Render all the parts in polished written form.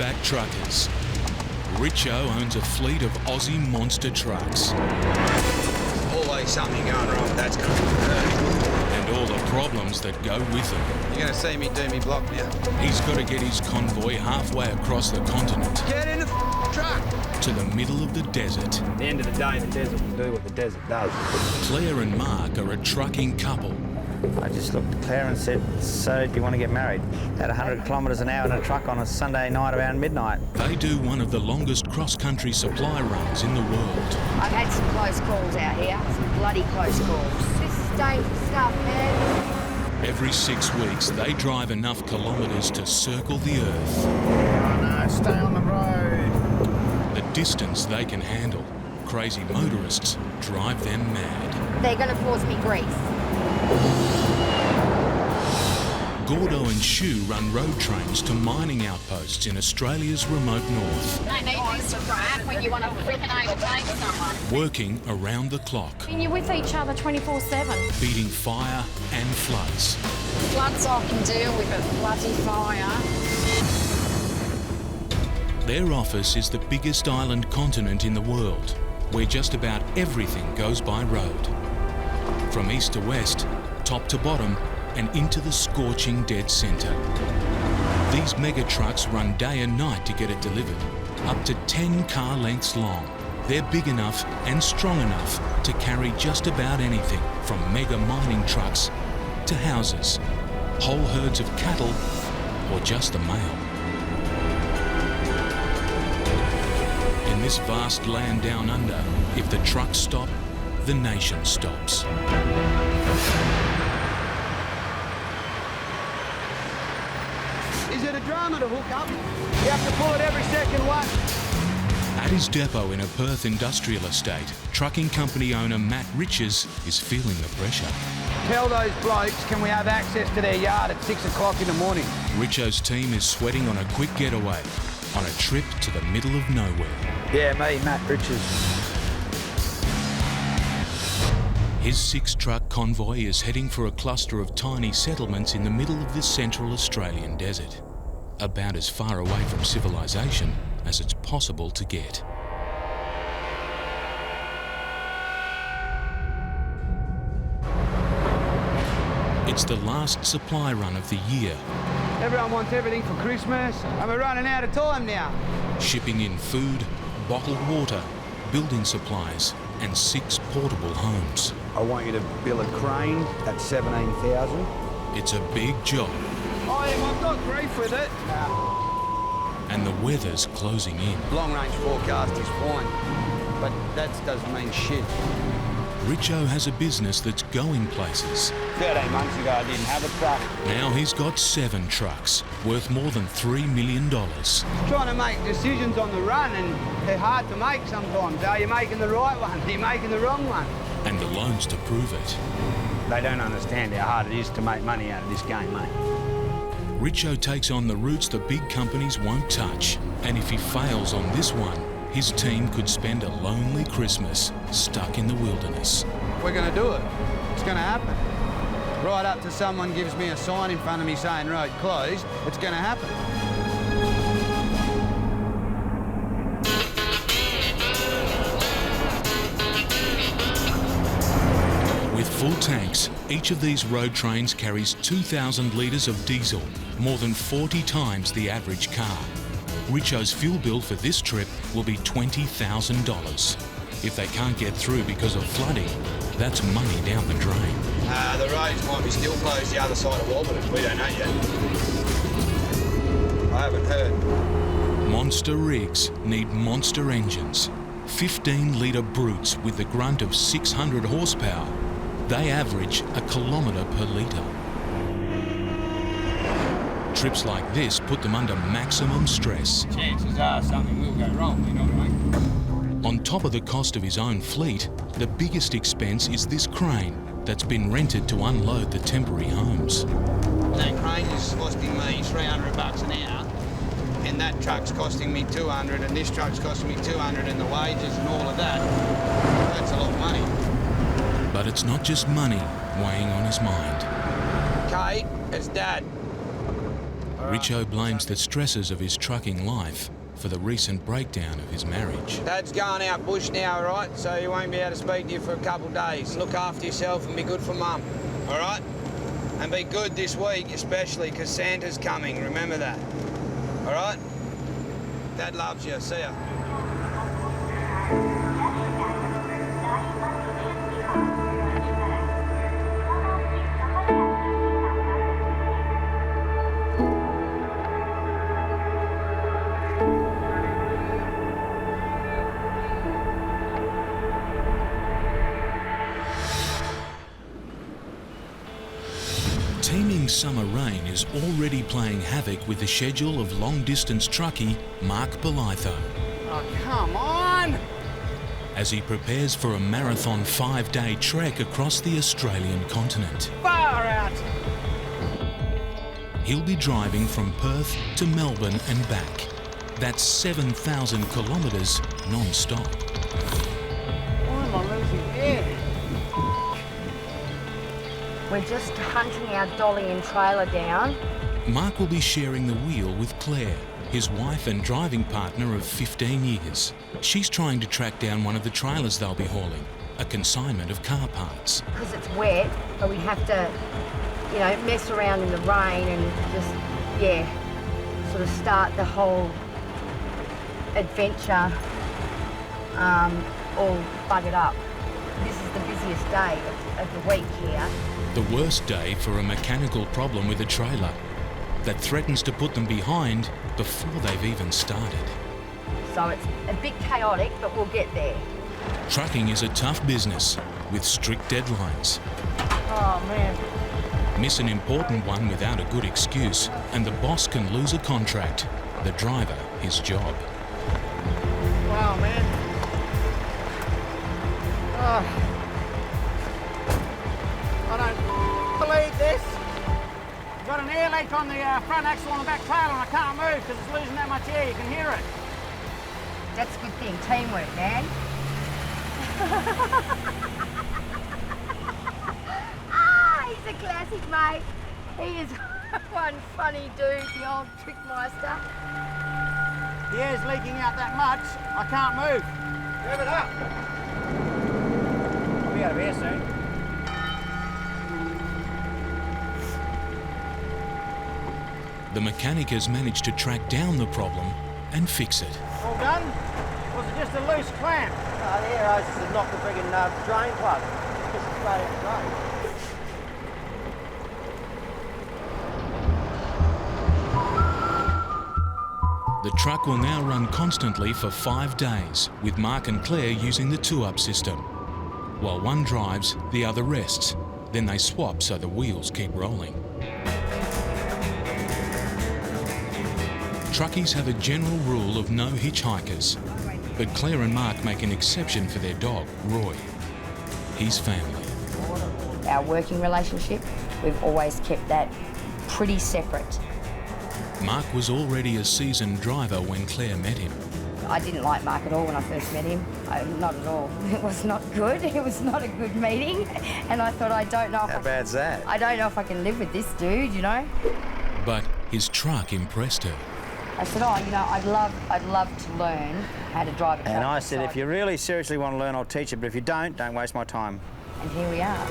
Outback truckers. Richo owns a fleet of Aussie monster trucks. Always something going wrong, that's going to hurt. And all the problems that go with them. You're going to see me do me block now. He's got to get his convoy halfway across the continent. Get in the truck! To the middle of the desert. At the end of the day, the desert will do what the desert does. Claire and Mark are a trucking couple. I just looked at Claire and said, so do you want to get married? At 100 kilometres an hour in a truck on a Sunday night around midnight. They do one of the longest cross-country supply runs in the world. I've had some close calls out here, some bloody close calls. This is dangerous stuff, man. Every 6 weeks, they drive enough kilometres to circle the Earth. Oh no, stay on the road. The distance they can handle. Crazy motorists drive them mad. They're going to cause me grief. Gordo and Shu run road trains to mining outposts in Australia's remote north. I need this crap when you want to freaking overtake someone. Working around the clock. And you're with each other 24/7. Beating fire and floods. Floods I can deal with, but bloody fire. Their office is the biggest island continent in the world, where just about everything goes by road. From east to west, top to bottom, and into the scorching dead centre. These mega trucks run day and night to get it delivered, up to 10 car lengths long. They're big enough and strong enough to carry just about anything, from mega mining trucks to houses, whole herds of cattle, or just the mail. In this vast land down under, if the trucks stop, the nation stops. Is it a drama to hook up? You have to pull it every second one. At his depot in a Perth industrial estate, trucking company owner Matt Riches is feeling the pressure. Tell those blokes, can we have access to their yard at 6 o'clock in the morning? Richo's team is sweating on a quick getaway, on a trip to the middle of nowhere. Yeah, me, Matt Riches. His 6-truck convoy is heading for a cluster of tiny settlements in the middle of the central Australian desert, about as far away from civilization as it's possible to get. It's the last supply run of the year. Everyone wants everything for Christmas, and we're running out of time now. Shipping in food, bottled water, building supplies, and 6 portable homes. I want you to bill a crane at 17,000. It's a big job, I've got grief with it. and the weather's closing in. Long-range forecast is fine, but that doesn't mean shit. Richo has a business that's going places. 13 months ago, I didn't have a truck. Now he's got 7 trucks, worth more than $3 million. Trying to make decisions on the run, and they're hard to make sometimes. Are you making the right one? Are you making the wrong one? And the loans to prove it. They don't understand how hard it is to make money out of this game, mate. Richo takes on the routes the big companies won't touch. And if he fails on this one, his team could spend a lonely Christmas stuck in the wilderness. We're going to do it. It's going to happen. Right up to someone gives me a sign in front of me saying road closed, it's going to happen. With full tanks, each of these road trains carries 2,000 litres of diesel, more than 40 times the average car. Richo's fuel bill for this trip will be $20,000. If they can't get through because of flooding, that's money down the drain. The roads might be still closed the other side of Warburton. We don't know yet. I haven't heard. Monster rigs need monster engines. 15-litre brutes with the grunt of 600 horsepower. They average a kilometre per litre. Trips like this put them under maximum stress. Chances are something will go wrong, you know what I mean? On top of the cost of his own fleet, the biggest expense is this crane that's been rented to unload the temporary homes. That crane is costing me $300 an hour, and that truck's costing me $200, and this truck's costing me $200, and the wages and all of that. That's a lot of money. But it's not just money weighing on his mind. Kate, it's Dad. All Richo blames the stresses of his trucking life for the recent breakdown of his marriage. Dad's going out bush now, all right? So he won't be able to speak to you for a couple of days. Look after yourself and be good for Mum, all right? And be good this week, especially, because Santa's coming. Remember that, all right? Dad loves you. See ya. Teeming summer rain is already playing havoc with the schedule of long-distance truckie Mark Belitho Oh, come on! as he prepares for a marathon 5-day trek across the Australian continent. Far out! He'll be driving from Perth to Melbourne and back. That's 7,000 kilometres non-stop. Why am I losing air? We're just hunting our dolly and trailer down. Mark will be sharing the wheel with Claire, his wife and driving partner of 15 years. She's trying to track down one of the trailers they'll be hauling, a consignment of car parts. Because it's wet, but we have to, you know, mess around in the rain and just, yeah, sort of start the whole adventure all buggered up. This is the busiest day of the week here. The worst day for a mechanical problem with a trailer that threatens to put them behind before they've even started. So it's a bit chaotic, but we'll get there. Trucking is a tough business with strict deadlines. Oh, man. Miss an important one without a good excuse, and the boss can lose a contract, the driver his job. Wow, man. Oh. I don't believe this. I've got an air leak on the front axle on the back trailer and I can't move because it's losing that much air. You can hear it. That's a good thing. Teamwork, man. He's a classic, mate. He is one funny dude, the old trickmeister. The air's leaking out that much, I can't move. Rev it up. I'll be out of air soon. The mechanic has managed to track down the problem and fix it. All done? Or was it just a loose clamp? No, the air hoses have knocked the friggin' drain plug. Just straight in the drain. The truck will now run constantly for 5 days, with Mark and Claire using the two-up system. While one drives, the other rests. Then they swap so the wheels keep rolling. Truckies have a general rule of no hitchhikers, but Claire and Mark make an exception for their dog, Roy. He's family. Our working relationship, we've always kept that pretty separate. Mark was already a seasoned driver when Claire met him. I didn't like Mark at all when I first met him. Not at all. It was not good. It was not a good meeting. And I thought, I don't know if How bad's that? I don't know if I can live with this dude, you know? But his truck impressed her. I said, oh, you know, I'd love to learn how to drive a truck. And I said, inside. if you really seriously want to learn, I'll teach you, but if you don't waste my time. And here we are.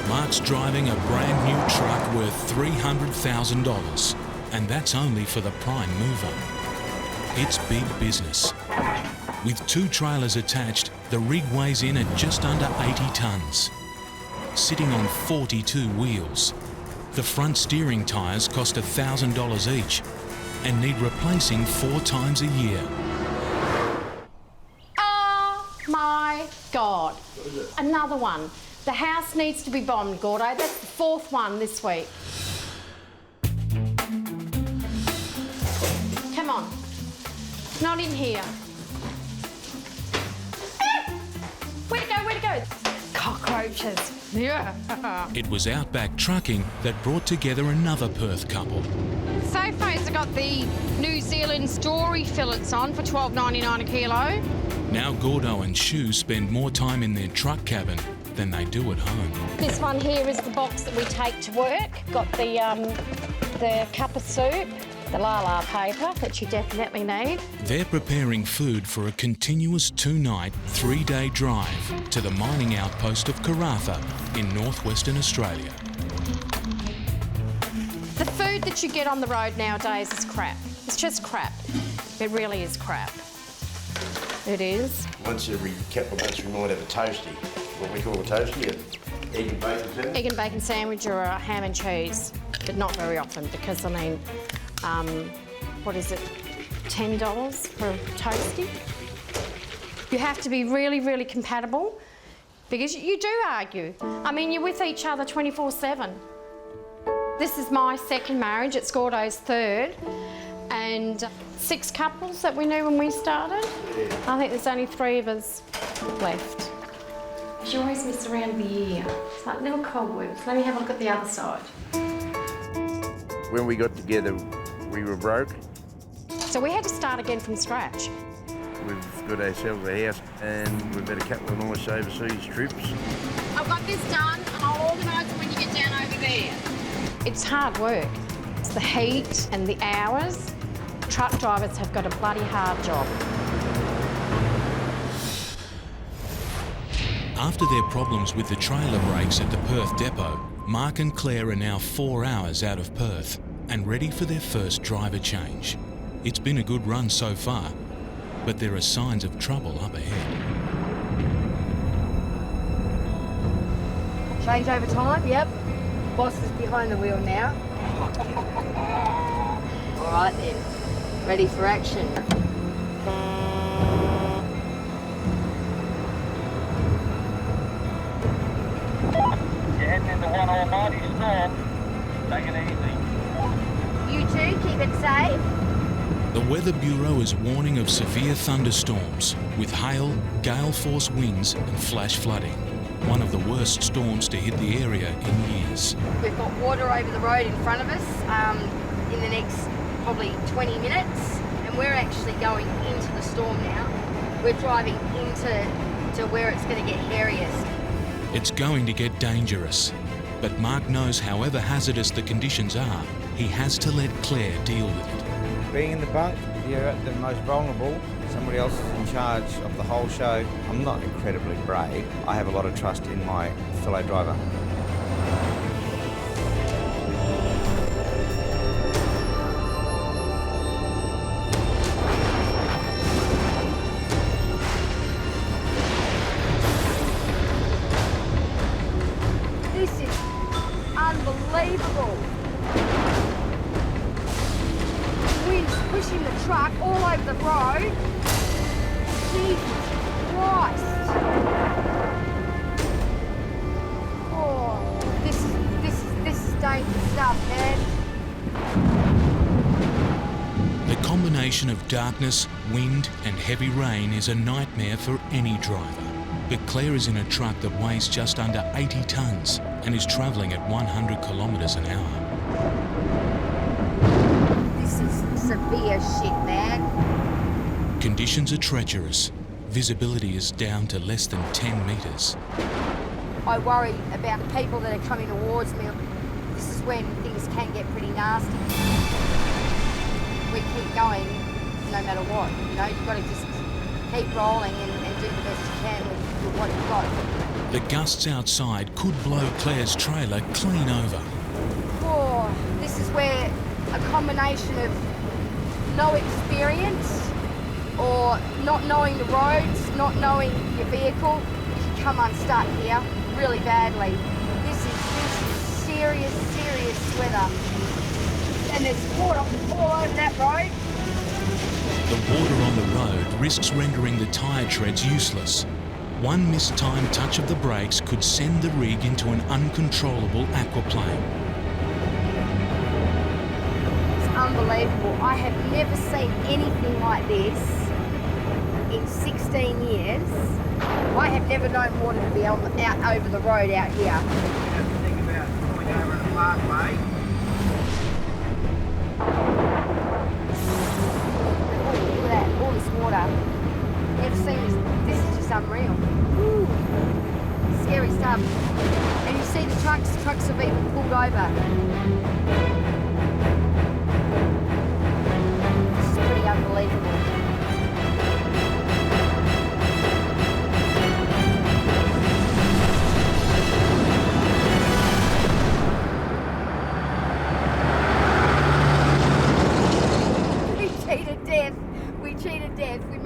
Mark's driving a brand new truck worth $300,000, and that's only for the prime mover. It's big business. With 2 trailers attached, the rig weighs in at just under 80 tonnes. Sitting on 42 wheels. The front steering tyres cost $1,000 each and need replacing 4 times a year. Oh my God. Another one. The house needs to be bombed, Gordo. That's the 4th one this week. Come on. Not in here. Where'd it go? Where'd it go? Cockroaches. Yeah. It was Outback Trucking that brought together another Perth couple. Sophos have got the New Zealand Story fillets on for $12.99 a kilo. Now Gordo and Shu spend more time in their truck cabin than they do at home. This one here is the box that we take to work. Got the the cup of soup, the la-la paper, which you definitely need. They're preparing food for a continuous 2-night, 3-day drive to the mining outpost of Karratha in northwestern Australia. The food that you get on the road nowadays is crap. It's just crap. It really is crap. It is. Once every couple of months we might have a toasty. What we call a toasty, an egg and bacon sandwich. Egg and bacon sandwich or a ham and cheese, but not very often because, I mean, what is it, $10 for a toasty? You have to be really, really compatible because you do argue. I mean, you're with each other 24/7. This is my second marriage, it's Gordo's third, and 6 couples that we knew when we started. I think there's only 3 of us left. She always miss around the ear. It's like little cobwebs. Let me have a look at the other side. When we got together, we were broke. So we had to start again from scratch. We've got ourselves a house and we've had a couple of nice overseas trips. I've got this done and I'll organise it when you get down over there. It's hard work. It's the heat and the hours. Truck drivers have got a bloody hard job. After their problems with the trailer brakes at the Perth depot, Mark and Claire are now 4 hours out of Perth and ready for their first driver change. It's been a good run so far, but there are signs of trouble up ahead. Change over time, yep. Boss is behind the wheel now. All right then, ready for action. You're heading into one almighty storm. Take it easy. You too, keep it safe. The Weather Bureau is warning of severe thunderstorms with hail, gale force winds and flash flooding. One of the worst storms to hit the area in years. We've got water over the road in front of us in the next probably 20 minutes, and we're actually going into the storm now. We're driving into where it's going to get hairiest. It's going to get dangerous, but Mark knows however hazardous the conditions are, he has to let Claire deal with it. Being in the bunk, you're at the most vulnerable. Somebody else is in charge of the whole show. I'm not incredibly brave. I have a lot of trust in my fellow driver. This is unbelievable. Wind's pushing the truck all over the road. Jesus Christ. Oh, this is dangerous stuff, man. The combination of darkness, wind and heavy rain is a nightmare for any driver. But Claire is in a truck that weighs just under 80 tonnes and is travelling at 100 kilometres an hour. This is severe shit, man. Conditions are treacherous. Visibility is down to less than 10 metres. I worry about the people that are coming towards me. This is when things can get pretty nasty. We keep going no matter what, you know, you've got to just keep rolling and do the best you can with what you've got. The gusts outside could blow Claire's trailer clean over. Oh, this is where a combination of no experience or not knowing the roads, not knowing your vehicle, can come unstuck here really badly. This is serious weather. And there's water all over that road. The water on the road risks rendering the tyre treads useless. One mistimed touch of the brakes could send the rig into an uncontrollable aquaplane. It's unbelievable. I have never seen anything like this in 16 years. I have never known water to be out over the road out here. You have to think about going over in a parkway. Look at that, all this water. Never seen this. This is just unreal. Woo. Scary stuff. And you see the trucks have even pulled over.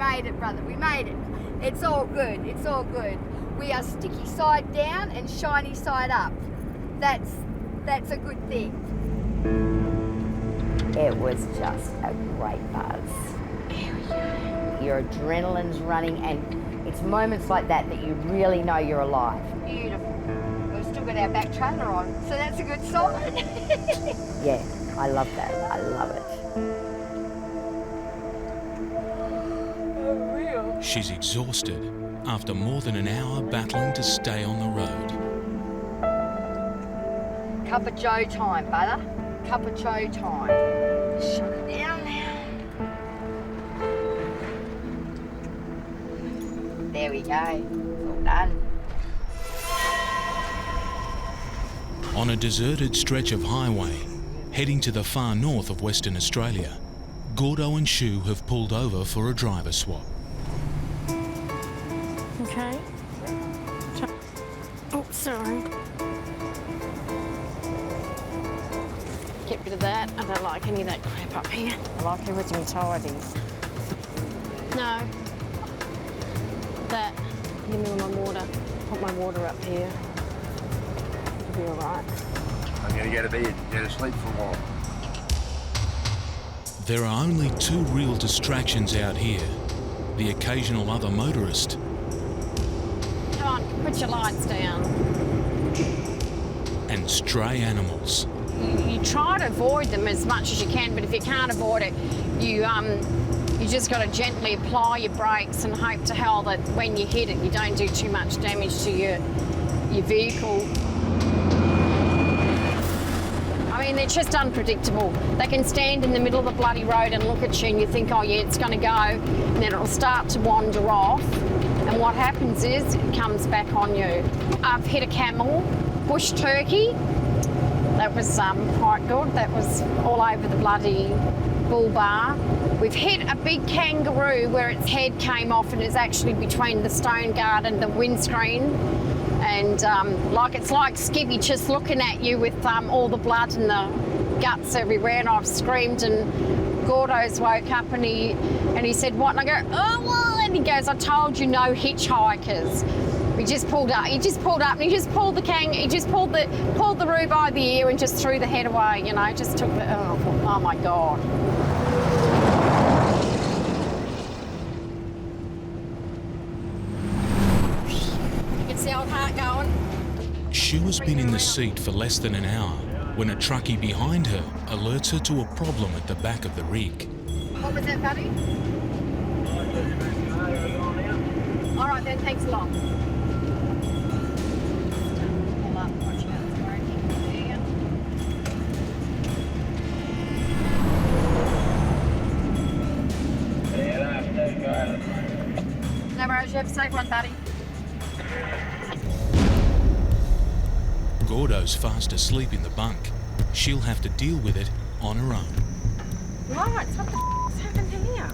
made it, brother. We made it. It's all good. It's all good. We are sticky side down and shiny side up. That's a good thing. It was just a great buzz. There we go. Your adrenaline's running, and it's moments like that that you really know you're alive. Beautiful. We've still got our back trailer on, so that's a good sign. Yeah, I love that. I love it. She's exhausted after more than an hour battling to stay on the road. Cup of Joe time, brother. Cup of Joe time. Shut it down now. There we go. It's all done. On a deserted stretch of highway, heading to the far north of Western Australia, Gordo and Shu have pulled over for a driver swap. Okay. Oh, sorry. Get rid of that. I don't like any of that crap up here. I like everything tidy. No. That. Give me my water. Put my water up here. It'll be all right. I'm going to go to bed, go to sleep for a while. There are only two real distractions out here. The occasional other motorist Come on, put your lights down. and stray animals. You try to avoid them as much as you can, but if you can't avoid it, you just got to gently apply your brakes and hope to hell that when you hit it, you don't do too much damage to your vehicle. I mean, they're just unpredictable. They can stand in the middle of the bloody road and look at you and you think, oh yeah, it's going to go, and then it'll start to wander off. And what happens is it comes back on you. I've hit a camel, bush turkey. That was quite good. That was all over the bloody bull bar. We've hit a big kangaroo where its head came off and it's actually between the stone guard and the windscreen. And it's like Skippy just looking at you with all the blood and the guts everywhere. And I've screamed, and Gordo's woke up and he said, what? And I go, oh, well, and he goes, I told you, no hitchhikers. He just pulled up. He just pulled up and he just pulled the roo by the ear and just threw the head away. You know, just took the. Oh my God. You can see old heart going. Shu has been in the seat for less than an hour when a truckie behind her alerts her to a problem at the back of the rig. What was that, buddy? All right then, thanks a lot. No worries, you have a safe one, buddy. Gordo's fast asleep in the bunk. She'll have to deal with it on her own. Right, what the f***'s happened here?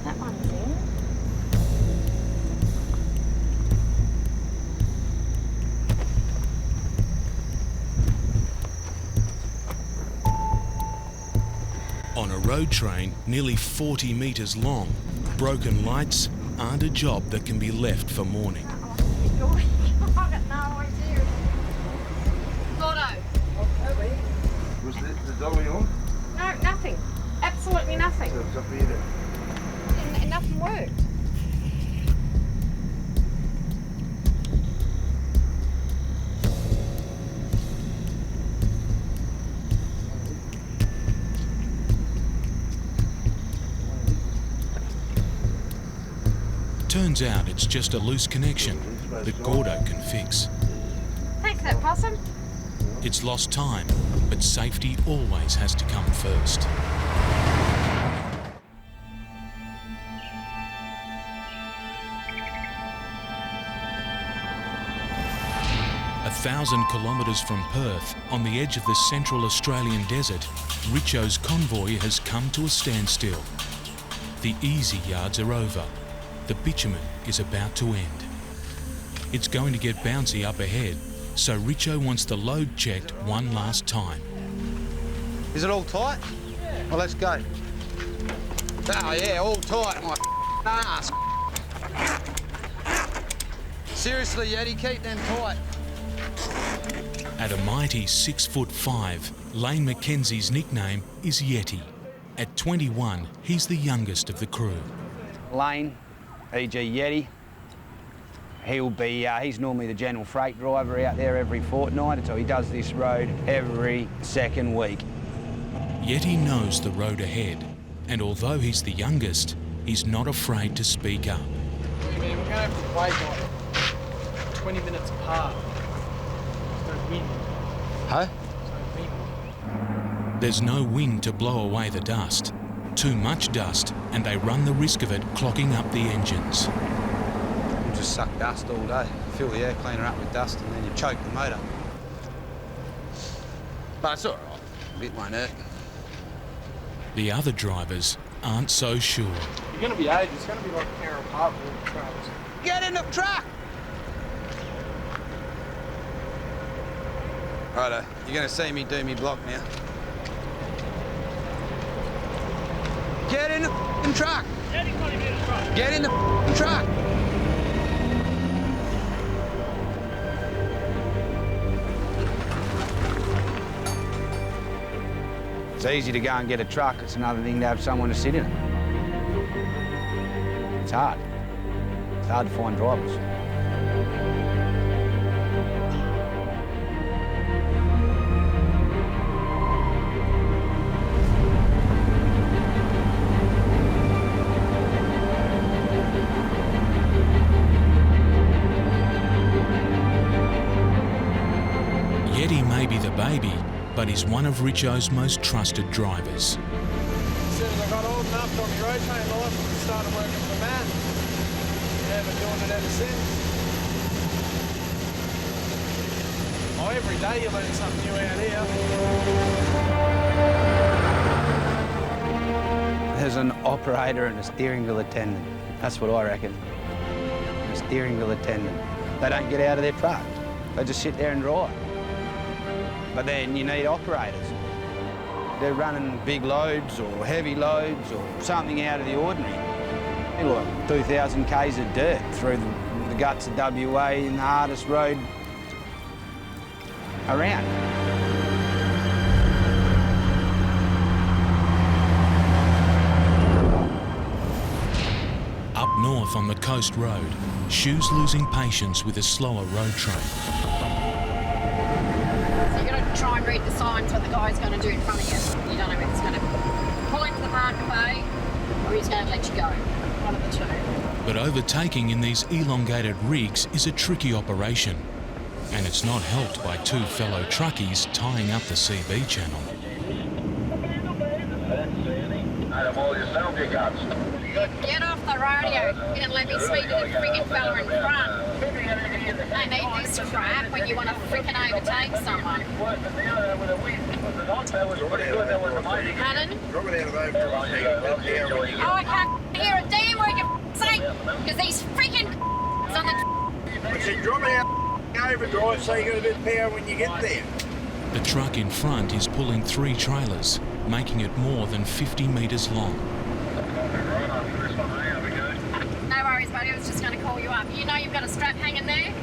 That one's in. On a road train nearly 40 metres long, broken lights aren't a job that can be left for morning. I've got no idea. Gordo. Was the dolly on? No, nothing. Absolutely nothing. So it's up here then. And nothing worked. Turns out it's just a loose connection that Gordo can fix. Thanks for that, possum. It's lost time, but safety always has to come first. A 1,000 kilometres from Perth, on the edge of the central Australian desert, Richo's convoy has come to a standstill. The easy yards are over. The bitumen is about to end. It's going to get bouncy up ahead, so Richo wants the load checked one last time. Is it all tight? Yeah. Well, let's go. Oh, yeah, all tight, my ass. Seriously, Yeti, keep them tight. At a mighty 6'5", Lane McKenzie's nickname is Yeti. At 21, he's the youngest of the crew. Lane, e.g. Yeti, he'll be, he's normally the general freight driver out there every fortnight, so he does this road every second week. Yeti knows the road ahead, and although he's the youngest, he's not afraid to speak up. I mean, we're going to have to wait like 20 minutes apart. There's no wind. Huh? There's no wind. There's no wind to blow away the dust. Too much dust, and they run the risk of it clogging up the engines. You just suck dust all day, fill the air cleaner up with dust, and then you choke the motor. But it's all right, a bit won't hurt. The other drivers aren't so sure. You're going to be ages. It's going to be like an hour apart with all the trails. Get in the truck! Righto, you're going to see me do me block now. Get in the f***ing truck! Get in the f***ing truck! It's easy to go and get a truck. It's another thing to have someone to sit in it. It's hard. It's hard to find drivers. Yeti may be the baby, but he's one of Richo's most trusted drivers. As soon as I got old enough, got my rotating license and started working for Matt. Yeah, been doing it ever since. Oh, every day you learn something new out here. There's an operator and a steering wheel attendant. That's what I reckon. A steering wheel attendant. They don't get out of their truck. They just sit there and drive. But then you need operators. They're running big loads or heavy loads or something out of the ordinary. Like 2,000 k's of dirt through the guts of WA in the hardest road around. Up north on the coast road, Shu's losing patience with a slower road train. Try and read the signs what the guy's going to do in front of you. You don't know if he's going to pull into the market bay or he's going to let you go. One of the two. But overtaking in these elongated rigs is a tricky operation, and it's not helped by two fellow truckies tying up the CB channel. Get off the radio and let me speak to the friggin' fella in front. I need this crap when you want to frickin' overtake someone. Pardon? Oh, I can't hear a damn word you say because these frickin' on the... I said drop it out overdrive so you got a bit of power when you get there. The truck in front is pulling 3 trailers, making it more than 50 metres long. No worries, buddy. I was just going to call you up. You know you've got a strap hanging there?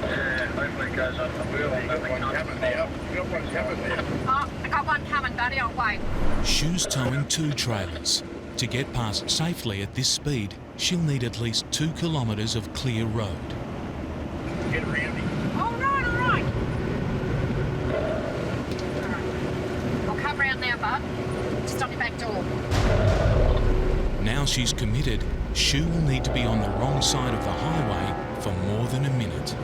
Yeah, hopefully it goes up the wheel. We've got one coming there. We've got one coming there. Oh, I got one coming, buddy. I'll wait. Shu's towing 2 trailers. To get past safely at this speed, she'll need at least 2 kilometres of clear road. Get around him. All right, all right. I'll come round now, bud. Just on your back door. Now she's committed, Shu will need to be on the wrong side of the highway for more than a minute.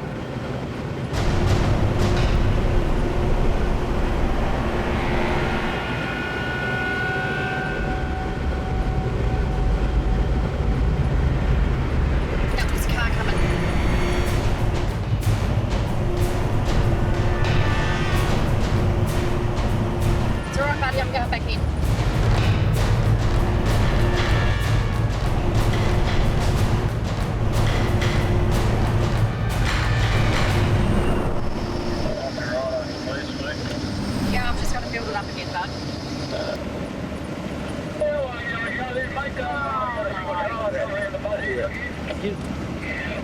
Got this car coming. It's all right, buddy. I'm going back in. Yeah, I've just got to build it up again, bud.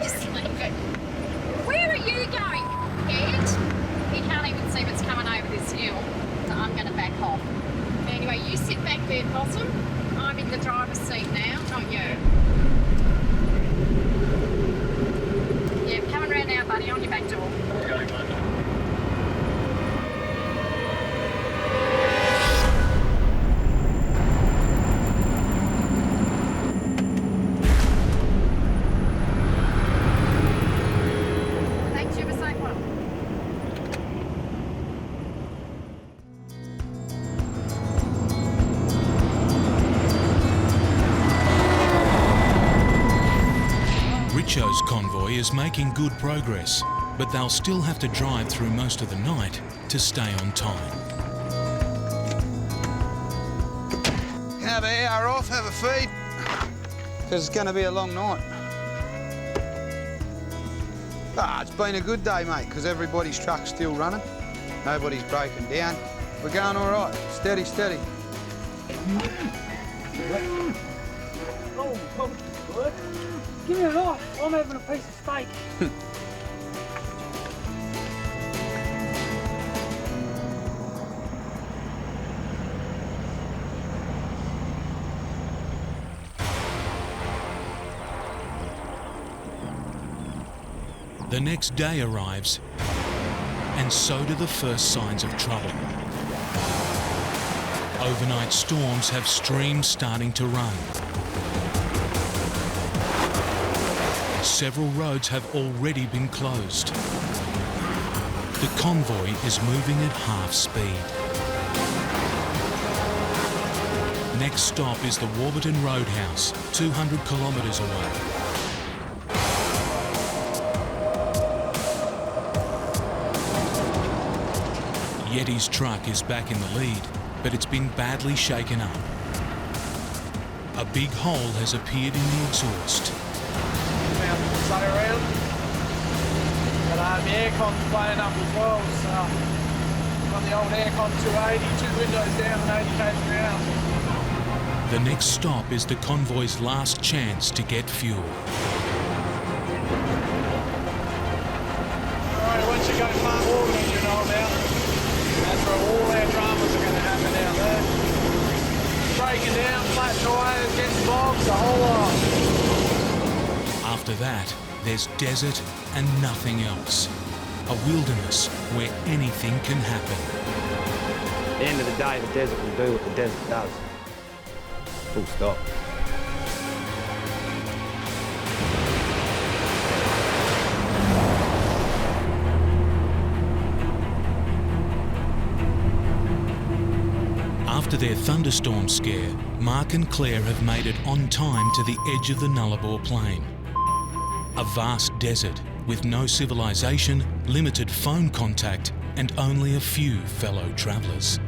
Just leave it. Where are you going, Ed? He can't even see what's coming over this hill, so I'm going to back off. Anyway, you sit back there, Possum. I'm in the driver's seat now, not you. Yeah, coming round now, buddy, on your back door. Thanks, you have a safe one. Richo's convoy is making good progress, but they'll still have to drive through most of the night to stay on time. Have an hour off, have a feed, because it's going to be a long night. It's been a good day, mate, because everybody's truck's still running. Nobody's breaking down. We're going all right. Steady, steady. Oh, good. Give me a knife. I'm having a piece of steak. The next day arrives, and so do the first signs of trouble. Overnight storms have streams starting to run. Several roads have already been closed. The convoy is moving at half speed. Next stop is the Warburton Roadhouse, 200 kilometres away. Yeti's truck is back in the lead, but it's been badly shaken up. A big hole has appeared in the exhaust. Stay around. But the aircon's playing up as well, so got the old aircon 280, two windows down and 80 k's per hour. The next stop is the convoy's last chance to get fuel. Alright, once you go past Warburton, you know about it. That's where all our dramas are going to happen out there. Breaking down, flat tyres, getting bogs, the whole lot. After that, there's desert and nothing else. A wilderness where anything can happen. At the end of the day, the desert will do what the desert does. Full stop. After their thunderstorm scare, Mark and Claire have made it on time to the edge of the Nullarbor Plain. A vast desert with no civilization, limited phone contact, and only a few fellow travellers.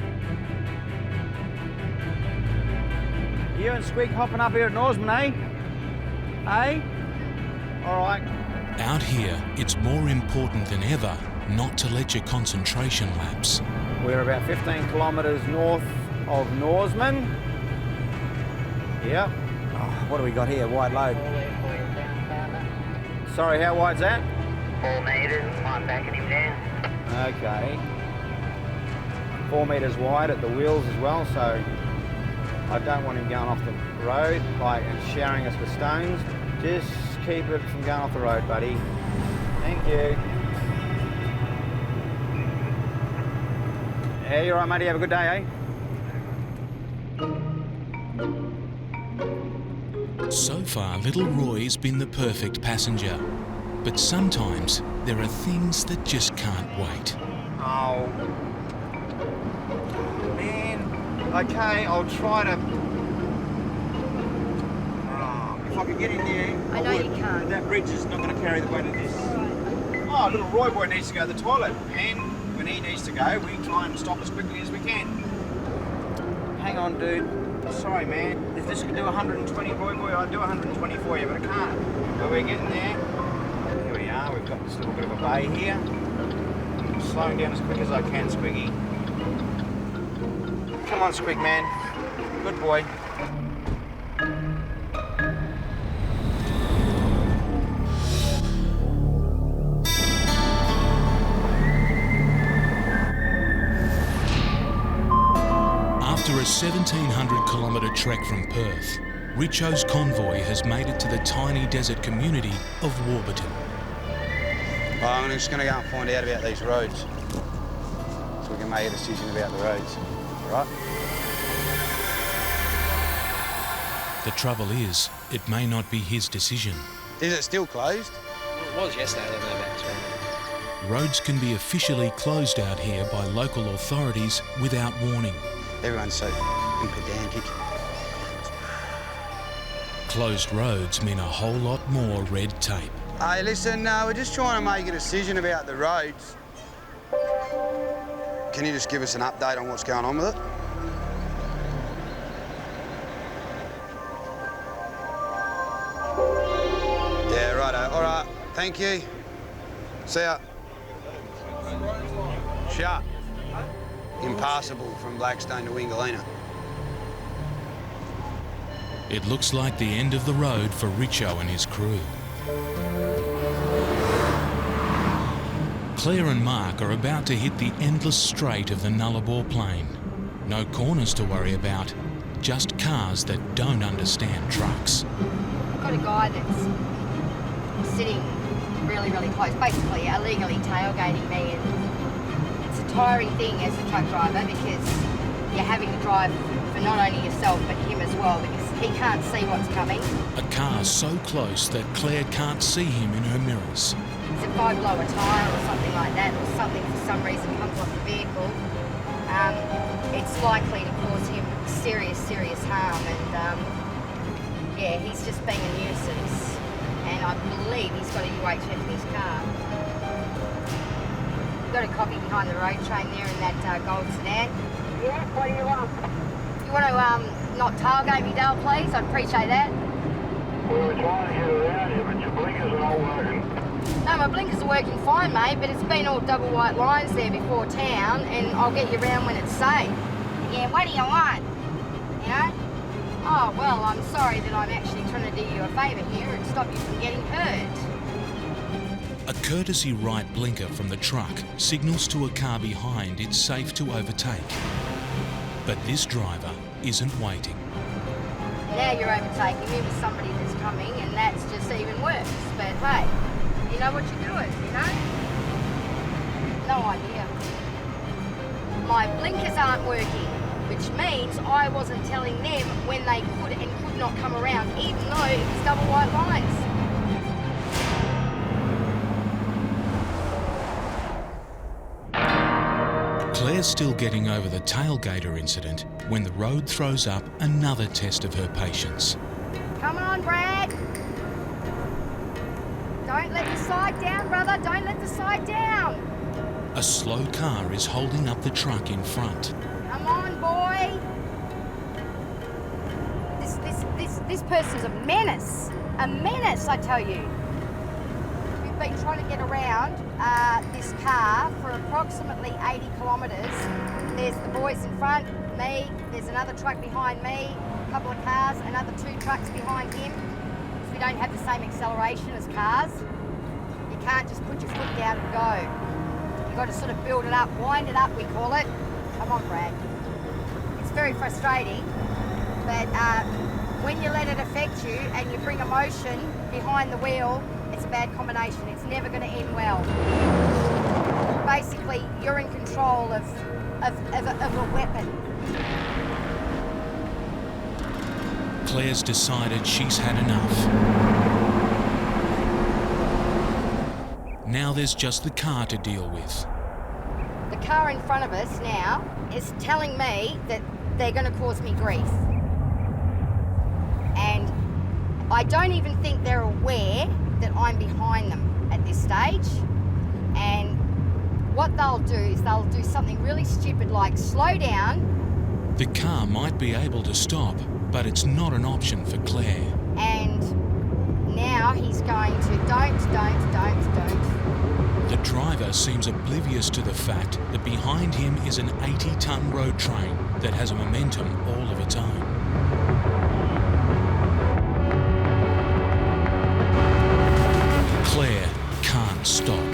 You and Squeak hopping up here at Norseman, eh? Eh? All right. Out here, it's more important than ever not to let your concentration lapse. We're about 15 kilometres north of Norseman. Yep. Oh, what do we got here? Wide load. Sorry, how wide's that? 4 metres. I'm backing him down. Okay. 4 metres wide at the wheels as well, so I don't want him going off the road, and showering us with stones. Just keep it from going off the road, buddy. Thank you. Yeah, you all right, matey? Have a good day, eh? So far, little Roy's been the perfect passenger. But sometimes there are things that just can't wait. Oh. Man. Okay, I'll try to... Oh, if I could get in there... I know you can't. But that bridge is not going to carry the weight of this. Oh, little Roy boy needs to go to the toilet. And when he needs to go, we try and stop as quickly as we can. Hang on, dude. Sorry, man. If this could do 120, Roy boy, I'd do 120 for you, but I can't. But we're getting there. Here we are. We've got this little bit of a bay here. I'm slowing down as quick as I can, Squiggy. Come on, Squig man. Good boy. After a 1,700 kilometre trek from Perth, Richo's convoy has made it to the tiny desert community of Warburton. I'm just going to go and find out about these roads so we can make a decision about the roads, all right? The trouble is, it may not be his decision. Is it still closed? Well, it was yesterday, I don't know about today. Roads can be officially closed out here by local authorities without warning. Everyone's so f***ing pedantic. Closed roads mean a whole lot more red tape. Hey, listen, we're just trying to make a decision about the roads. Can you just give us an update on what's going on with it? Yeah, righto. All right, thank you. See ya. Shut. Impassable from Blackstone to Wingalina. It looks like the end of the road for Richo and his crew. Claire and Mark are about to hit the endless straight of the Nullarbor Plain. No corners to worry about, just cars that don't understand trucks. I've got a guy that's sitting really, really close, basically illegally tailgating me, and it's a tiring thing as a truck driver because you're having to drive for not only yourself but him as well because he can't see what's coming. A car so close that Claire can't see him in her mirrors. If I blow a tyre or something like that, or something for some reason comes off the vehicle, it's likely to cause him serious harm. And yeah, he's just being a nuisance. And I believe he's got a UHF in his car. We've got a copy behind the road train there in that gold sedan. Yeah, what do you want? You want to not tailgate me, Dale, please? I'd appreciate that. We were trying to get around here, but your blinkers are all working. No, my blinkers are working fine, mate, but it's been all double white lines there before town, and I'll get you round when it's safe. Yeah, what do you want? You know? Oh, well, I'm sorry that I'm actually trying to do you a favour here and stop you from getting hurt. A courtesy right blinker from the truck signals to a car behind it's safe to overtake. But this driver isn't waiting. Now you're overtaking me with somebody that's coming, and that's just even worse. But hey, you know what you're doing, you know? No idea. My blinkers aren't working, which means I wasn't telling them when they could and could not come around, even though it was double white lines. Claire's still getting over the tailgater incident when the road throws up another test of her patience. Come on, Brad. Don't let the side down, brother. Don't let the side down. A slow car is holding up the truck in front. Come on, boy. This person's a menace. A menace, I tell you. We've been trying to get around this car for approximately 80 kilometres. There's the boys in front, me, there's another truck behind me, a couple of cars, another 2 trucks behind him. Because we don't have the same acceleration as cars. You can't just put your foot down and go. You've got to sort of build it up, wind it up, we call it. Come on, Brad. It's very frustrating, but when you let it affect you and you bring emotion behind the wheel, it's a bad combination. It's never going to end well. Basically, you're in control of a weapon. Claire's decided she's had enough. Now there's just the car to deal with. The car in front of us now is telling me that they're going to cause me grief. And I don't even think they're aware that I'm behind them at this stage. And what they'll do is they'll do something really stupid like slow down. The car might be able to stop, but it's not an option for Claire. And now he's going to don't. The driver seems oblivious to the fact that behind him is an 80-ton road train that has a momentum all of its own. Claire can't stop.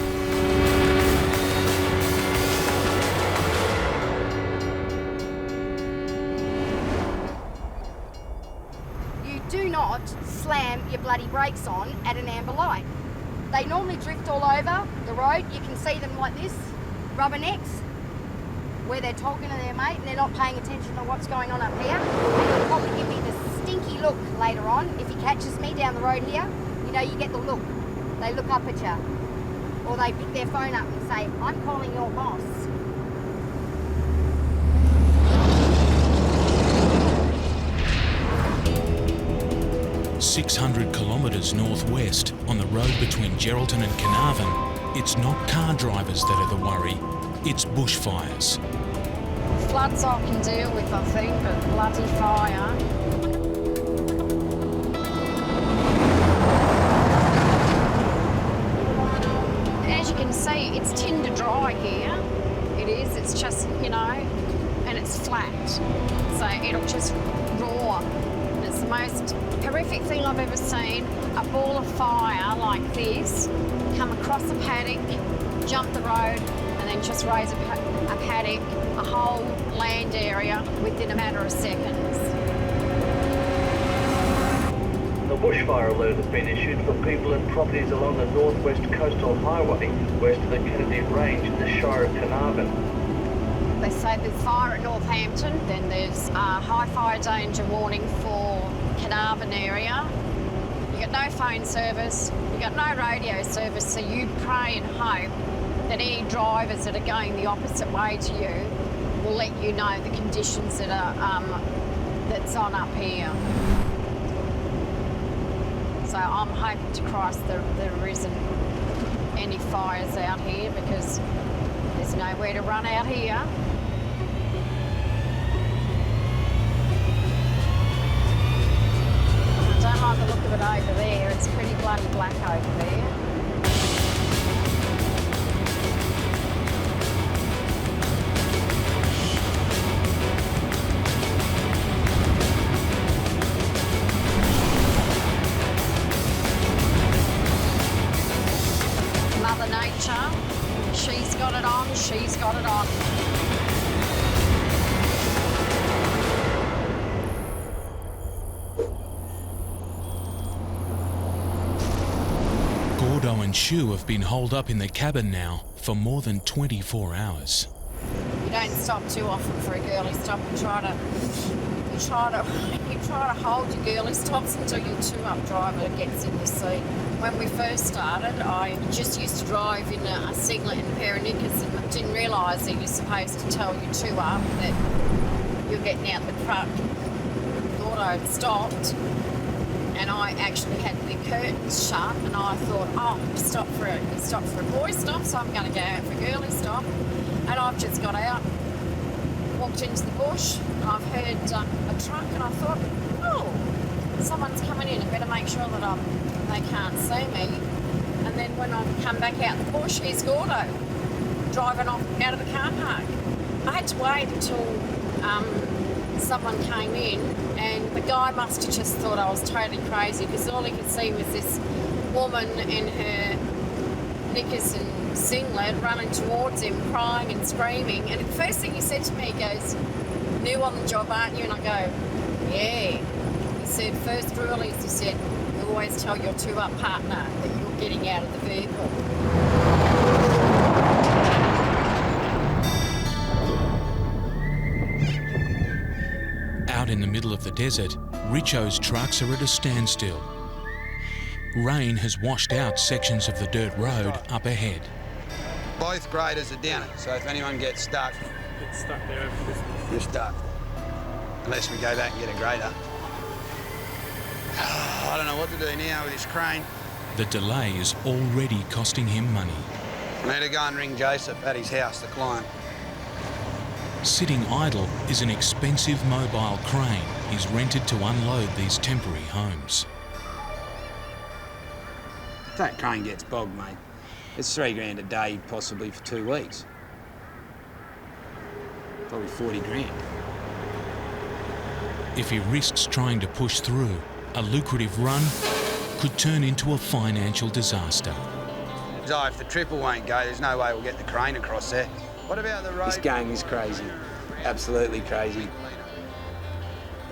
You do not slam your bloody brakes on at an amber light. They normally drift all over the road. You can see them like this, rubbernecks, where they're talking to their mate and they're not paying attention to what's going on up here. And he'll probably give me the stinky look later on. If he catches me down the road here, you know, you get the look. They look up at you. Or they pick their phone up and say, I'm calling your boss. "600 kilometres northwest on the road between Geraldton and Carnarvon, it's not car drivers that are the worry, it's bushfires. Floods I can deal with, I think, but bloody fire. As you can see, it's tinder dry here. It is, it's just, you know, and it's flat. So it'll just roar. And it's the most horrific thing I've ever seen. A ball of fire like this come across a paddock, jump the road, and then just raise a paddock, a whole land area within a matter of seconds. A bushfire alert has been issued for people and properties along the northwest coastal highway west of the Kennedy Range in the Shire of Carnarvon. They say there's fire at Northampton, then there's a high fire danger warning for Carnarvon area. You got no phone service, you got no radio service, so you pray and hope that any drivers that are going the opposite way to you will let you know the conditions that are that's on up here. So I'm hoping to Christ there isn't any fires out here because there's nowhere to run out here. I don't like the look of it over there. It's pretty bloody black over there. Mother Nature, she's got it on, she's got it on. Gordo and Shu have been holed up in the cabin now for more than 24 hours. You don't stop too often for a girly stop. You try to hold your girly stops until your two-up driver gets in the seat. When we first started, I just used to drive in a singlet and a pair of knickers and didn't realise that you're supposed to tell your two-up that you're getting out the front. Thought I'd stopped, and I actually had the curtains shut, and I thought, oh, stop for a boy stop, so I'm going to go out for a girly stop. And I've just got out, walked into the bush, and I've heard a truck, and I thought, oh, someone's coming in. I better make sure that they can't see me. And then when I come back out the bush, here's Gordo driving off out of the car park. I had to wait until someone came in, and the guy must have just thought I was totally crazy because all he could see was this woman in her knickers and singlet running towards him, crying and screaming. And the first thing he said to me, he goes, "New on the job, aren't you?" And I go, "Yeah." He said, "First rule is," he said, "you always tell your two-up partner that you're getting out of the vehicle." Out in the middle of the desert, Richo's trucks are at a standstill. Rain has washed out sections of the dirt road up ahead. Both graders are down it, so if anyone gets stuck, there. you're stuck. Unless we go back and get a grader. I don't know what to do now with this crane. The delay is already costing him money. I need to go and ring Joseph at his house, the client. Sitting idle is an expensive mobile crane he's rented to unload these temporary homes. If that crane gets bogged, mate, It's $3 grand a day, possibly for 2 weeks. Probably 40 grand. If he risks trying to push through, a lucrative run could turn into a financial disaster. So if the triple won't go, there's no way we'll get the crane across there. What about the road? This game is crazy. Absolutely crazy.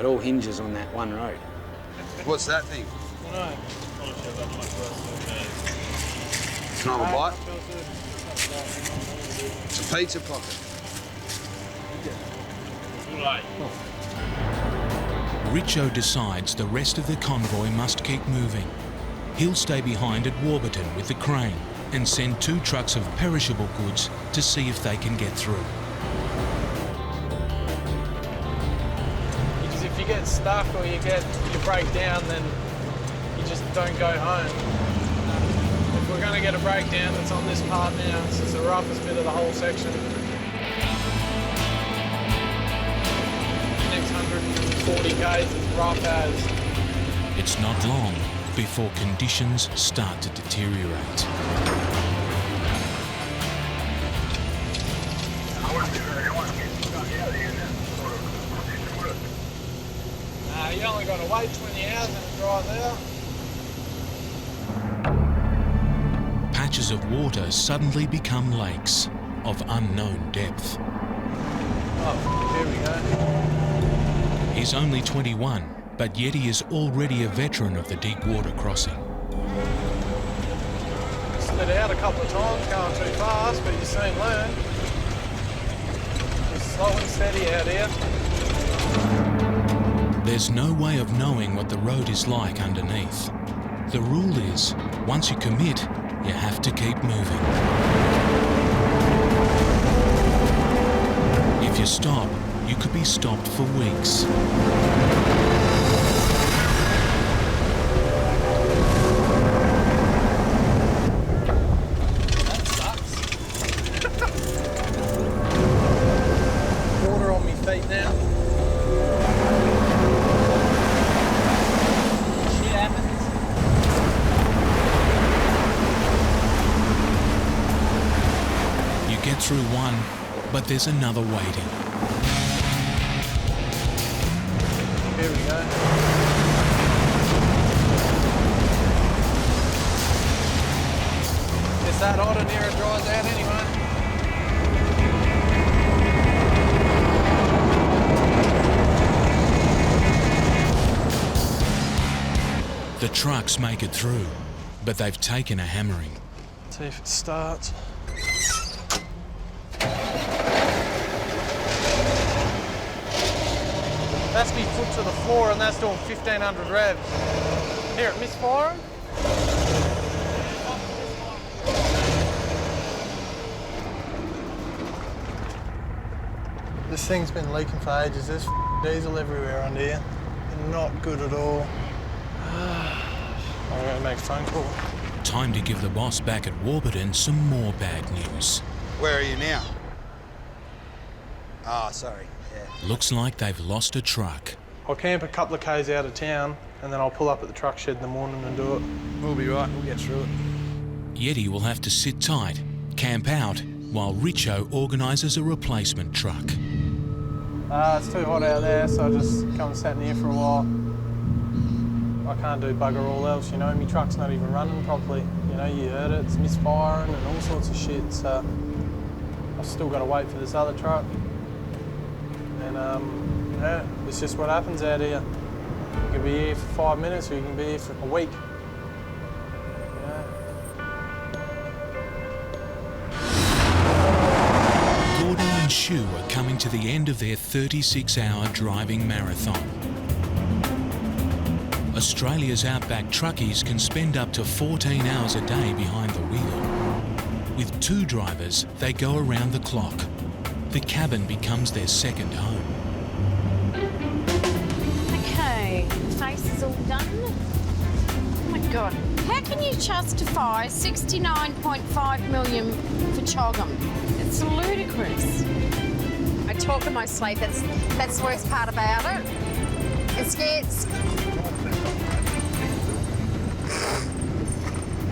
It all hinges on that one road. What's that thing? It's not a bite? It's a pizza pocket. Richo decides the rest of the convoy must keep moving. He'll stay behind at Warburton with the crane and send 2 trucks of perishable goods to see if they can get through. Because if you get stuck or you break down, then you just don't go home. If we're going to get a breakdown, it's on this part now. This is the roughest bit of the whole section. The next 140 k's is rough as. It's not long before conditions start to deteriorate. You only got to wait 20 hours and it dries out. Patches of water suddenly become lakes of unknown depth. Oh, here we go. He's only 21, but yet he is already a veteran of the deep water crossing. Slid out a couple of times, going too fast, but you soon learn. Just slow and steady out here. There's no way of knowing what the road is like underneath. The rule is, once you commit, you have to keep moving. If you stop, you could be stopped for weeks. That sucks. Water on my feet now. Shit happens. You get through one, but there's another waiting. Here we go. It's that hot in here, it dries out anyway. The trucks make it through, but they've taken a hammering. See if it starts. That's me foot to the floor and that's doing 1500 revs. Here, it misfiring. This thing's been leaking for ages. There's diesel everywhere under here. Not good at all. I'm going to make a phone call. Time to give the boss back at Warburton some more bad news. Where are you now? Ah, sorry. Yeah. Looks like they've lost a truck. I'll camp a couple of k's out of town and then I'll pull up at the truck shed in the morning and do it. We'll be right. We'll get through it. Yeti will have to sit tight, camp out, while Richo organises a replacement truck. It's too hot out there, so I just come and sat in here for a while. I can't do bugger all else, you know. My truck's not even running properly. You know, you heard it, it's misfiring and all sorts of shit, so I've still got to wait for this other truck. And, yeah, it's just what happens out here. You can be here for 5 minutes or you can be here for a week. Gordo and Shu are coming to the end of their 36-hour driving marathon. Australia's Outback truckies can spend up to 14 hours a day behind the wheel. With 2 drivers, they go around the clock. The cabin becomes their second home. Okay, face is all done. Oh my God. How can you justify 69.5 million for Choggum? It's ludicrous. I talk in my sleep. That's the worst part about it.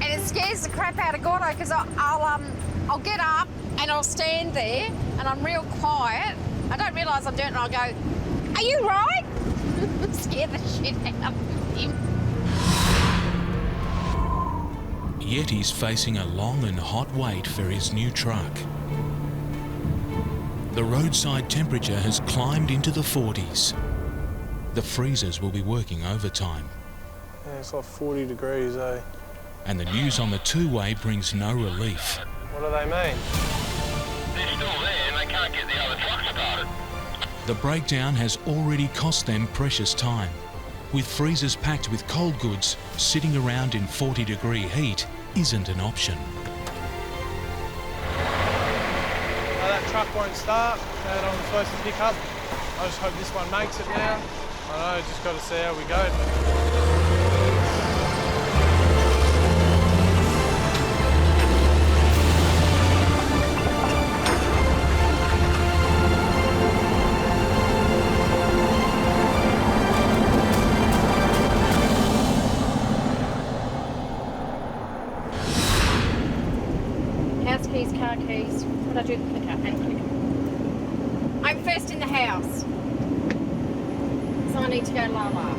It scares the crap out of Gordo because I'll get up and I'll stand there and I'm real quiet. I don't realise I'm doing it and I'll go, "Are you right?" Scare the shit out of him. Yeti's facing a long and hot wait for his new truck. The roadside temperature has climbed into the 40s. The freezers will be working overtime. Yeah, it's like 40 degrees, eh? And the news on the two-way brings no relief. What do they mean? They're still there and they can't get the other truck started. The breakdown has already cost them precious time. With freezers packed with cold goods, sitting around in 40-degree heat isn't an option. That truck won't start that I'm supposed to pick up. I just hope this one makes it now. I know, just got to see how we go. House keys, car keys. What do I do with the clicker? And clicker. I'm first in the house. So I need to go la-la.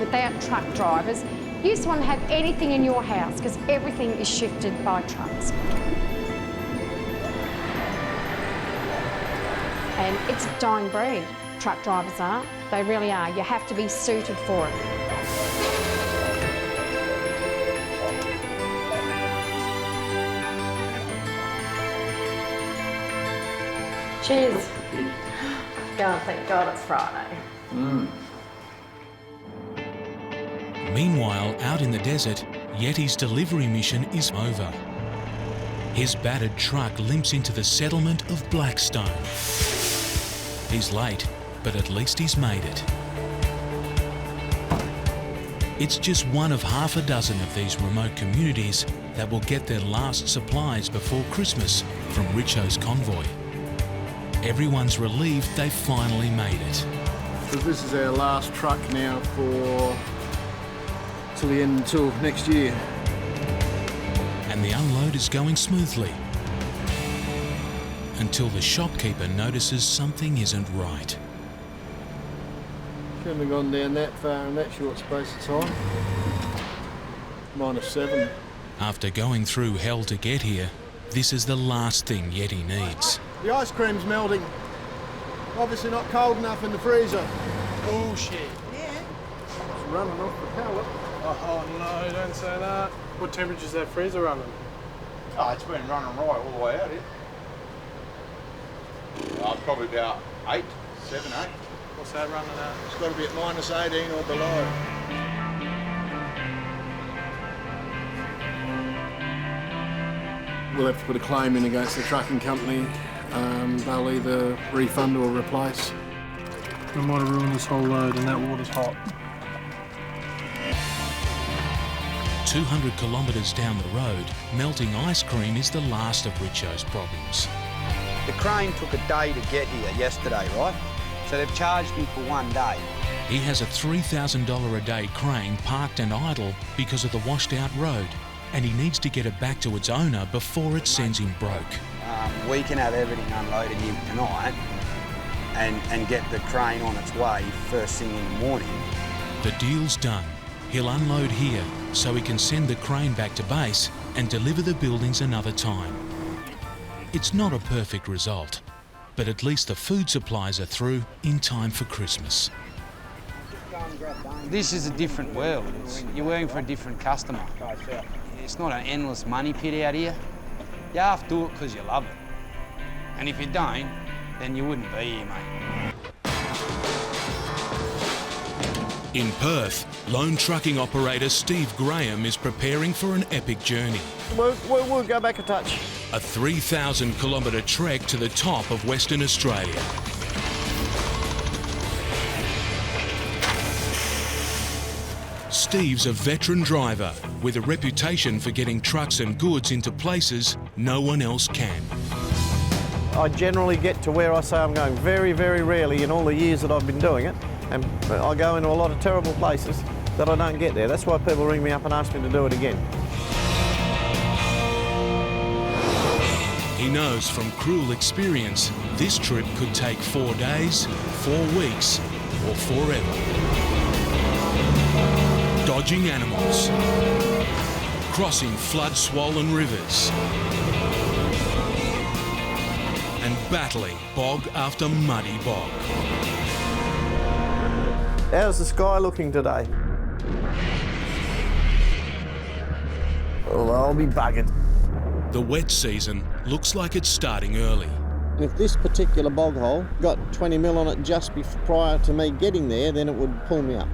Without truck drivers, you just want to have anything in your house because everything is shifted by trucks. And it's a dying breed, truck drivers are. They really are. You have to be suited for it. Cheers. God, thank God it's Friday. Meanwhile, out in the desert, Yeti's delivery mission is over. His battered truck limps into the settlement of Blackstone. He's late, but at least he's made it. It's just one of half a dozen of these remote communities that will get their last supplies before Christmas from Richo's convoy. Everyone's relieved they've finally made it. So this is our last truck now until next year. And the unload is going smoothly. Until the shopkeeper notices something isn't right. Shouldn't have gone down that far in that short space of time. -7. After going through hell to get here, this is the last thing Yeti needs. The ice cream's melting. Obviously not cold enough in the freezer. Bullshit. Yeah. It's running off the pallet. Oh no, don't say that. What temperature's that freezer running? Oh, it's been running right all the way out here. Probably about 8, 7, 8. What's that running at? It's got to be at -18 or below. We'll have to put a claim in against the trucking company. They'll either refund or replace. We might have ruined this whole load and that water's hot. 200 kilometres down the road, melting ice cream is the last of Richo's problems. The crane took a day to get here yesterday, right? So they've charged me for 1 day. He has a $3,000 a day crane parked and idle because of the washed out road, and he needs to get it back to its owner before it sends him broke. We can have everything unloaded here tonight and get the crane on its way first thing in the morning. The deal's done. He'll unload here so he can send the crane back to base and deliver the buildings another time. It's not a perfect result, but at least the food supplies are through in time for Christmas. This is a different world. You're working for a different customer. It's not an endless money pit out here. You have to do it because you love it. And if you don't, then you wouldn't be here, mate. In Perth, lone trucking operator Steve Graham is preparing for an epic journey. We'll go back a touch. A 3,000 kilometre trek to the top of Western Australia. Steve's a veteran driver with a reputation for getting trucks and goods into places no one else can. I generally get to where I say I'm going very, very rarely in all the years that I've been doing it. And I go into a lot of terrible places that I don't get there. That's why people ring me up and ask me to do it again. He knows from cruel experience this trip could take 4 days, 4 weeks, or forever. Dodging animals, crossing flood-swollen rivers, and battling bog after muddy bog. How's the sky looking today? Oh, I'll be buggered. The wet season looks like it's starting early. If this particular bog hole got 20 mil on it just prior to me getting there, then it would pull me up.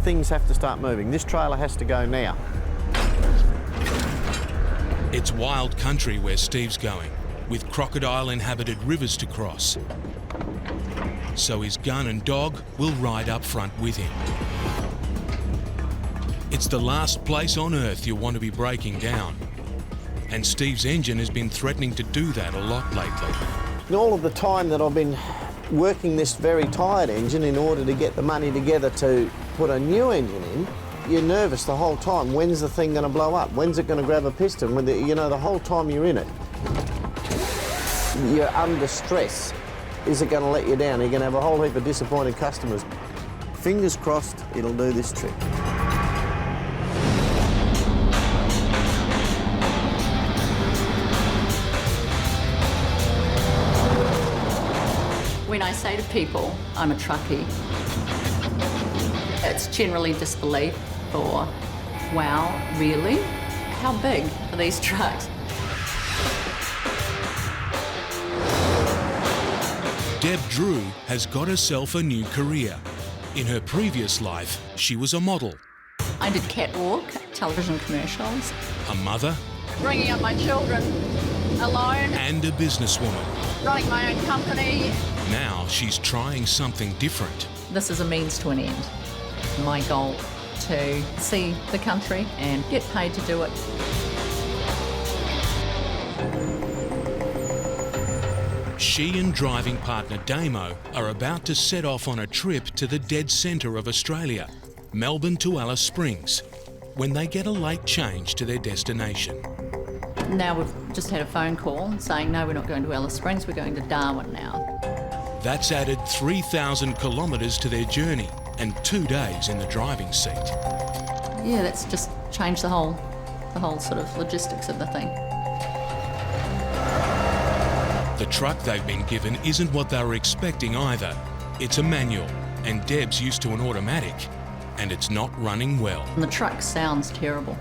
Things have to start moving. This trailer has to go now. It's wild country where Steve's going, with crocodile-inhabited rivers to cross. So his gun and dog will ride up front with him. It's the last place on Earth you'll want to be breaking down. And Steve's engine has been threatening to do that a lot lately. And all of the time that I've been working this very tired engine in order to get the money together to put a new engine in, you're nervous the whole time. When's the thing going to blow up? When's it going to grab a piston? You know, the whole time you're in it, you're under stress. Is it going to let you down? You're going to have a whole heap of disappointed customers. Fingers crossed it'll do this trick. When I say to people, I'm a truckie, it's generally disbelief or, wow, really? How big are these trucks? Deb Drew has got herself a new career. In her previous life, she was a model. I did catwalk, television commercials. A mother. Bringing up my children alone. And a businesswoman. Running my own company. Now she's trying something different. This is a means to an end. My goal to see the country and get paid to do it. She and driving partner Damo are about to set off on a trip to the dead centre of Australia, Melbourne to Alice Springs, when they get a late change to their destination. Now we've just had a phone call saying, no, we're not going to Alice Springs, we're going to Darwin now. That's added 3,000 kilometres to their journey and 2 days in the driving seat. Yeah, that's just changed the whole sort of logistics of the thing. The truck they've been given isn't what they were expecting either. It's a manual, and Deb's used to an automatic, and it's not running well. And the truck sounds terrible.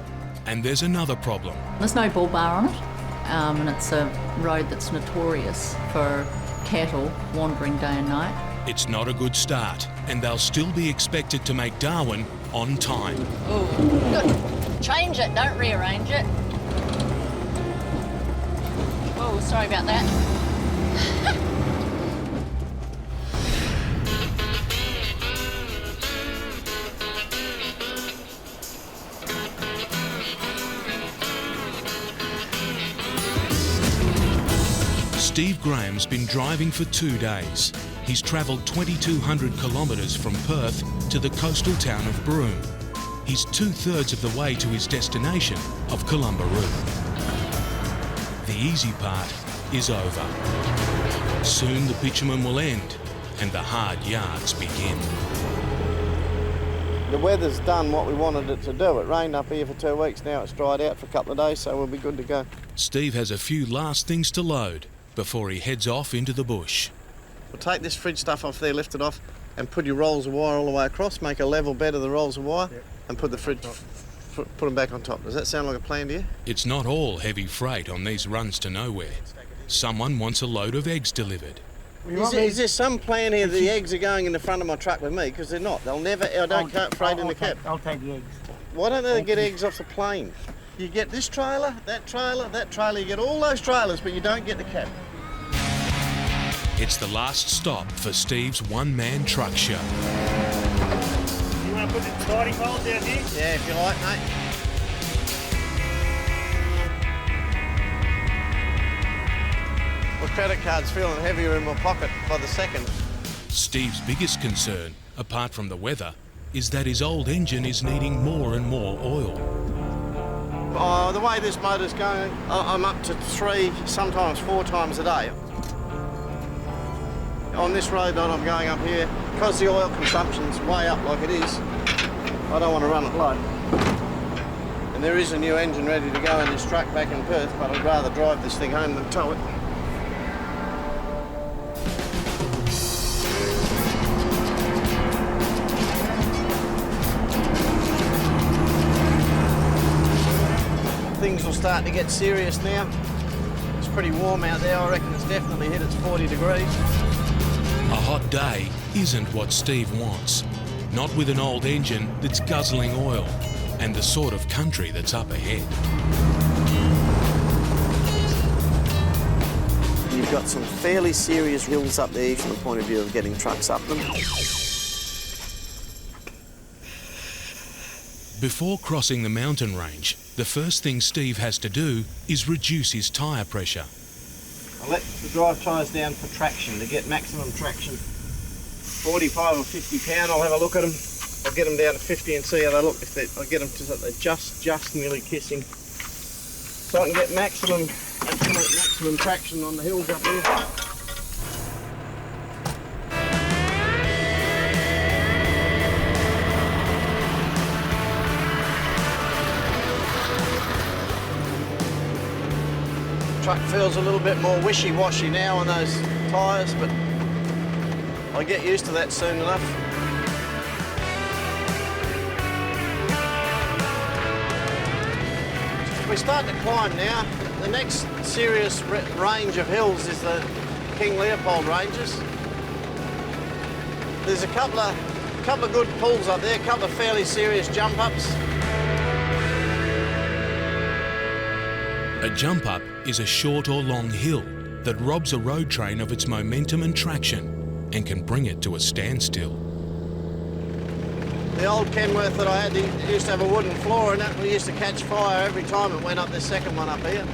And there's another problem. There's no bull bar on it, and it's a road that's notorious for cattle wandering day and night. It's not a good start, and they'll still be expected to make Darwin on time. Oh, good. Change it, don't rearrange it. Oh, sorry about that. Steve Graham's been driving for 2 days. He's travelled 2,200 kilometres from Perth to the coastal town of Broome. He's 2/3 of the way to his destination of Columbaroo. The easy part is over. Soon the bitumen will end and the hard yards begin. The weather's done what we wanted it to do. It rained up here for 2 weeks, now it's dried out for a couple of days, so we'll be good to go. Steve has a few last things to load before he heads off into the bush. We'll take this fridge stuff off there, lift it off, and put your rolls of wire all the way across, make a level bed of the rolls of wire, and put the fridge, put them back on top. Does that sound like a plan to you? It's not all heavy freight on these runs to nowhere. Someone wants a load of eggs delivered. Is there some plan here that the eggs are going in the front of my truck with me? Because they're not. They'll never, I don't cut freight in the cab. I'll take the eggs. Why don't they get eggs off the plane? You get this trailer, that trailer, that trailer, you get all those trailers, but you don't get the cab. It's the last stop for Steve's one-man truck show. You want to put the sliding poles down here? Yeah, if you like, mate. My credit card's feeling heavier in my pocket by the second. Steve's biggest concern, apart from the weather, is that his old engine is needing more and more oil. The way this motor's going, I'm up to 3, sometimes 4 times a day. On this road that I'm going up here, because the oil consumption's way up like it is, I don't want to run it low. And there is a new engine ready to go in this truck back in Perth, but I'd rather drive this thing home than tow it. Things will start to get serious now. It's pretty warm out there. I reckon it's definitely hit its 40 degrees. A hot day isn't what Steve wants. Not with an old engine that's guzzling oil and the sort of country that's up ahead. You've got some fairly serious hills up there from the point of view of getting trucks up them. Before crossing the mountain range, the first thing Steve has to do is reduce his tyre pressure. I let the drive tyres down for traction, to get maximum traction. 45 or 50 pound, I'll have a look at them. I'll get them down to 50 and see how they look. I'll get them to so they're just nearly kissing. So I can get maximum traction on the hills up here. Truck feels a little bit more wishy-washy now on those tyres, but I'll get used to that soon enough. We start to climb now. The next serious range of hills is the King Leopold ranges. There's a couple of good pulls up there, a couple of fairly serious jump-ups. A jump up is a short or long hill that robs a road train of its momentum and traction and can bring it to a standstill. The old Kenworth that I had, it used to have a wooden floor in it. We used to catch fire every time it went up this second one up here.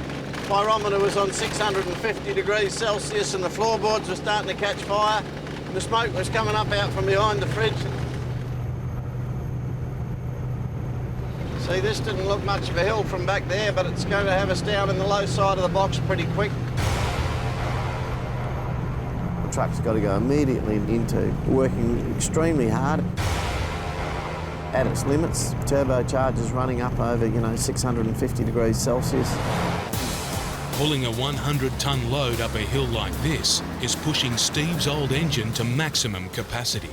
Pyrometer was on 650 degrees Celsius and the floorboards were starting to catch fire and the smoke was coming up out from behind the fridge. See, this didn't look much of a hill from back there, but it's going to have us down in the low side of the box pretty quick. The truck's got to go immediately into working extremely hard at its limits. Turbocharger's running up over, 650 degrees Celsius. Pulling a 100-ton load up a hill like this is pushing Steve's old engine to maximum capacity.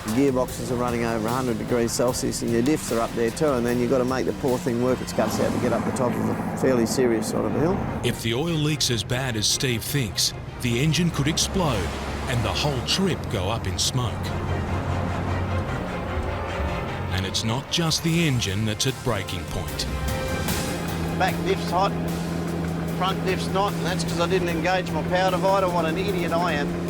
The gearboxes are running over 100 degrees Celsius and your diffs are up there too, and then you've got to make the poor thing work its guts out to get up the top of a fairly serious sort of a hill. If the oil leaks as bad as Steve thinks, the engine could explode and the whole trip go up in smoke. And it's not just the engine that's at breaking point. Back diff's hot, front diff's not, and that's because I didn't engage my power divider. What an idiot I am.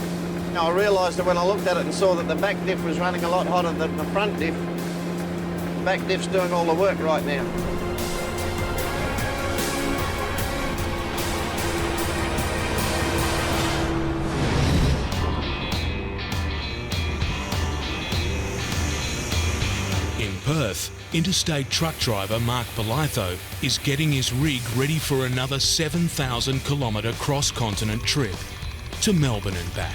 I realised that when I looked at it and saw that the back diff was running a lot hotter than the front diff. The back diff's doing all the work right now. In Perth, interstate truck driver Mark Belitho is getting his rig ready for another 7,000 kilometre cross-continent trip to Melbourne and back.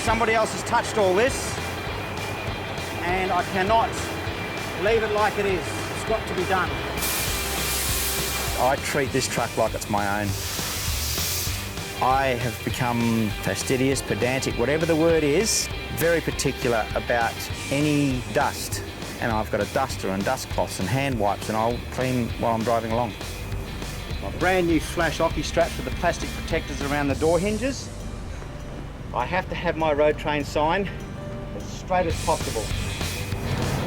Somebody else has touched all this, and I cannot leave it like it is. It's got to be done. I treat this truck like it's my own. I have become fastidious, pedantic, whatever the word is, very particular about any dust. And I've got a duster and dust cloths and hand wipes, and I'll clean while I'm driving along. My brand new flash hockey straps with the plastic protectors around the door hinges. I have to have my road train sign as straight as possible.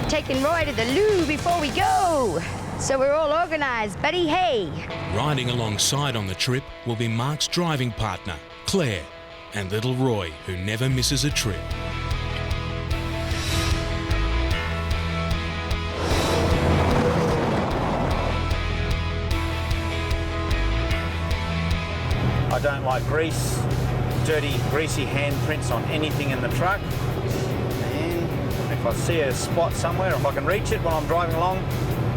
Taking Roy to the loo before we go. So we're all organised, buddy, hey. Riding alongside on the trip will be Mark's driving partner, Claire, and little Roy, who never misses a trip. I don't like grease, dirty, greasy handprints on anything in the truck. And if I see a spot somewhere, if I can reach it when I'm driving along,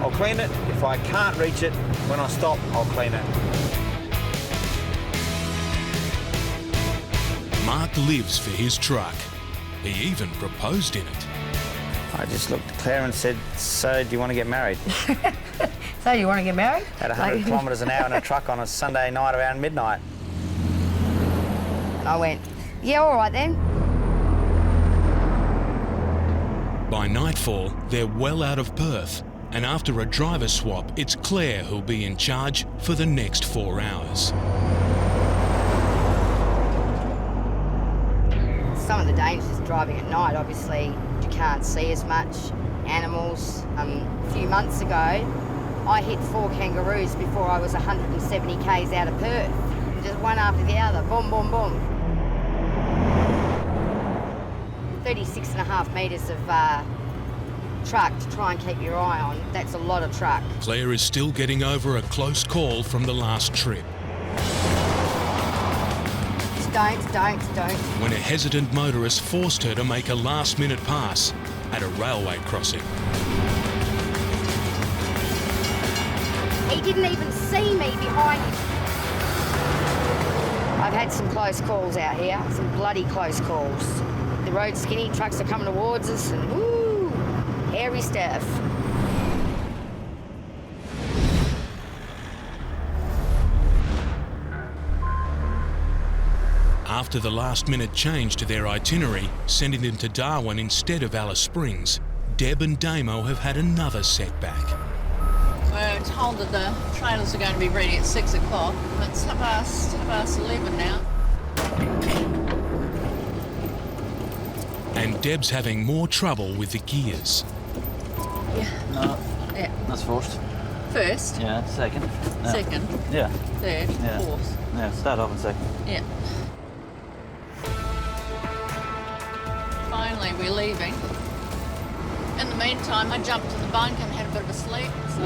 I'll clean it. If I can't reach it, when I stop, I'll clean it. Mark lives for his truck. He even proposed in it. I just looked at Claire and said, so do you want to get married? So you want to get married? At 100 kilometres an hour in a truck on a Sunday night around midnight. I went, yeah, all right then. By nightfall, they're well out of Perth, and after a driver swap, it's Claire who'll be in charge for the next 4 hours. Some of the dangers is driving at night. Obviously, you can't see as much animals. A few months ago, I hit 4 kangaroos before I was 170 k's out of Perth. Just one after the other, boom, boom, boom. 36.5 metres of truck to try and keep your eye on. That's a lot of truck. Claire is still getting over a close call from the last trip. Don't. When a hesitant motorist forced her to make a last-minute pass at a railway crossing. He didn't even see me behind him. I've had some close calls out here, some bloody close calls. The road's skinny, trucks are coming towards us, and woo, hairy stuff. After the last-minute change to their itinerary, sending them to Darwin instead of Alice Springs, Deb and Damo have had another setback. We're told that the trailers are going to be ready at 6 o'clock. It's half past 11 now. And Deb's having more trouble with the gears. Yeah. No. Yeah. That's first. First? Yeah, second. Yeah. Second? Yeah. Third? Yeah. Fourth? Yeah, start off in second. Yeah. Finally, we're leaving. In the meantime, I jumped to the bunk and had a bit of a sleep, so...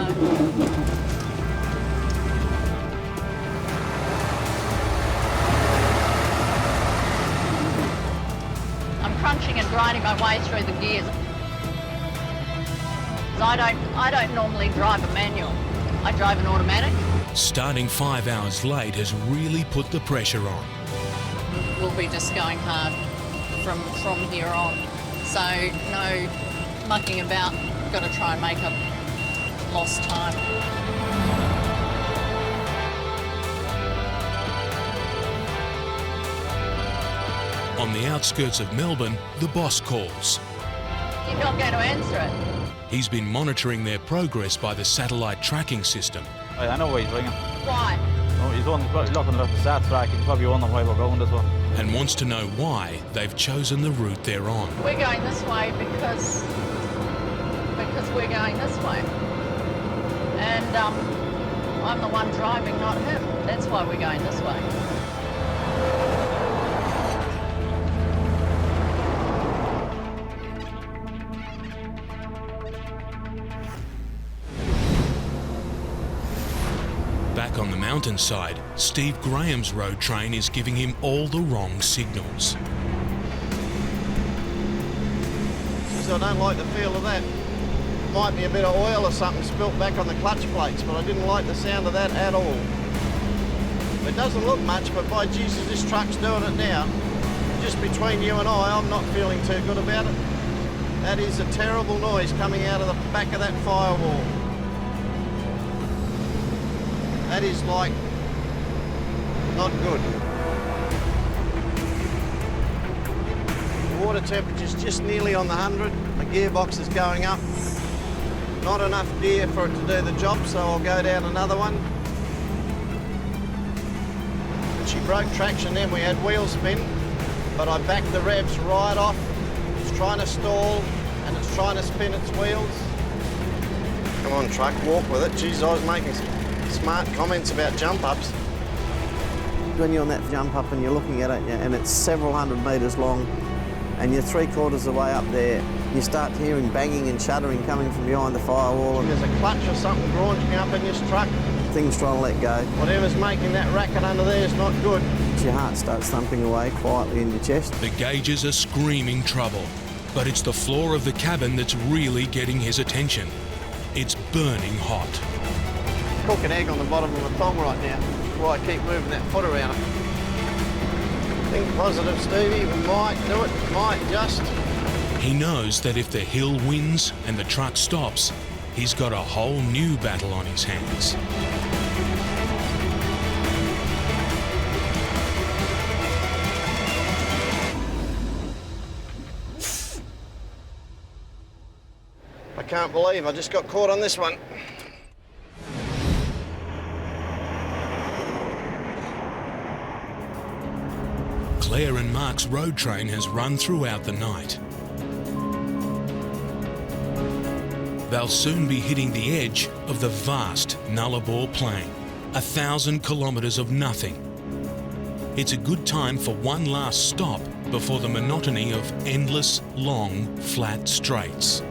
I'm crunching and grinding my way through the gears. I don't normally drive a manual. I drive an automatic. Starting 5 hours late has really put the pressure on. We'll be just going hard from here on. So no mucking about. Got to try and make up lost time. On the outskirts of Melbourne, the boss calls. You're not going to answer it. He's been monitoring their progress by the satellite tracking system. Hey, I know why he's ringing. Why? Oh, he's looking at the sat track. He's probably wondering why we're going this way. And wants to know why they've chosen the route they're on. We're going this way because we're going this way. And I'm the one driving, not him. That's why we're going this way. Back on the mountainside, Steve Graham's road train is giving him all the wrong signals. So I don't like the feel of that. Might be a bit of oil or something spilt back on the clutch plates, but I didn't like the sound of that at all. It doesn't look much, but by Jesus, this truck's doing it now. Just between you and I'm not feeling too good about it. That is a terrible noise coming out of the back of that firewall. That is like, not good. The water temperature's just nearly on the 100. The gearbox is going up. Not enough gear for it to do the job, so I'll go down another one. And she broke traction then, we had wheel spin, but I backed the revs right off. It's trying to stall, and it's trying to spin its wheels. Come on, truck, walk with it. Geez, I was making some smart comments about jump ups. When you're on that jump up and you're looking at it and it's several hundred metres long and you're 3/4 of the way up there, You start hearing banging and shuddering coming from behind the firewall. There's a clutch or something graunging up in this truck. Things trying to let go. Whatever's making that racket under there is not good. Your heart starts thumping away quietly in your chest. The gauges are screaming trouble, but it's the floor of the cabin that's really getting his attention. It's burning hot. Cooking egg on the bottom of my thumb right now. That's why I keep moving that foot around. Think positive, Stevie. We might do it. Might just. He knows that if the hill wins and the truck stops, he's got a whole new battle on his hands. I can't believe I just got caught on this one. Claire and Mark's road train has run throughout the night. They'll soon be hitting the edge of the vast Nullarbor Plain, 1,000 kilometres of nothing. It's a good time for one last stop before the monotony of endless, long, flat straights.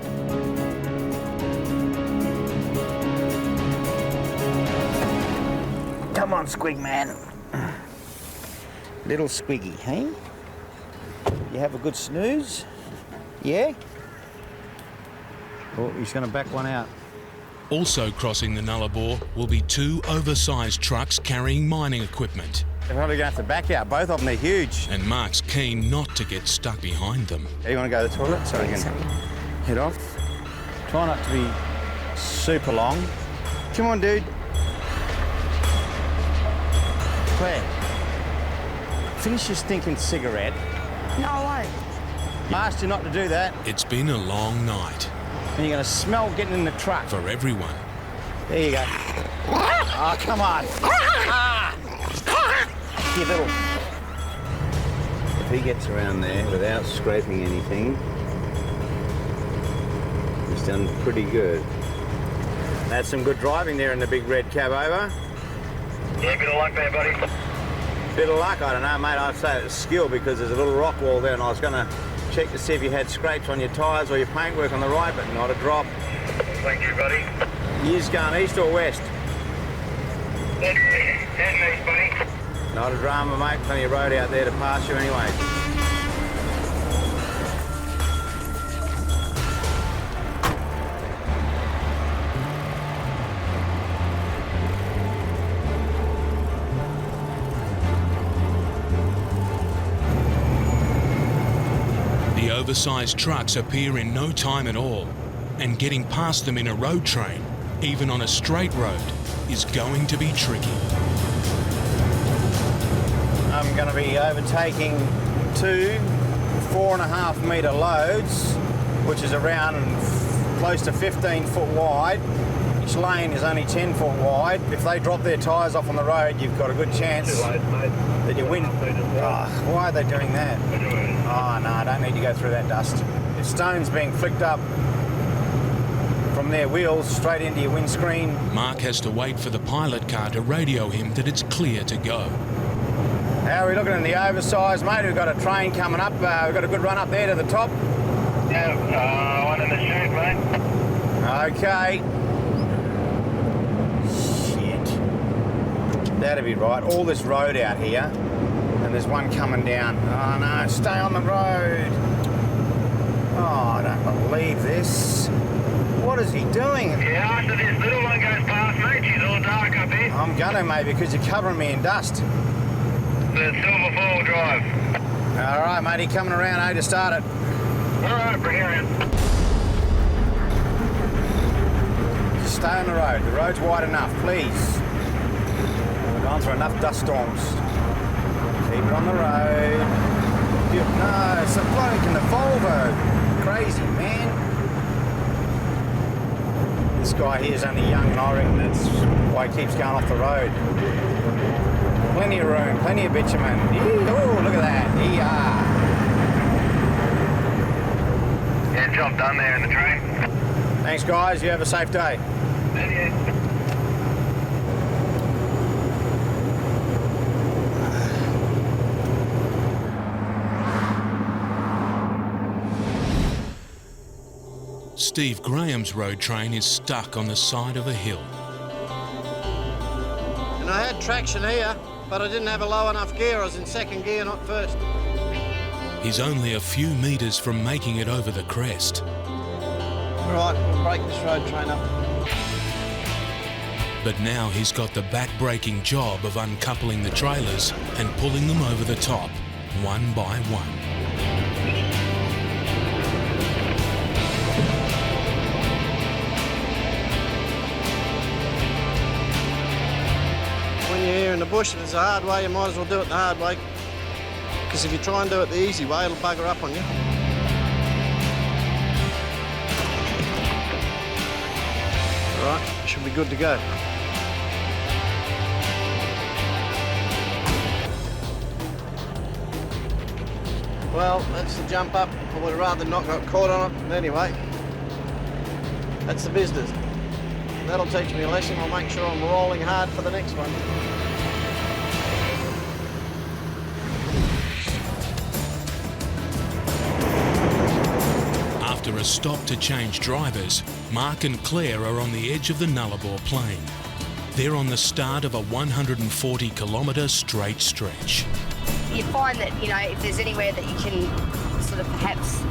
Come on, Squig man. Little Squiggy, hey? You have a good snooze? Yeah? Oh, he's going to back one out. Also crossing the Nullarbor will be 2 oversized trucks carrying mining equipment. They're probably going to have to back out. Both of them, they're huge. And Mark's keen not to get stuck behind them. Hey, you want to go to the toilet? So you can head off. Try not to be super long. Come on, dude. Claire, finish your stinking cigarette. No, I I asked you not to do that. It's been a long night. And you're going to smell getting in the truck. For everyone. There you go. Oh, come on. You little... If he gets around there without scraping anything, he's done pretty good. That's some good driving there in the big red cab over. Yeah, bit of luck there, buddy. Bit of luck, I don't know, mate. I'd say it's skill because there's a little rock wall there and I was going to check to see if you had scrapes on your tyres or your paintwork on the right, but not a drop. Thank you, buddy. You's going east or west? Heading east, buddy. Not a drama, mate. Plenty of road out there to pass you anyway. The oversized trucks appear in no time at all, and getting past them in a road train, even on a straight road, is going to be tricky. I'm going to be overtaking 2 4.5 metre loads, which is around close to 15 foot wide. Each lane is only 10 foot wide. If they drop their tyres off on the road, you've got a good chance that you win. Oh, why are they doing that? Oh no, I don't need to go through that dust. If stone's being flicked up from their wheels straight into your windscreen. Mark has to wait for the pilot car to radio him that it's clear to go. How are we looking in the oversized, mate? We've got a train coming up. We've got a good run up there to the top. Yeah, one in the chute, mate. Okay. Shit. That'd be right. All this road out here, and there's one coming down. Oh no, stay on the road. Oh, I don't believe this. What is he doing? Yeah, after this little one goes past, mate, she's all dark up here. I'm gonna, mate, because you're covering me in dust. The Silver Fall Drive. All right, matey, coming around, eh, to start it. All right, bring her in. Stay on the road. The road's wide enough, please. We've gone through enough dust storms. Keep it on the road. No, it's the bloke in the Volvo. Crazy, man. This guy here is only young, and I reckon that's why he keeps going off the road. Plenty of room, plenty of bitumen. Oh, look at that. Yeah, job done there in the train. Thanks, guys. You have a safe day. Steve Graham's road train is stuck on the side of a hill. And I had traction here, but I didn't have a low enough gear. I was in second gear, not first. He's only a few metres from making it over the crest. All right, we'll break this road train up. But now he's got the back-breaking job of uncoupling the trailers and pulling them over the top, one by one. When you're here in the bush, if it's a hard way, you might as well do it the hard way. Because if you try and do it the easy way, it'll bugger up on you. All right, should be good to go. Well, that's the jump up. I would have rather not got caught on it. But anyway, that's the business. That'll teach me a lesson. I'll make sure I'm rolling hard for the next one. After a stop to change drivers, Mark and Claire are on the edge of the Nullarbor Plain. They're on the start of a 140-kilometre straight stretch. You find that, you know, if there's anywhere that you can sort of perhaps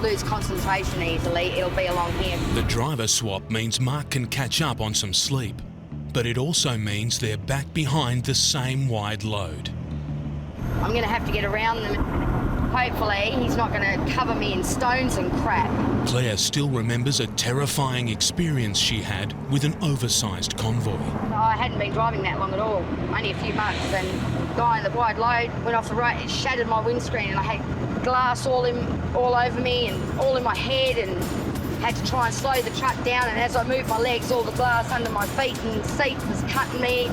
lose concentration easily, it'll be along here. The driver swap means Mark can catch up on some sleep, but it also means they're back behind the same wide load. I'm going to have to get around them. Hopefully he's not going to cover me in stones and crap. Claire still remembers a terrifying experience she had with an oversized convoy. I hadn't been driving that long at all, only a few months, and guy in the wide load went off the road. It shattered my windscreen, and I had glass all over me and all in my head, and had to try and slow the truck down. And as I moved my legs, all the glass under my feet and seat was cutting me.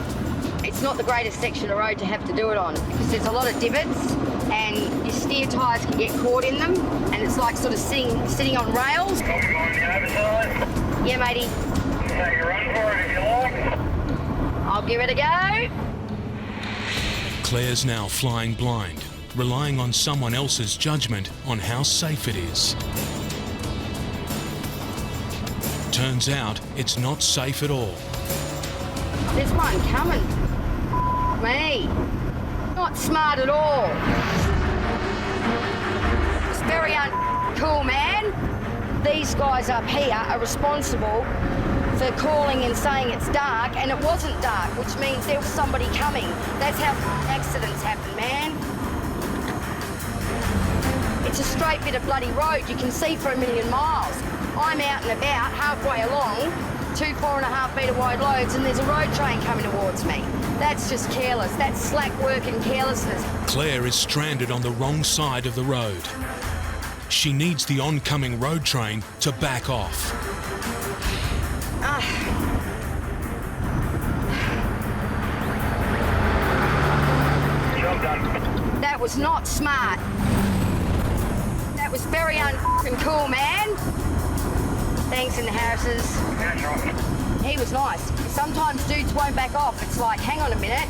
It's not the greatest section of road to have to do it on, because there's a lot of divots and your steer tyres can get caught in them, and it's like sort of sitting on rails. Yeah, matey. Take a run for it if you like. I'll give it a go. Claire's now flying blind, relying on someone else's judgment on how safe it is. Turns out it's not safe at all. There's one coming. Me. Not smart at all. It's very uncool, man. These guys up here are responsible for calling and saying it's dark, and it wasn't dark, which means there was somebody coming. That's how accidents happen, man. It's a straight bit of bloody road you can see for a million miles. I'm out and about, halfway along, 2 4.5 metre wide loads, and there's a road train coming towards me. That's just careless. That's slack work and carelessness. Claire is stranded on the wrong side of the road. She needs the oncoming road train to back off. Job done. That was not smart. That was very cool, man. Thanks in the Harrises. He was nice. Sometimes dudes won't back off. It's like, hang on a minute.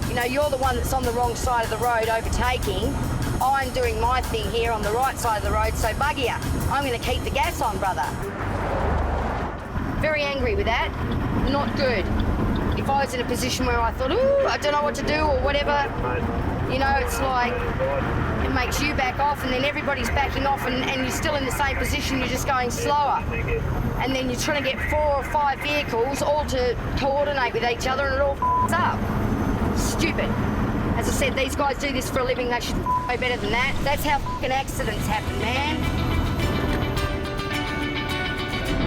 You know, you're the one that's on the wrong side of the road overtaking. I'm doing my thing here on the right side of the road, so bugger ya. I'm going to keep the gas on, brother. Very angry with that. Not good. If I was in a position where I thought, ooh, I don't know what to do or whatever, you know, it's like, it makes you back off, and then everybody's backing off, and you're still in the same position, you're just going slower. And then you're trying to get 4 or 5 vehicles all to coordinate with each other, and it all f***s up. Stupid. As I said, these guys do this for a living, they should know better than that. That's how f***ing accidents happen, man.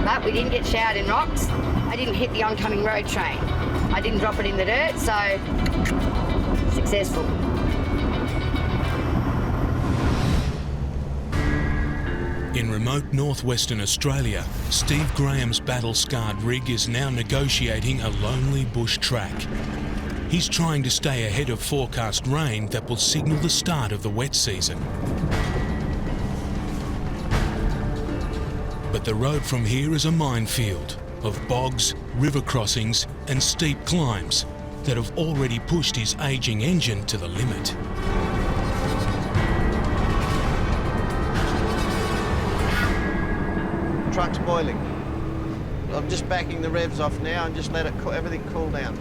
But we didn't get showered in rocks. I didn't hit the oncoming road train. I didn't drop it in the dirt, so successful. In remote northwestern Australia, Steve Graham's battle-scarred rig is now negotiating a lonely bush track. He's trying to stay ahead of forecast rain that will signal the start of the wet season. But the road from here is a minefield of bogs, river crossings and steep climbs that have already pushed his ageing engine to the limit. truck's boiling. I'm just backing the revs off now and just let it everything cool down.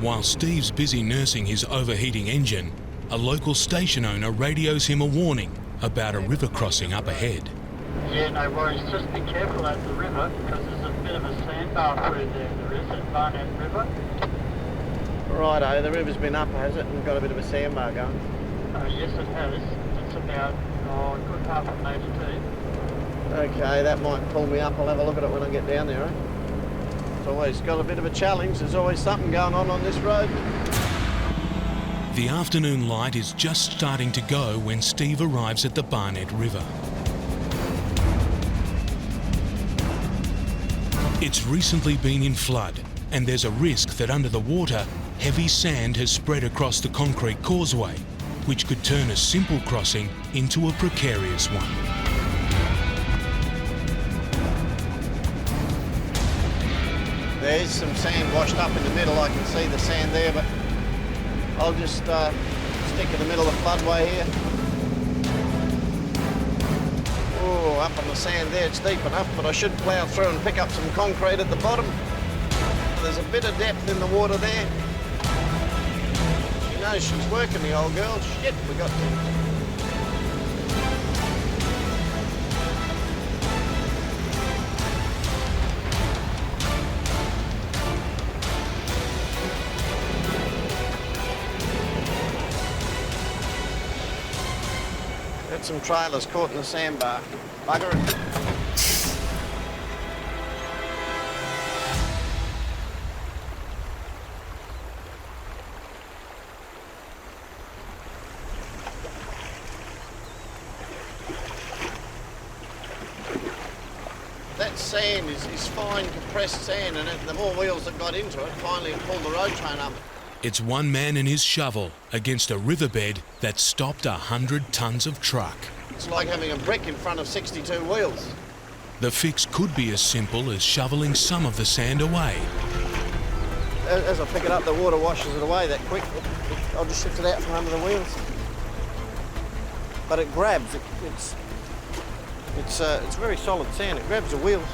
While Steve's busy nursing his overheating engine, a local station owner radios him a warning about a river crossing up ahead. Yeah, no worries. Just be careful at the river because there's a bit of a sandbar through there is at Barnett River. Righto, the river's been up, has it, and got a bit of a sandbar going? Oh, yes, it has. It's about a good half a metre deep. Okay, that might pull me up. I'll have a look at it when I get down there, eh? It's always got a bit of a challenge. There's always something going on this road. The afternoon light is just starting to go when Steve arrives at the Barnett River. It's recently been in flood, and there's a risk that under the water, heavy sand has spread across the concrete causeway, which could turn a simple crossing into a precarious one. There's some sand washed up in the middle. I can see the sand there, but I'll just stick in the middle of the floodway here. Oh, up on the sand there, it's deep enough, but I should plough through and pick up some concrete at the bottom. There's a bit of depth in the water there. She knows she's working, the old girl. Shit, we got to. Some trailers caught in the sandbar. Bugger it. That sand is fine compressed sand, and the more wheels that got into it finally pulled the road train up. It's one man and his shovel against a riverbed that stopped 100 tons of truck. It's like having a brick in front of 62 wheels. The fix could be as simple as shoveling some of the sand away. As I pick it up, the water washes it away that quick. I'll just shift it out from under the wheels. But it grabs. It's very solid sand. It grabs the wheels.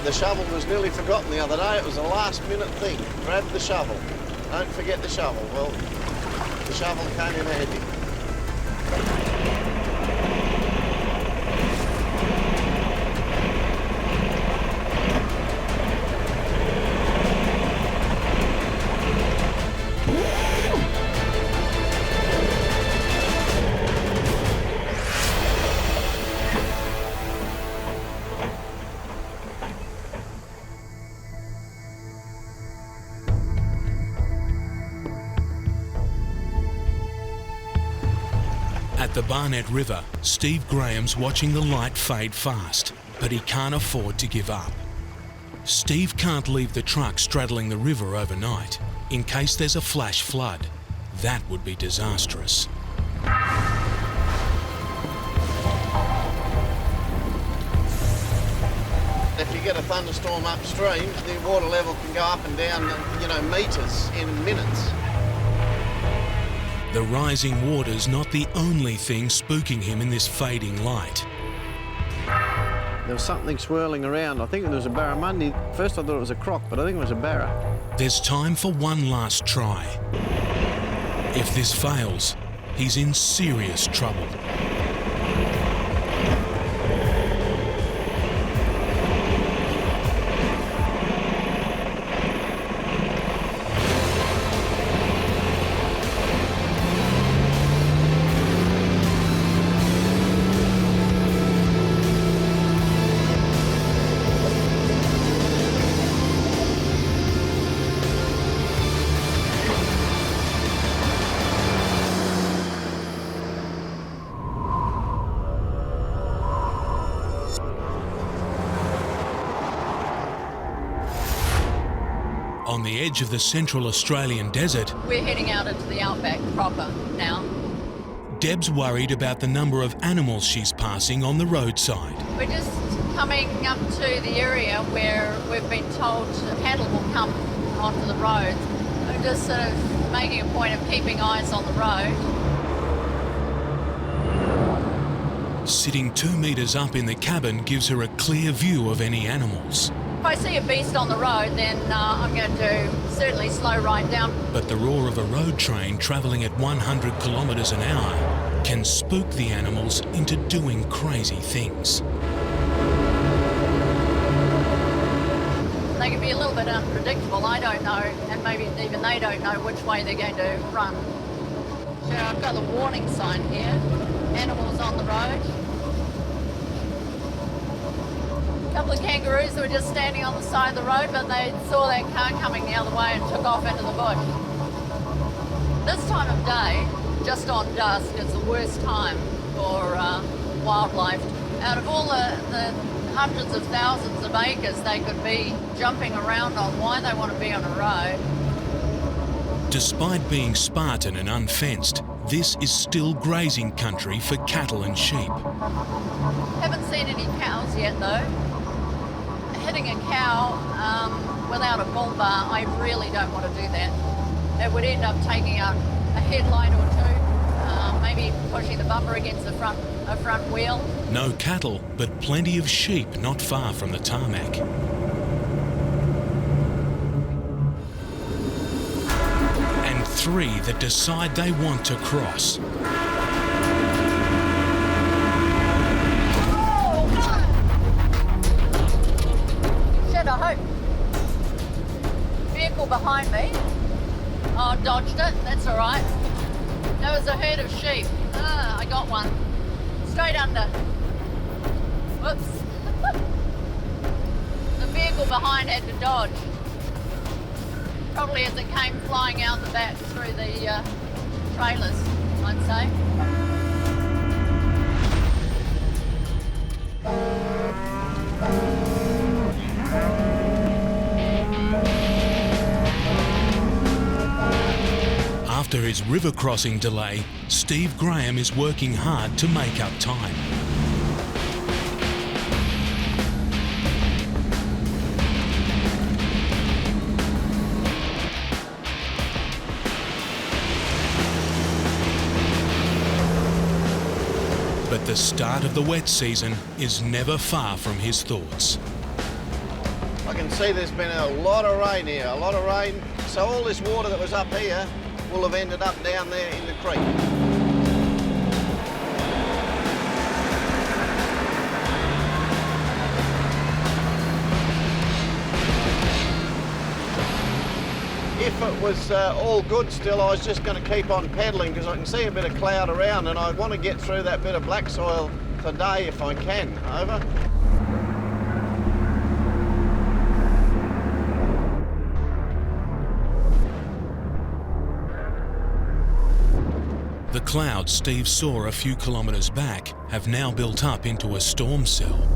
The shovel was nearly forgotten the other day. It was a last-minute thing. Grab the shovel. Don't forget the shovel. Well, the shovel came in handy. At the Barnett River, Steve Graham's watching the light fade fast, but he can't afford to give up. Steve can't leave the truck straddling the river overnight, in case there's a flash flood. That would be disastrous. If you get a thunderstorm upstream, the water level can go up and down, metres in minutes. The rising water's not the only thing spooking him in this fading light. There was something swirling around. I think there was a barramundi. First I thought it was a croc, but I think it was a barra. There's time for one last try. If this fails, he's in serious trouble. On the edge of the Central Australian desert, We're heading out into the Outback proper now. Deb's worried about the number of animals she's passing on the roadside. We're just coming up to the area where we've been told cattle will come onto the roads. We're just sort of making a point of keeping eyes on the road. Sitting 2 metres up in the cabin gives her a clear view of any animals. If I see a beast on the road, then I'm going to certainly slow right down. But the roar of a road train travelling at 100 kilometres an hour can spook the animals into doing crazy things. They can be a little bit unpredictable, I don't know, and maybe even they don't know which way they're going to run. So I've got the warning sign here, animals on the road. A couple of kangaroos that were just standing on the side of the road, but they saw that car coming the other way and took off into the bush. This time of day, just on dusk, is the worst time for wildlife. Out of all the hundreds of thousands of acres they could be jumping around on, why they want to be on a road. Despite being Spartan and unfenced, this is still grazing country for cattle and sheep. Haven't seen any cows yet though. Hitting a cow without a bull bar, I really don't want to do that. It would end up taking out a headlight or two, maybe pushing the bumper against a front wheel. No cattle, but plenty of sheep not far from the tarmac. And 3 that decide they want to cross. I hope. Vehicle behind me. Oh, dodged it. That's all right. That was a herd of sheep. Ah, I got one. Straight under. Whoops. The vehicle behind had to dodge. Probably as it came flying out the back through the trailers, I'd say. After his river crossing delay, Steve Graham is working hard to make up time. But the start of the wet season is never far from his thoughts. I can see there's been a lot of rain here, a lot of rain. So all this water that was up here will have ended up down there in the creek. If it was all good still, I was just going to keep on pedalling because I can see a bit of cloud around and I want to get through that bit of black soil today if I can. Over. The clouds Steve saw a few kilometres back have now built up into a storm cell.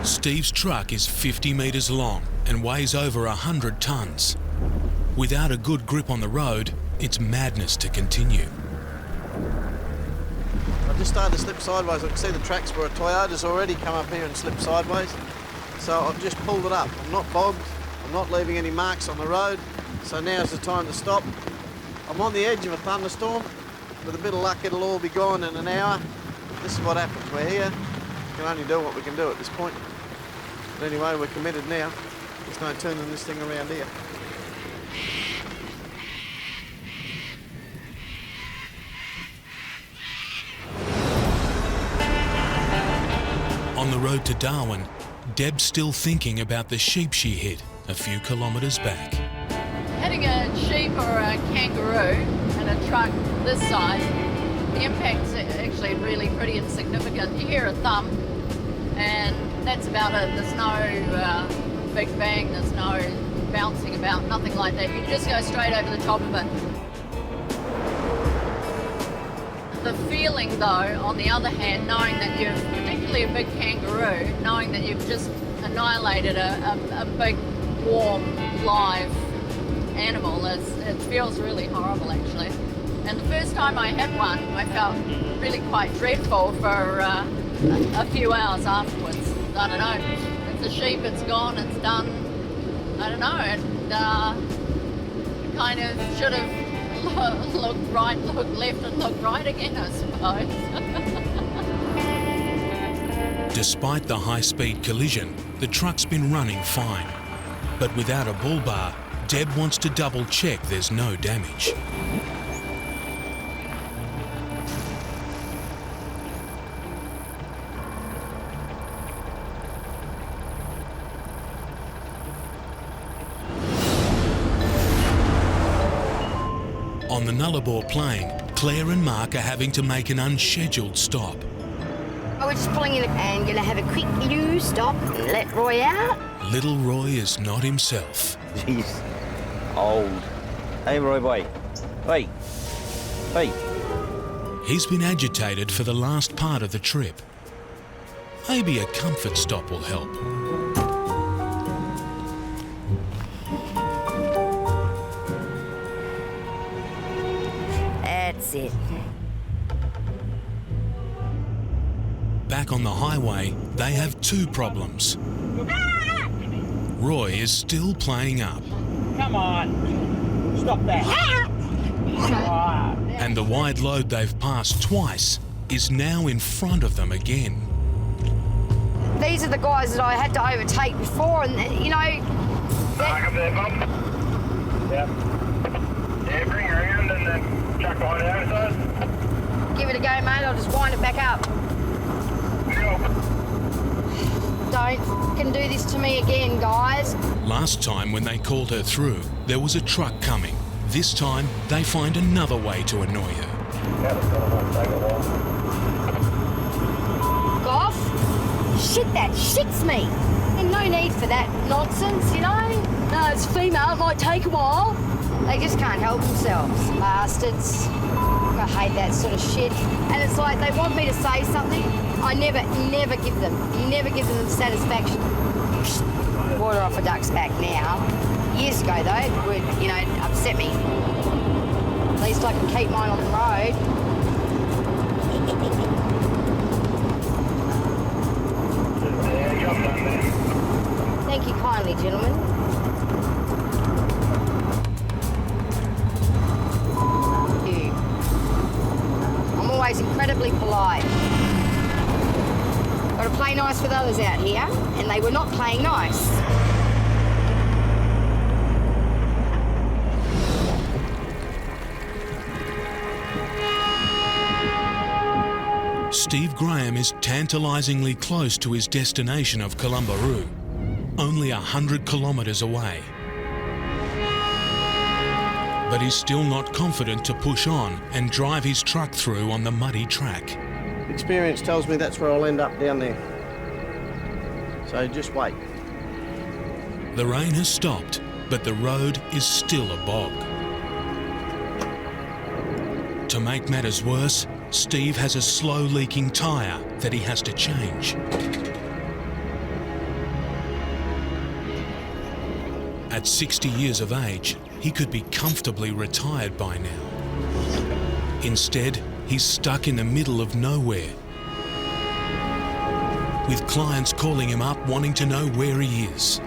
Steve's truck is 50 metres long and weighs over 100 tonnes. Without a good grip on the road, it's madness to continue. I just started to slip sideways. I can see the tracks where a Toyota's already come up here and slipped sideways. So I've just pulled it up. I'm not bogged, I'm not leaving any marks on the road, so now's the time to stop. I'm on the edge of a thunderstorm. With a bit of luck, it'll all be gone in an hour. This is what happens. We're here. We can only do what we can do at this point. But anyway, we're committed now. There's no turning this thing around here. On the road to Darwin, Deb's still thinking about the sheep she hit a few kilometres back. Hitting a sheep or a kangaroo in a truck this size, the impact's actually really pretty insignificant. You hear a thump, and that's about it. There's no big bang, there's no bouncing about, nothing like that. You just go straight over the top of it. The feeling though, on the other hand, knowing that you've, particularly a big kangaroo, knowing that you've just annihilated a big, warm, live animal. It feels really horrible, actually. And the first time I had one, I felt really quite dreadful for a few hours afterwards. I don't know. It's a sheep, it's gone, it's done. I don't know. And kind of should have looked right, looked left, and looked right again, I suppose. Despite the high-speed collision, the truck's been running fine. But without a bull bar, Deb wants to double-check there's no damage. On the Nullarbor Plain, Claire and Mark are having to make an unscheduled stop. We're just pulling in and going to have a quick loo stop and let Roy out. Little Roy is not himself. He's old. Hey, Roy boy. Hey. Hey. He's been agitated for the last part of the trip. Maybe a comfort stop will help. That's it. Back on the highway, they have two problems. Roy is still playing up. Come on. Stop that. And the wide load they've passed twice is now in front of them again. These are the guys that I had to overtake before, and you know. Up there, Bob. Yep. Yeah, bring her around and then chuck on the other side. Give it a go, mate. I'll just wind it back up. Don't fucking do this to me again, guys. Last time when they called her through, there was a truck coming. This time, they find another way to annoy her. Goff? Shit, that shits me. And no need for that nonsense, you know? No, it's female, it might take a while. They just can't help themselves, bastards. I hate that sort of shit. And it's like they want me to say something. I never give them the satisfaction. Water off a duck's back now. Years ago though, it would, you know, upset me. At least I can keep mine on the road. Thank you kindly, gentlemen. I'm always incredibly polite. Got to play nice with others out here, and they were not playing nice. Steve Graham is tantalisingly close to his destination of Columbaroo, only 100 kilometres away. But he's still not confident to push on and drive his truck through on the muddy track. Experience tells me that's where I'll end up, down there. So just wait. The rain has stopped, but the road is still a bog. To make matters worse, Steve has a slow leaking tyre that he has to change. At 60 years of age, he could be comfortably retired by now. Instead, he's stuck in the middle of nowhere, with clients calling him up wanting to know where he is.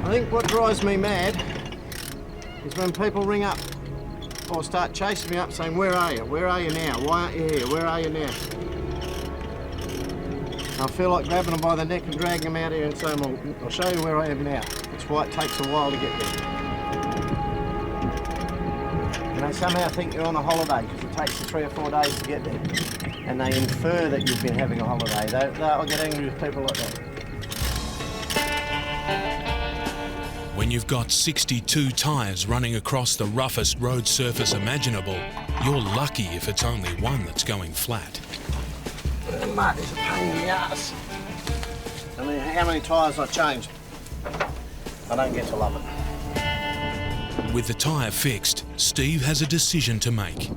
I think what drives me mad is when people ring up or start chasing me up saying, where are you? Where are you now? Why aren't you here? Where are you now? I feel like grabbing them by the neck and dragging them out here and saying, well, I'll show you where I am now. That's why it takes a while to get there. And they somehow think you're on a holiday because it takes you 3 or 4 days to get there. And they infer that you've been having a holiday. I'll get angry with people like that. When you've got 62 tyres running across the roughest road surface imaginable, you're lucky if it's only one that's going flat. The mud is a pain in the ass. I mean, how many tyres I changed? I don't get to love it. With the tyre fixed, Steve has a decision to make.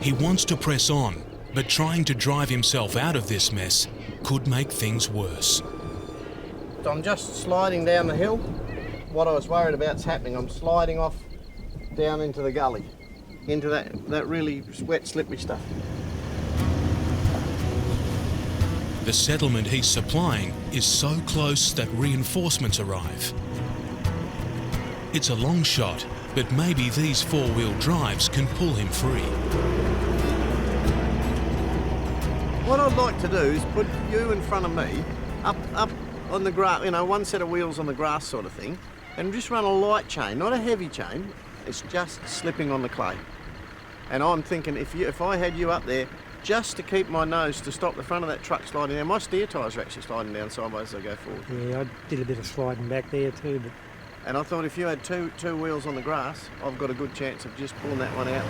He wants to press on, but trying to drive himself out of this mess could make things worse. I'm just sliding down the hill. What I was worried about's happening. I'm sliding off down into the gully, into that really wet, slippery stuff. The settlement he's supplying is so close that reinforcements arrive. It's a long shot, but maybe these four-wheel drives can pull him free. What I'd like to do is put you in front of me, up on the grass, you know, one set of wheels on the grass sort of thing, and just run a light chain, not a heavy chain. It's just slipping on the clay. And I'm thinking if I had you up there, just to keep my nose to stop the front of that truck sliding down. My steer tyres are actually sliding down sideways as I go forward. Yeah, I did a bit of sliding back there too. But... And I thought if you had two wheels on the grass, I've got a good chance of just pulling that one out.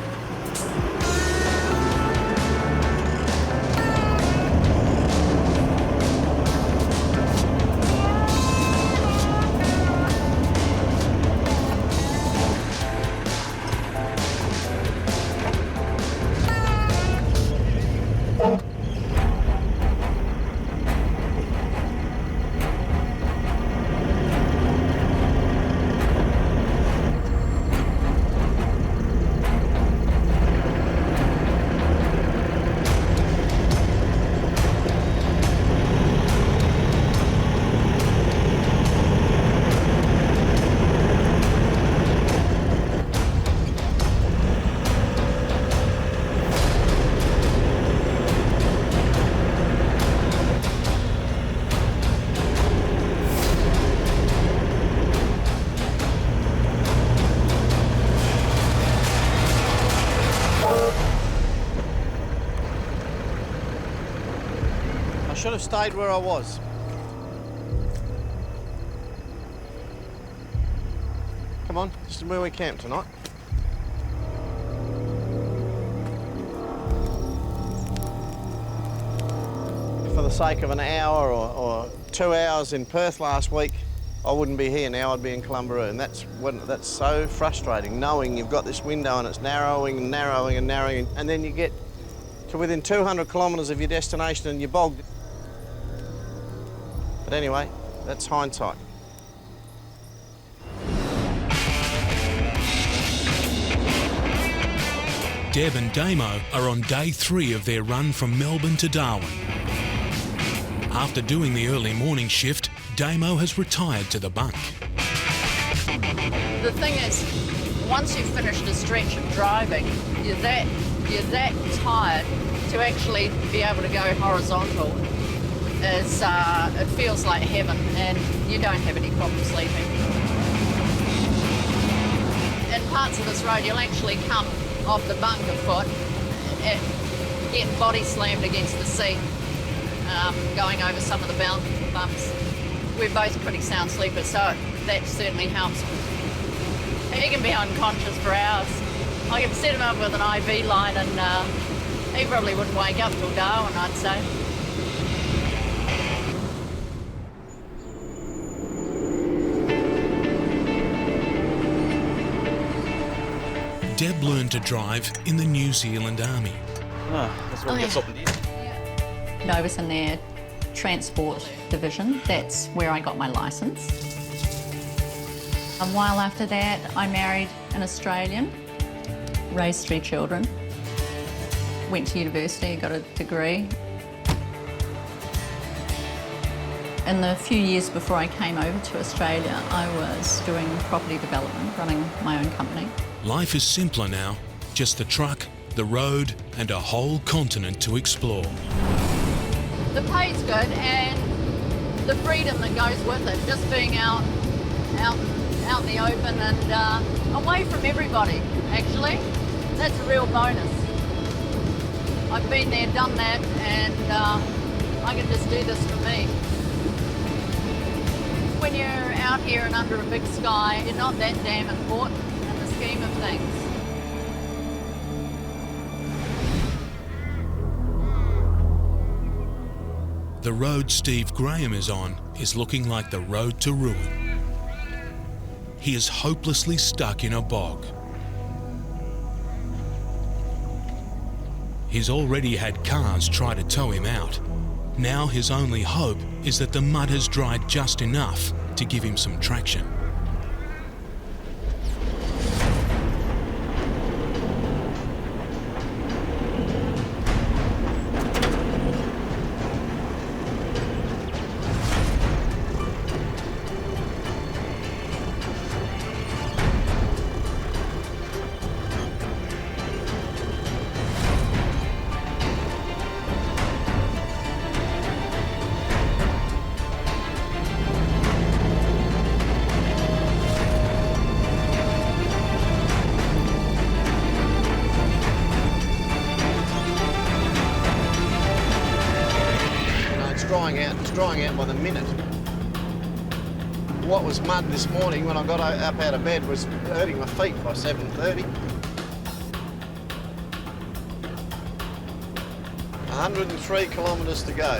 I should have stayed where I was. Come on, this is where we camp tonight. For the sake of an hour or 2 hours in Perth last week, I wouldn't be here now, I'd be in Columbaroo. And that's so frustrating, knowing you've got this window and it's narrowing and narrowing and narrowing, and then you get to within 200 kilometres of your destination and you're bogged. But anyway, that's hindsight. Deb and Damo are on day 3 of their run from Melbourne to Darwin. After doing the early morning shift, Damo has retired to the bunk. The thing is, once you've finished a stretch of driving, you're that tired to actually be able to go horizontal. It feels like heaven, and you don't have any problem sleeping. In parts of this road, you'll actually come off the bunk afoot, getting body slammed against the seat, going over some of the bumps. We're both pretty sound sleepers, so that certainly helps. He can be unconscious for hours. I can set him up with an IV line and he probably wouldn't wake up till Darwin, I'd say. Deb learned to drive in the New Zealand Army. That's what gets up in here. I was in their transport division. That's where I got my licence. A while after that, I married an Australian, raised 3 children, went to university, got a degree. In the few years before I came over to Australia, I was doing property development, running my own company. Life is simpler now, just the truck, the road, and a whole continent to explore. The pay's good and the freedom that goes with it, just being out in the open and away from everybody, actually. That's a real bonus. I've been there, done that, and I can just do this for me. When you're out here and under a big sky, you're not that damn important in the scheme of things. The road Steve Graham is on is looking like the road to ruin. He is hopelessly stuck in a bog. He's already had cars try to tow him out. Now his only hope is that the mud has dried just enough to give him some traction. It's drying out by the minute. What was mud this morning when I got up out of bed was hurting my feet by 7:30. 103 kilometres to go,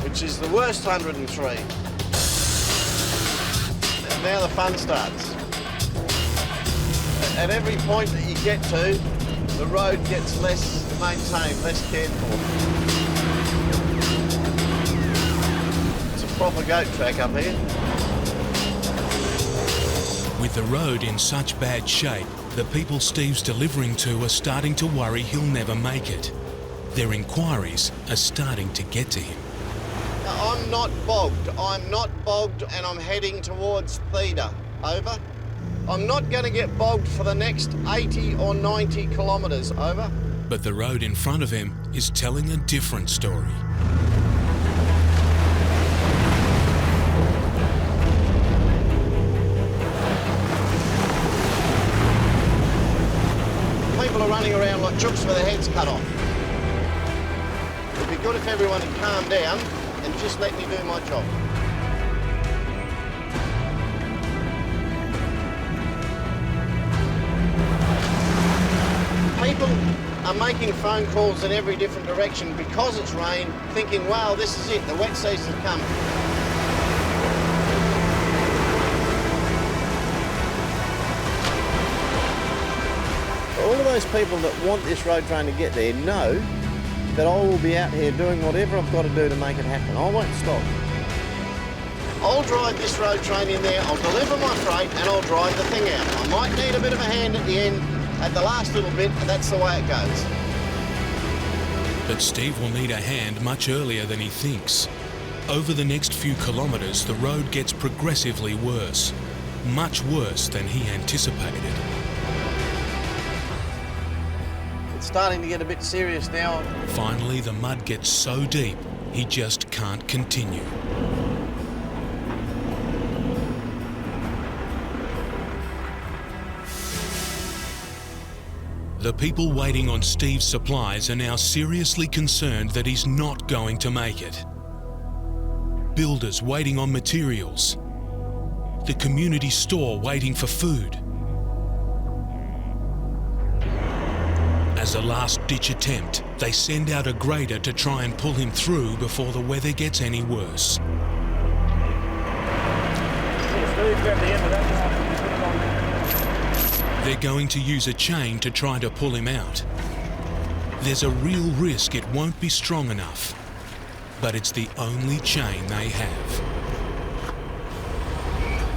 which is the worst 103. And now the fun starts. At every point that you get to, the road gets less maintained, less cared for. Proper goat track up here. With the road in such bad shape, the people Steve's delivering to are starting to worry he'll never make it. Their inquiries are starting to get to him. I'm not bogged. I'm not bogged and I'm heading towards Theda. Over. I'm not going to get bogged for the next 80 or 90 kilometres. Over. But the road in front of him is telling a different story. People are running around like chooks with their heads cut off. It'd be good if everyone had calmed down and just let me do my job. People are making phone calls in every different direction because it's rain, thinking, wow, this is it, the wet season's coming. All of those people that want this road train to get there know that I will be out here doing whatever I've got to do to make it happen. I won't stop. I'll drive this road train in there, I'll deliver my freight and I'll drive the thing out. I might need a bit of a hand at the end, at the last little bit, but that's the way it goes. But Steve will need a hand much earlier than he thinks. Over the next few kilometres, the road gets progressively worse. Much worse than he anticipated. Starting to get a bit serious now. Finally, the mud gets so deep, he just can't continue. The people waiting on Steve's supplies are now seriously concerned that he's not going to make it. Builders waiting on materials. The community store waiting for food. As a last-ditch attempt, they send out a grader to try and pull him through before the weather gets any worse. They're going to use a chain to try to pull him out. There's a real risk it won't be strong enough, but it's the only chain they have.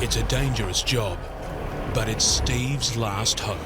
It's a dangerous job, but it's Steve's last hope.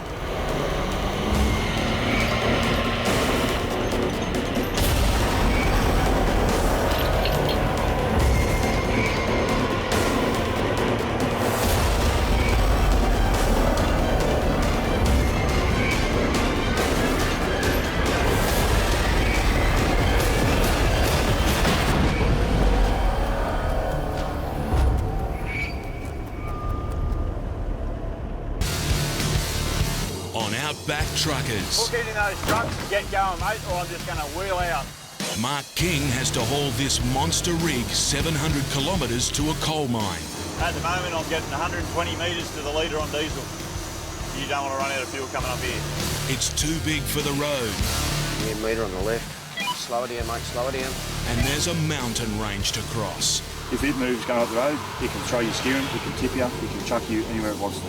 Outback truckers. Hook into those trucks and get going, mate, or I'm just going to wheel out. Mark King has to haul this monster rig 700 kilometres to a coal mine. At the moment, I'm getting 120 metres to the litre on diesel. You don't want to run out of fuel coming up here. It's too big for the road. Yeah, metre on the left. Slow it down, mate, slow it down. And there's a mountain range to cross. If it moves going up the road, it can throw your steering, it can tip you, it can chuck you anywhere it wants to.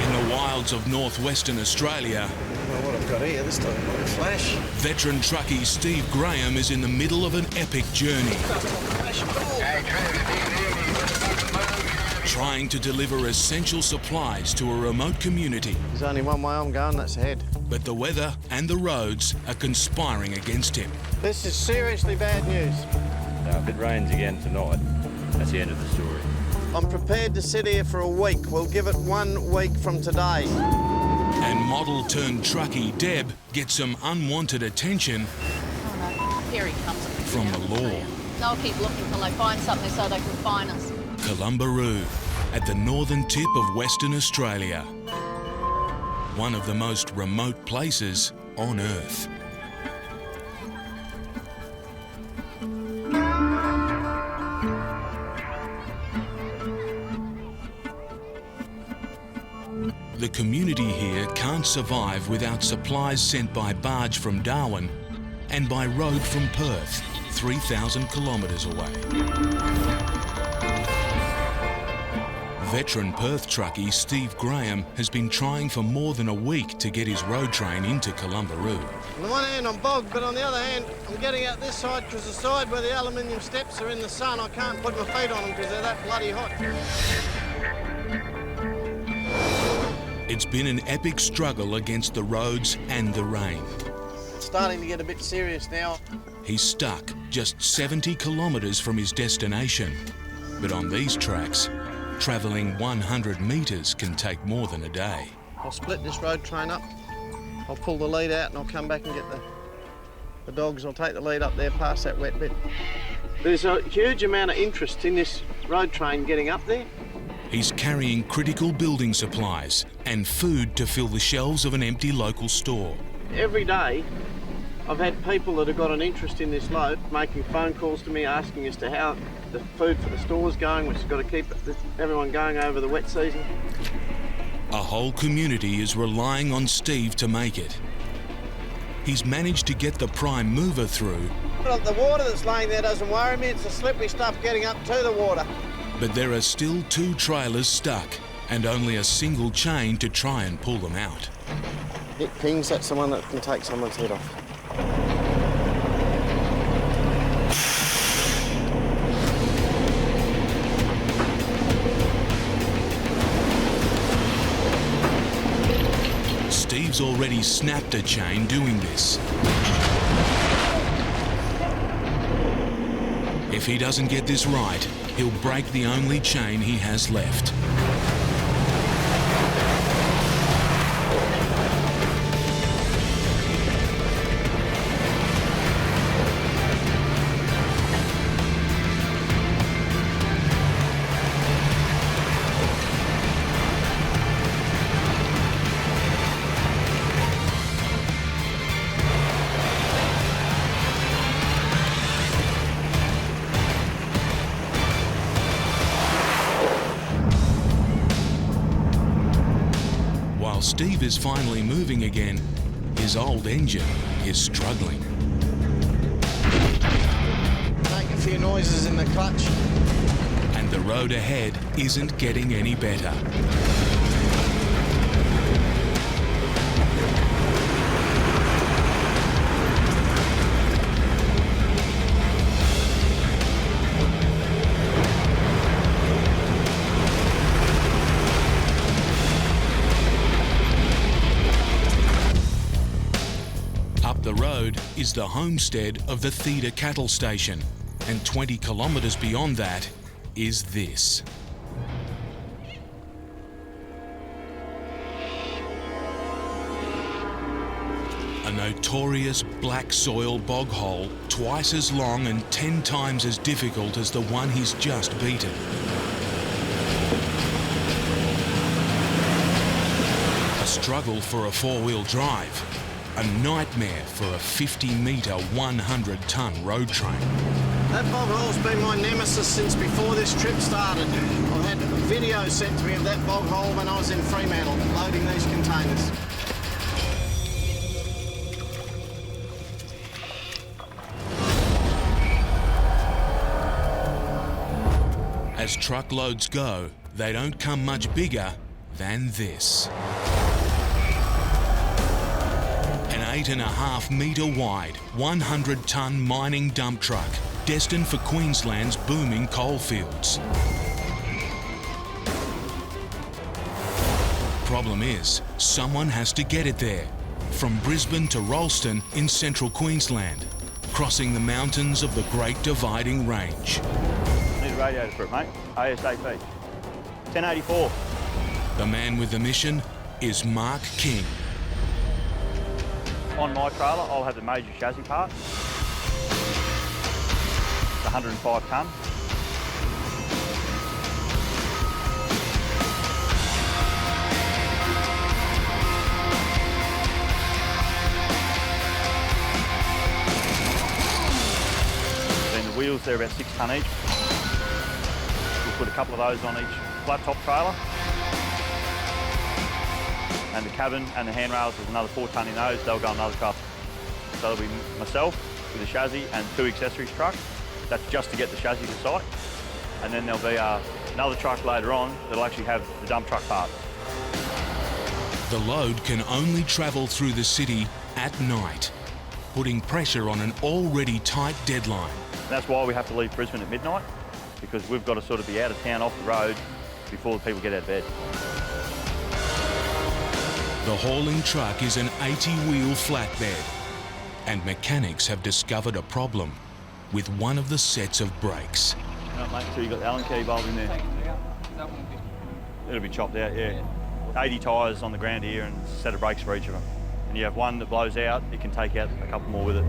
In the wilds of northwestern Australia, know what I've got here this time, my flash. Veteran truckie Steve Graham is in the middle of an epic journey, trying to deliver essential supplies to a remote community. There's only one way I'm going, that's ahead. But the weather and the roads are conspiring against him. This is seriously bad news. Now, if it rains again tonight, that's the end of the story. I'm prepared to sit here for a week. We'll give it 1 week from today. And model-turned-truckie Deb gets some unwanted attention Here he comes. from the law. They'll keep looking till they find something so they can fine us. Columbaroo, at the northern tip of Western Australia. One of the most remote places on Earth. The community here can't survive without supplies sent by barge from Darwin and by road from Perth, 3,000 kilometres away. Veteran Perth truckie Steve Graham has been trying for more than a week to get his road train into Columbaroo. On the one hand, I'm bogged, but on the other hand, I'm getting out this side because the side where the aluminium steps are in the sun, I can't put my feet on them because they're that bloody hot. It's been an epic struggle against the roads and the rain. It's starting to get a bit serious now. He's stuck just 70 kilometres from his destination. But on these tracks, travelling 100 metres can take more than a day. I'll split this road train up. I'll pull the lead out and I'll come back and get the dogs. I'll take the lead up there past that wet bit. There's a huge amount of interest in this road train getting up there. He's carrying critical building supplies and food to fill the shelves of an empty local store. Every day, I've had people that have got an interest in this load making phone calls to me asking as to how the food for the store's going, which has got to keep everyone going over the wet season. A whole community is relying on Steve to make it. He's managed to get the prime mover through. The water that's laying there doesn't worry me, it's the slippery stuff getting up to the water. But there are still 2 trailers stuck and only a single chain to try and pull them out. It pings, that's the one that can take someone's head off. Steve's already snapped a chain doing this. If he doesn't get this right, he'll break the only chain he has left. Steve is finally moving again, his old engine is struggling. Make a few noises in the clutch. And the road ahead isn't getting any better. The road is the homestead of the Theda cattle station, and 20 kilometres beyond that is this. A notorious black soil bog hole, twice as long and 10 times as difficult as the one he's just beaten. A struggle for a 4-wheel drive. A nightmare for a 50-metre, 100-tonne road train. That bog hole's been my nemesis since before this trip started. I've had videos sent to me of that bog hole when I was in Fremantle, loading these containers. As truckloads go, they don't come much bigger than this. 8.5 metre wide, 100-tonne mining dump truck destined for Queensland's booming coalfields. Problem is, someone has to get it there, from Brisbane to Rolleston in central Queensland, crossing the mountains of the Great Dividing Range. Need a radiator for it, mate. ASAP. 1084. The man with the mission is Mark King. On my trailer, I'll have the major chassis part. It's 105 tonne. Then the wheels, they're about 6 tonne each. We'll put a couple of those on each flat top trailer. And the cabin and the handrails, there's another 4 tonne in those, they'll go on another truck. So there'll be myself with a chassis and 2 accessories trucks. That's just to get the chassis to site. And then there'll be another truck later on that'll actually have the dump truck parts. The load can only travel through the city at night, putting pressure on an already tight deadline. And that's why we have to leave Brisbane at midnight, because we've got to sort of be out of town, off the road, before the people get out of bed. The hauling truck is an 80-wheel flatbed, and mechanics have discovered a problem with one of the sets of brakes. Right, mate, so you've got the Allen key bulb in there. It'll be chopped out, yeah. 80 tyres on the ground here and a set of brakes for each of them. And you have one that blows out, it can take out a couple more with it.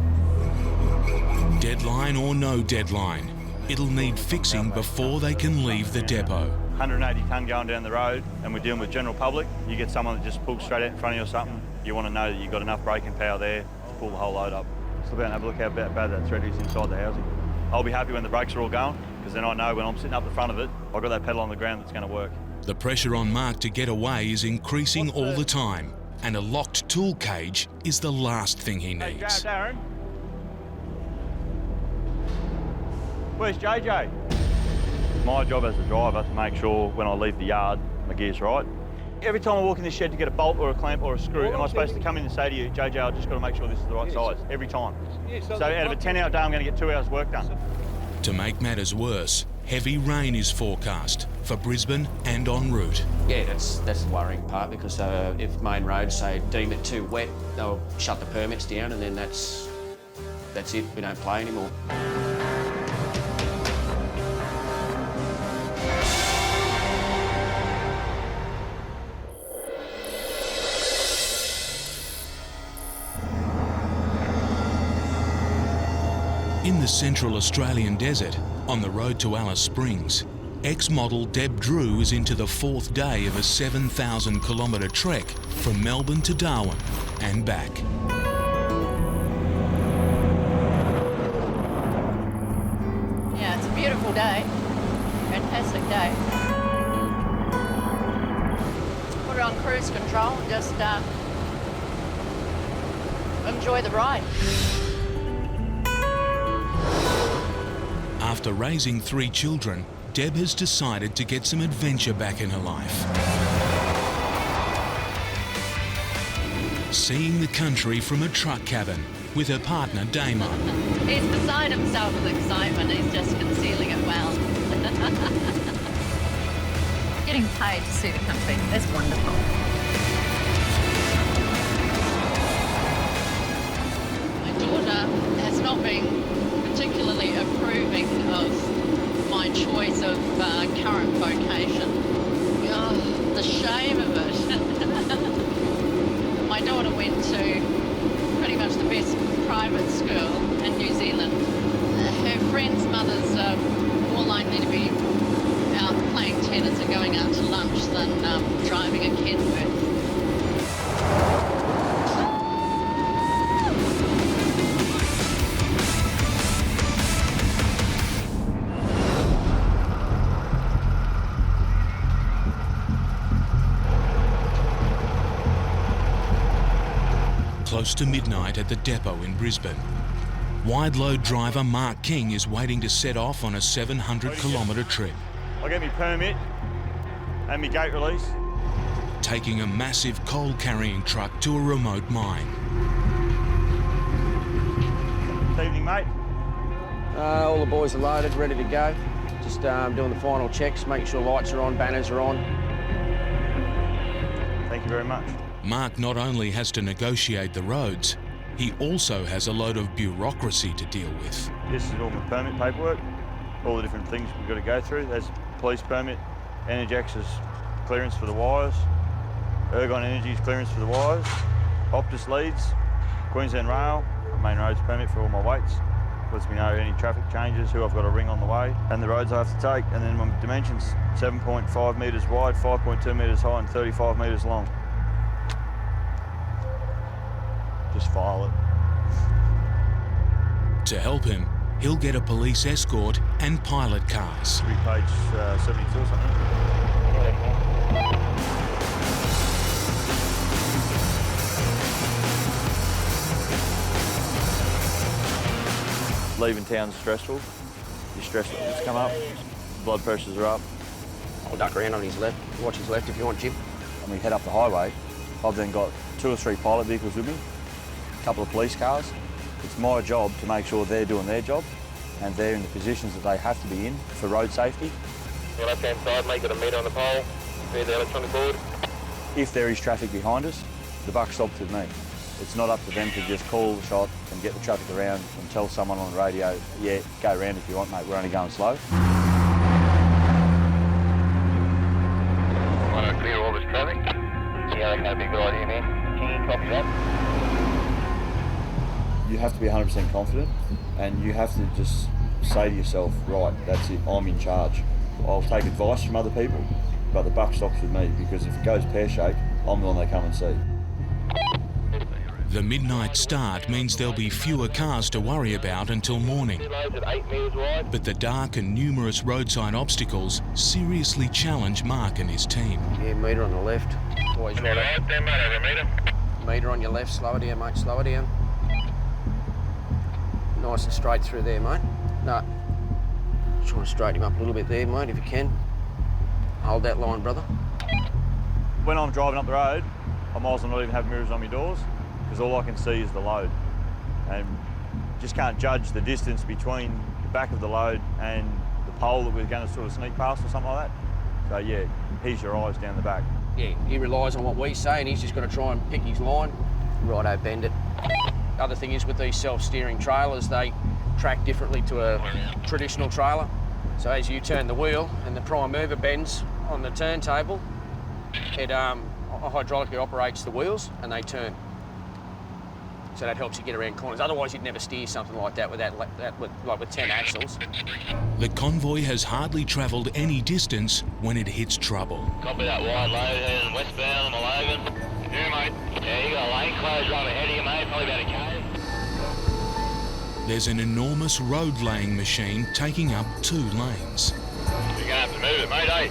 Deadline or no deadline, it'll need fixing before they can leave the depot. 180 tonne going down the road, and we're dealing with general public. You get someone that just pulls straight out in front of you or something, you want to know that you've got enough braking power there to pull the whole load up. Stop out and have a look how bad that thread is inside the housing. I'll be happy when the brakes are all going, because then I know when I'm sitting up the front of it, I've got that pedal on the ground that's going to work. The pressure on Mark to get away is increasing all the time, and a locked tool cage is the last thing he needs. Hey, Darren. Where's JJ? My job as a driver to make sure when I leave the yard, my gear's right. Every time I walk in this shed to get a bolt or a clamp or a screw, am I supposed to come in and say to you, JJ, I've just got to make sure this is the right size, every time? So out of a 10-hour day, I'm going to get 2 hours work done. To make matters worse, heavy rain is forecast for Brisbane and en route. Yeah, that's the worrying part, because if main roads, say, deem it too wet, they'll shut the permits down, and then that's it, we don't play anymore. In the central Australian desert, on the road to Alice Springs, ex-model Deb Drew is into the 4th day of a 7,000-kilometre trek from Melbourne to Darwin and back. Yeah, it's a beautiful day. Fantastic day. Put it on cruise control and just enjoy the ride. After raising 3 children, Deb has decided to get some adventure back in her life. Seeing the country from a truck cabin with her partner Damo. He's beside himself with excitement. He's just concealing it well. Getting paid to see the country. That's wonderful. My daughter has not been particularly approving of my choice of current vocation. Oh, the shame of it. My daughter went to pretty much the best private school in New Zealand. Her friends' mothers are more likely to be out playing tennis and going out to lunch than driving a Kenworth. Close to midnight at the depot in Brisbane, wide load driver Mark King is waiting to set off on a 700-kilometre trip. I'll get me permit and me gate release. Taking a massive coal-carrying truck to a remote mine. Evening, mate. All the boys are loaded, ready to go. Just doing the final checks, making sure lights are on, banners are on. Thank you very much. Mark not only has to negotiate the roads, he also has a load of bureaucracy to deal with. This is all my permit paperwork, all the different things we've got to go through. There's police permit, Energix's clearance for the wires, Ergon Energy's clearance for the wires, Optus leads, Queensland Rail, main roads permit for all my weights. Lets me know any traffic changes, who I've got to ring on the way, and the roads I have to take. And then my dimensions, 7.5 metres wide, 5.2 metres high and 35 metres long. Just file it. To help him, he'll get a police escort and pilot cars. Should be page 72 or something. Leaving town's stressful. Your stress levels come up, blood pressures are up. I'll duck around on his left. Watch his left if you want, Jim. And we head up the highway. I've then got 2 or 3 pilot vehicles with me, a couple of police cars. It's my job to make sure they're doing their job and they're in the positions that they have to be in for road safety. Your left-hand side, mate, got a meter on the pole. Read the electronic board. If there is traffic behind us, the buck stops with me. It's not up to them to just call the shot and get the traffic around and tell someone on the radio, yeah, go around if you want, mate, we're only going slow. Want to clear all this traffic? Yeah, that can't be a good idea, man. Can you copy that? You have to be 100% confident and you have to just say to yourself, right, that's it, I'm in charge. I'll take advice from other people, but the buck stops with me because if it goes pear-shaped, I'm the one they come and see. The midnight start means there'll be fewer cars to worry about until morning. But the dark and numerous roadside obstacles seriously challenge Mark and his team. Yeah, meter on the left. Always right up. Meter on your left, slow it down, mate, slow it down. Nice and straight through there, mate. No. Try and straighten him up a little bit there, mate, if you can. Hold that line, brother. When I'm driving up the road, I might as well not even have mirrors on my doors because all I can see is the load. And just can't judge the distance between the back of the load and the pole that we're going to sort of sneak past or something like that. So yeah, here's your eyes down the back. Yeah, he relies on what we say and he's just got to try and pick his line. Righto, bend it. Other thing is with these self-steering trailers, they track differently to a traditional trailer. So as you turn the wheel and the prime mover bends on the turntable, it hydraulically operates the wheels and they turn. So that helps you get around corners. Otherwise, you'd never steer something like that with with 10 axles. The convoy has hardly travelled any distance when it hits trouble. Copy that wide load heading westbound on the Logan. Yeah, mate. Yeah, you got a lane closed right ahead of you, mate. Probably about a K. There's an enormous road laying machine taking up 2 lanes. You're gonna have to move it, mate, eh?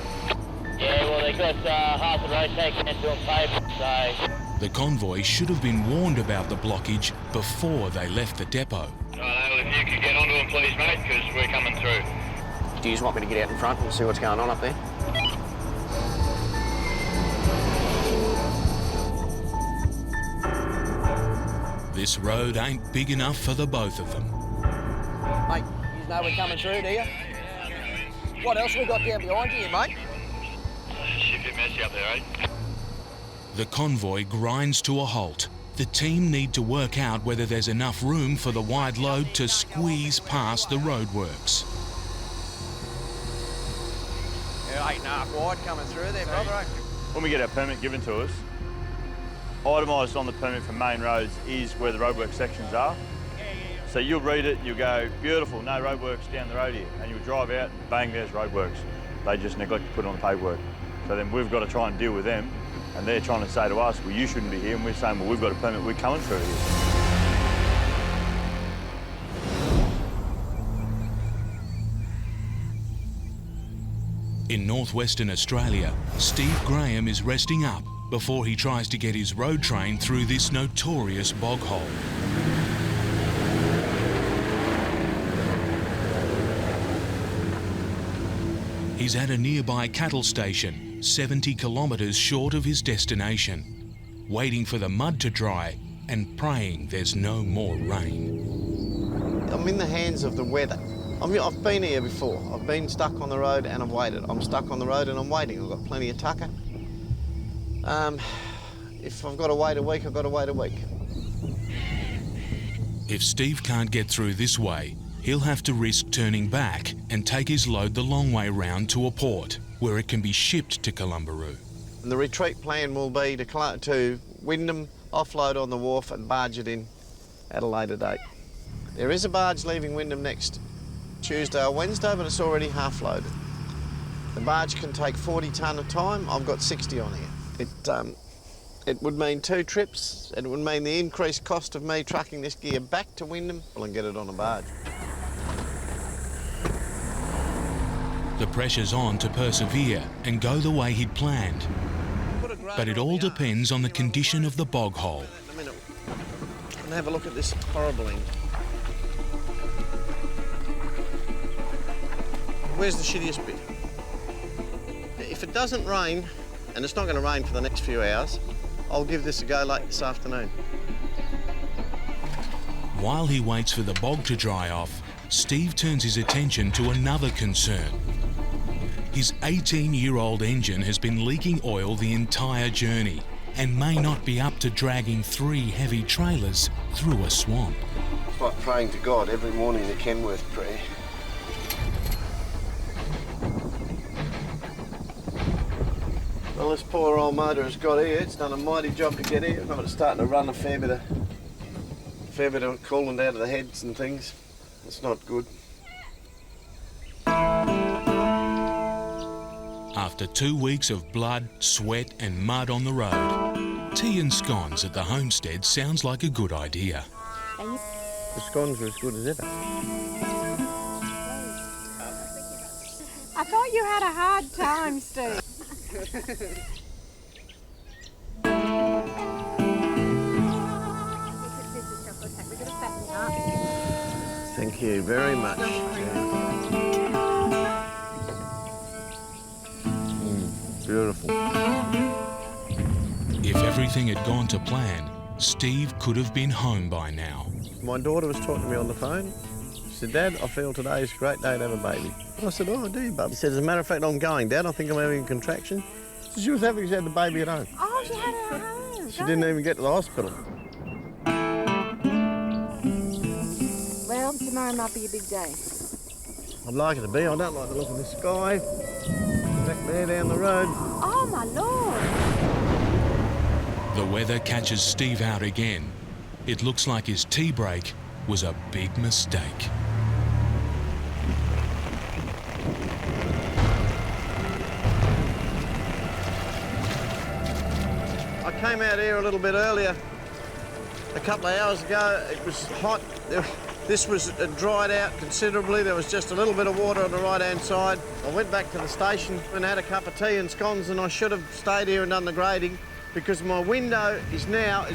Yeah, well, they got half the road taken into a pavement, so... The convoy should have been warned about the blockage before they left the depot. Right, well, if you could get onto them, please, mate, because we're coming through. Do you just want me to get out in front and see what's going on up there? This road ain't big enough for the both of them. Mate, you know we're coming through, do you? What else we got down behind you, mate? Shit, a bit messy up there, eh? The convoy grinds to a halt. The team need to work out whether there's enough room for the wide load to squeeze past the roadworks. Yeah, 8.5 wide coming through there, brother. When we get our permit given to us, itemised on the permit for main roads is where the roadwork sections are. So you'll read it, you'll go, beautiful, no roadworks down the road here. And you'll drive out, bang, there's roadworks. They just neglect to put it on the paperwork. So then we've got to try and deal with them. And they're trying to say to us, well, you shouldn't be here. And we're saying, well, we've got a permit, we're coming through here. In northwestern Australia, Steve Graham is resting up before he tries to get his road train through this notorious bog hole. He's at a nearby cattle station, 70 kilometres short of his destination, waiting for the mud to dry and praying there's no more rain. I'm in the hands of the weather. I've been here before. I've been stuck on the road and I've waited. I'm stuck on the road and I'm waiting. I've got plenty of tucker. If I've got to wait a week, I've got to wait a week. If Steve can't get through this way, he'll have to risk turning back and take his load the long way round to a port where it can be shipped to Columbaroo. And the retreat plan will be to Wyndham, offload on the wharf and barge it in at a later date. There is a barge leaving Wyndham next Tuesday or Wednesday, but it's already half loaded. The barge can take 40 tonne a time. I've got 60 on here. It would mean 2 trips. It would mean the increased cost of me trucking this gear back to Wyndham and get it on a barge. The pressure's on to persevere and go the way he'd planned. But it all depends on the condition of the bog hole. And have a look at this horrible end. Where's the shittiest bit? If it doesn't rain, and it's not going to rain for the next few hours, I'll give this a go late this afternoon. While he waits for the bog to dry off, Steve turns his attention to another concern. His 18-year-old engine has been leaking oil the entire journey and may not be up to dragging 3 heavy trailers through a swamp. It's like praying to God every morning, the Kenworth prayer. Well, this poor old motor has got here. It's done a mighty job to get here. It's starting to run a fair bit of coolant out of the heads and things. It's not good. After 2 weeks of blood, sweat and mud on the road, tea and scones at the homestead sounds like a good idea. The scones are as good as ever. I thought you had a hard time, Steve. Thank you very much. Beautiful. If everything had gone to plan, Steve could have been home by now. My daughter was talking to me on the phone. She said, Dad, I feel today is a great day to have a baby. And I said, oh, do you, bub? She said, as a matter of fact, I'm going, Dad. I think I'm having a contraction. So she was happy she had the baby at home. Oh, she had it at home. She didn't even get to the hospital. Well, tomorrow might be a big day. I'd like it to be. I don't like the look of the sky. Back there down the road. Oh, my Lord. The weather catches Steve out again. It looks like his tea break was a big mistake. I came out here a little bit earlier, a couple of hours ago. It was hot. This was dried out considerably. There was just a little bit of water on the right-hand side. I went back to the station and had a cup of tea and scones, and I should have stayed here and done the grading because my window is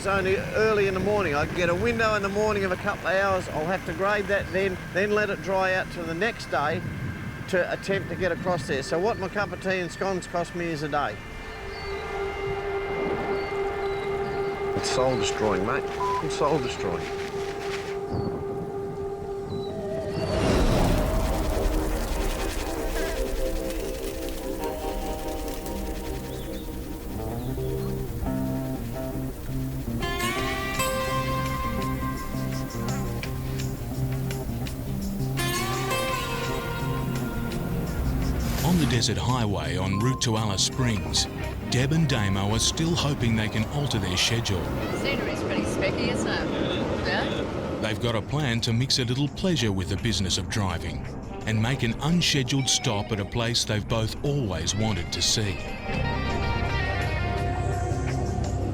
only early in the morning. I can get a window in the morning of a couple of hours. I'll have to grade that then let it dry out to the next day to attempt to get across there. So what my cup of tea and scones cost me is a day. It's soul-destroying, mate. It's soul-destroying. On the desert highway en route to Alice Springs, Deb and Damo are still hoping they can alter their schedule. Scenery's pretty specky, isn't it? Yeah? They've got a plan to mix a little pleasure with the business of driving and make an unscheduled stop at a place they've both always wanted to see.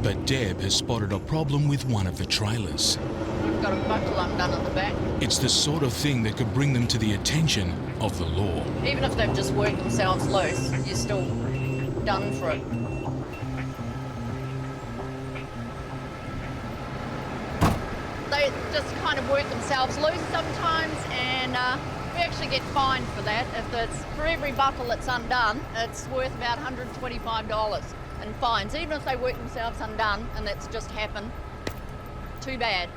But Deb has spotted a problem with one of the trailers. We've got a buckle undone at the back. It's the sort of thing that could bring them to the attention of the law. Even if they've just worked themselves loose, you're still done for it. They just kind of work themselves loose sometimes, and we actually get fined for that. If it's for every buckle that's undone, it's worth about $125 in fines. Even if they work themselves undone and that's just happened, too bad.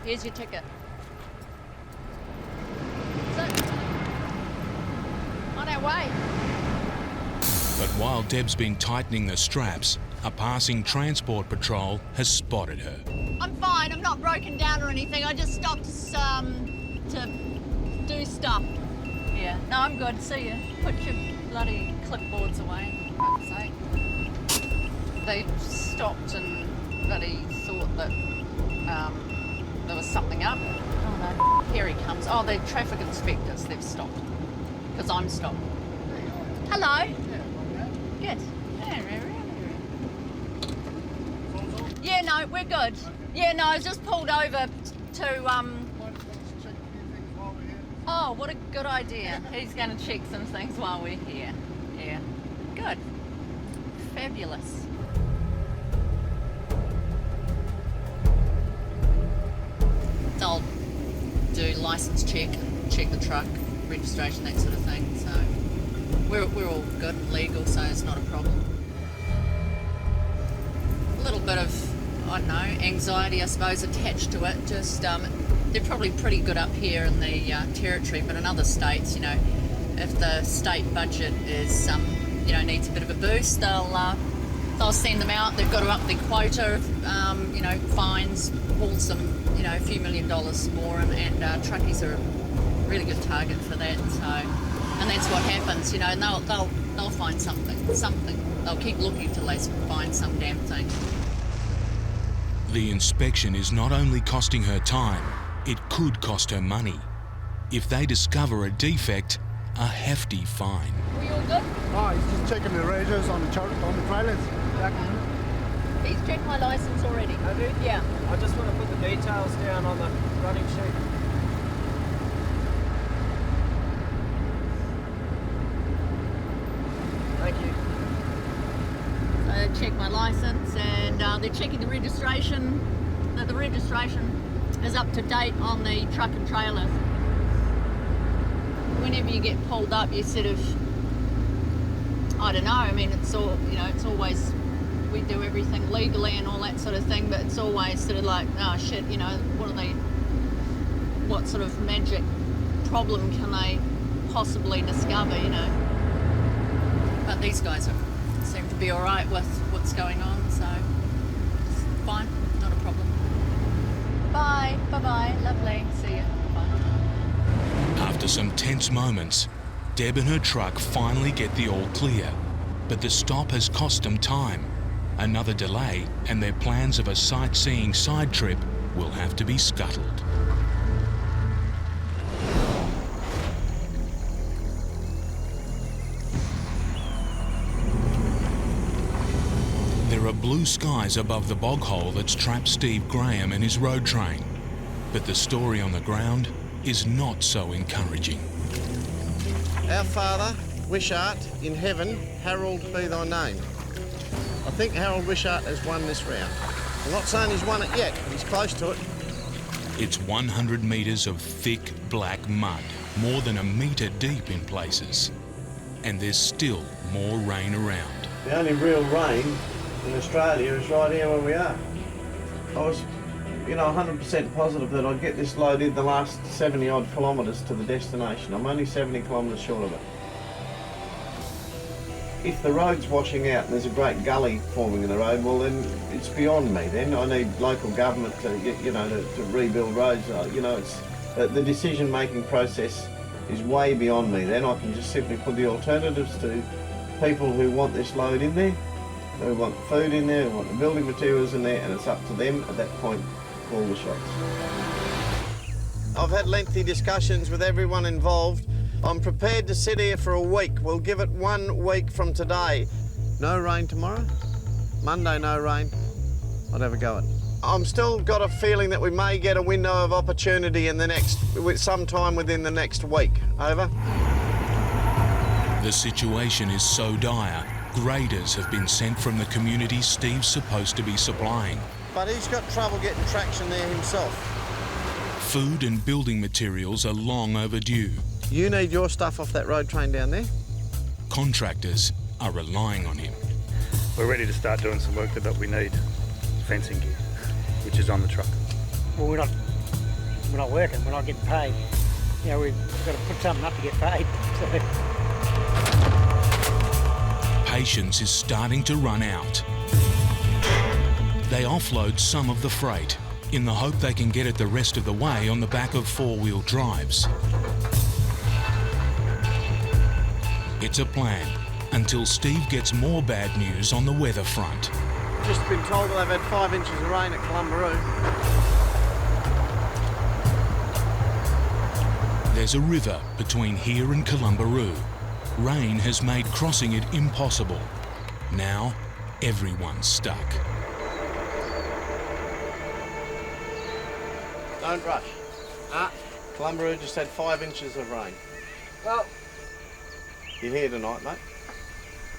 Here's your ticket. our way. But while Deb's been tightening the straps, a passing transport patrol has spotted her. I'm fine, I'm not broken down or anything. I just stopped to do stuff. Yeah, no, I'm good. See you. Put your bloody clipboards away, for fuck's sake. They stopped and bloody thought that there was something up. Oh no, here he comes. Oh, they're traffic inspectors. They've stopped. Because I'm stopped. Hello. Good. Yeah, no, we're good. Yeah, no, I just pulled over to, Oh, what a good idea. He's going to check some things while we're here. Yeah. Good. Fabulous. They'll do license check the truck, registration, that sort of thing. So we're all good and legal, so it's not a problem. A little bit of, I don't know, anxiety, I suppose, attached to it. Just they're probably pretty good up here in the territory, but in other states, you know, if the state budget is needs a bit of a boost, they'll send them out. They've got to up their quota of fines, haul some, a few $1 million more, and truckies are a really good target for that. So, and that's what happens, and they'll find something. They'll keep looking till they find some damn thing. The inspection is not only costing her time, it could cost her money. If they discover a defect, a hefty fine. Were you all good? Oh, he's just checking the radios on the trailers. He's checked my license already. Have you? Yeah. I just want to put the details down on the running sheet. Thank you. So they check my license, and they're checking the registration. That the registration is up to date on the truck and trailer. Whenever you get pulled up, you sort of, I don't know, I mean, it's all, it's always, we do everything legally and all that sort of thing, but it's always sort of like, oh shit, what sort of magic problem can they possibly discover, But these guys seem to be all right with what's going on, so it's fine, not a problem. Bye, bye-bye, lovely, see you, bye. After some tense moments, Deb and her truck finally get the all clear, but the stop has cost them time. Another delay, and their plans of a sightseeing side trip will have to be scuttled. There are blue skies above the bog hole that's trapped Steve Graham and his road train, but the story on the ground is not so encouraging. Our Father, Wishart, in heaven, Harold be thy name. I think Harold Wishart has won this round. I'm not saying he's won it yet, but he's close to it. It's 100 metres of thick black mud, more than a metre deep in places. And there's still more rain around. The only real rain in Australia is right here where we are. I was 100% positive that I'd get this load in the last 70 odd kilometres to the destination. I'm only 70 kilometres short of it. If the road's washing out and there's a great gully forming in the road, well then it's beyond me. Then I need local government to to rebuild roads. It's the decision-making process is way beyond me. Then I can just simply put the alternatives to people who want this load in there, who want the food in there, who want the building materials in there, and it's up to them at that point to call the shots. I've had lengthy discussions with everyone involved. I'm prepared to sit here for a week. We'll give it 1 week from today. No rain tomorrow? Monday, no rain. I'd have a go at it. I'm still got a feeling that we may get a window of opportunity sometime within the next week. Over. The situation is so dire, graders have been sent from the community Steve's supposed to be supplying. But he's got trouble getting traction there himself. Food and building materials are long overdue. You need your stuff off that road train down there? Contractors are relying on him. We're ready to start doing some work, but we need fencing gear, which is on the truck. Well, we're not working, we're not getting paid. We've got to put something up to get paid. So. patience is starting to run out. They offload some of the freight in the hope they can get it the rest of the way on the back of four-wheel drives. It's a plan until Steve gets more bad news on the weather front. Just been told that they've had 5 inches of rain at Columbaroo. There's a river between here and Columbaroo. Rain has made crossing it impossible. Now, everyone's stuck. Don't rush. Columbaroo just had 5 inches of rain. Well, You're here tonight, mate.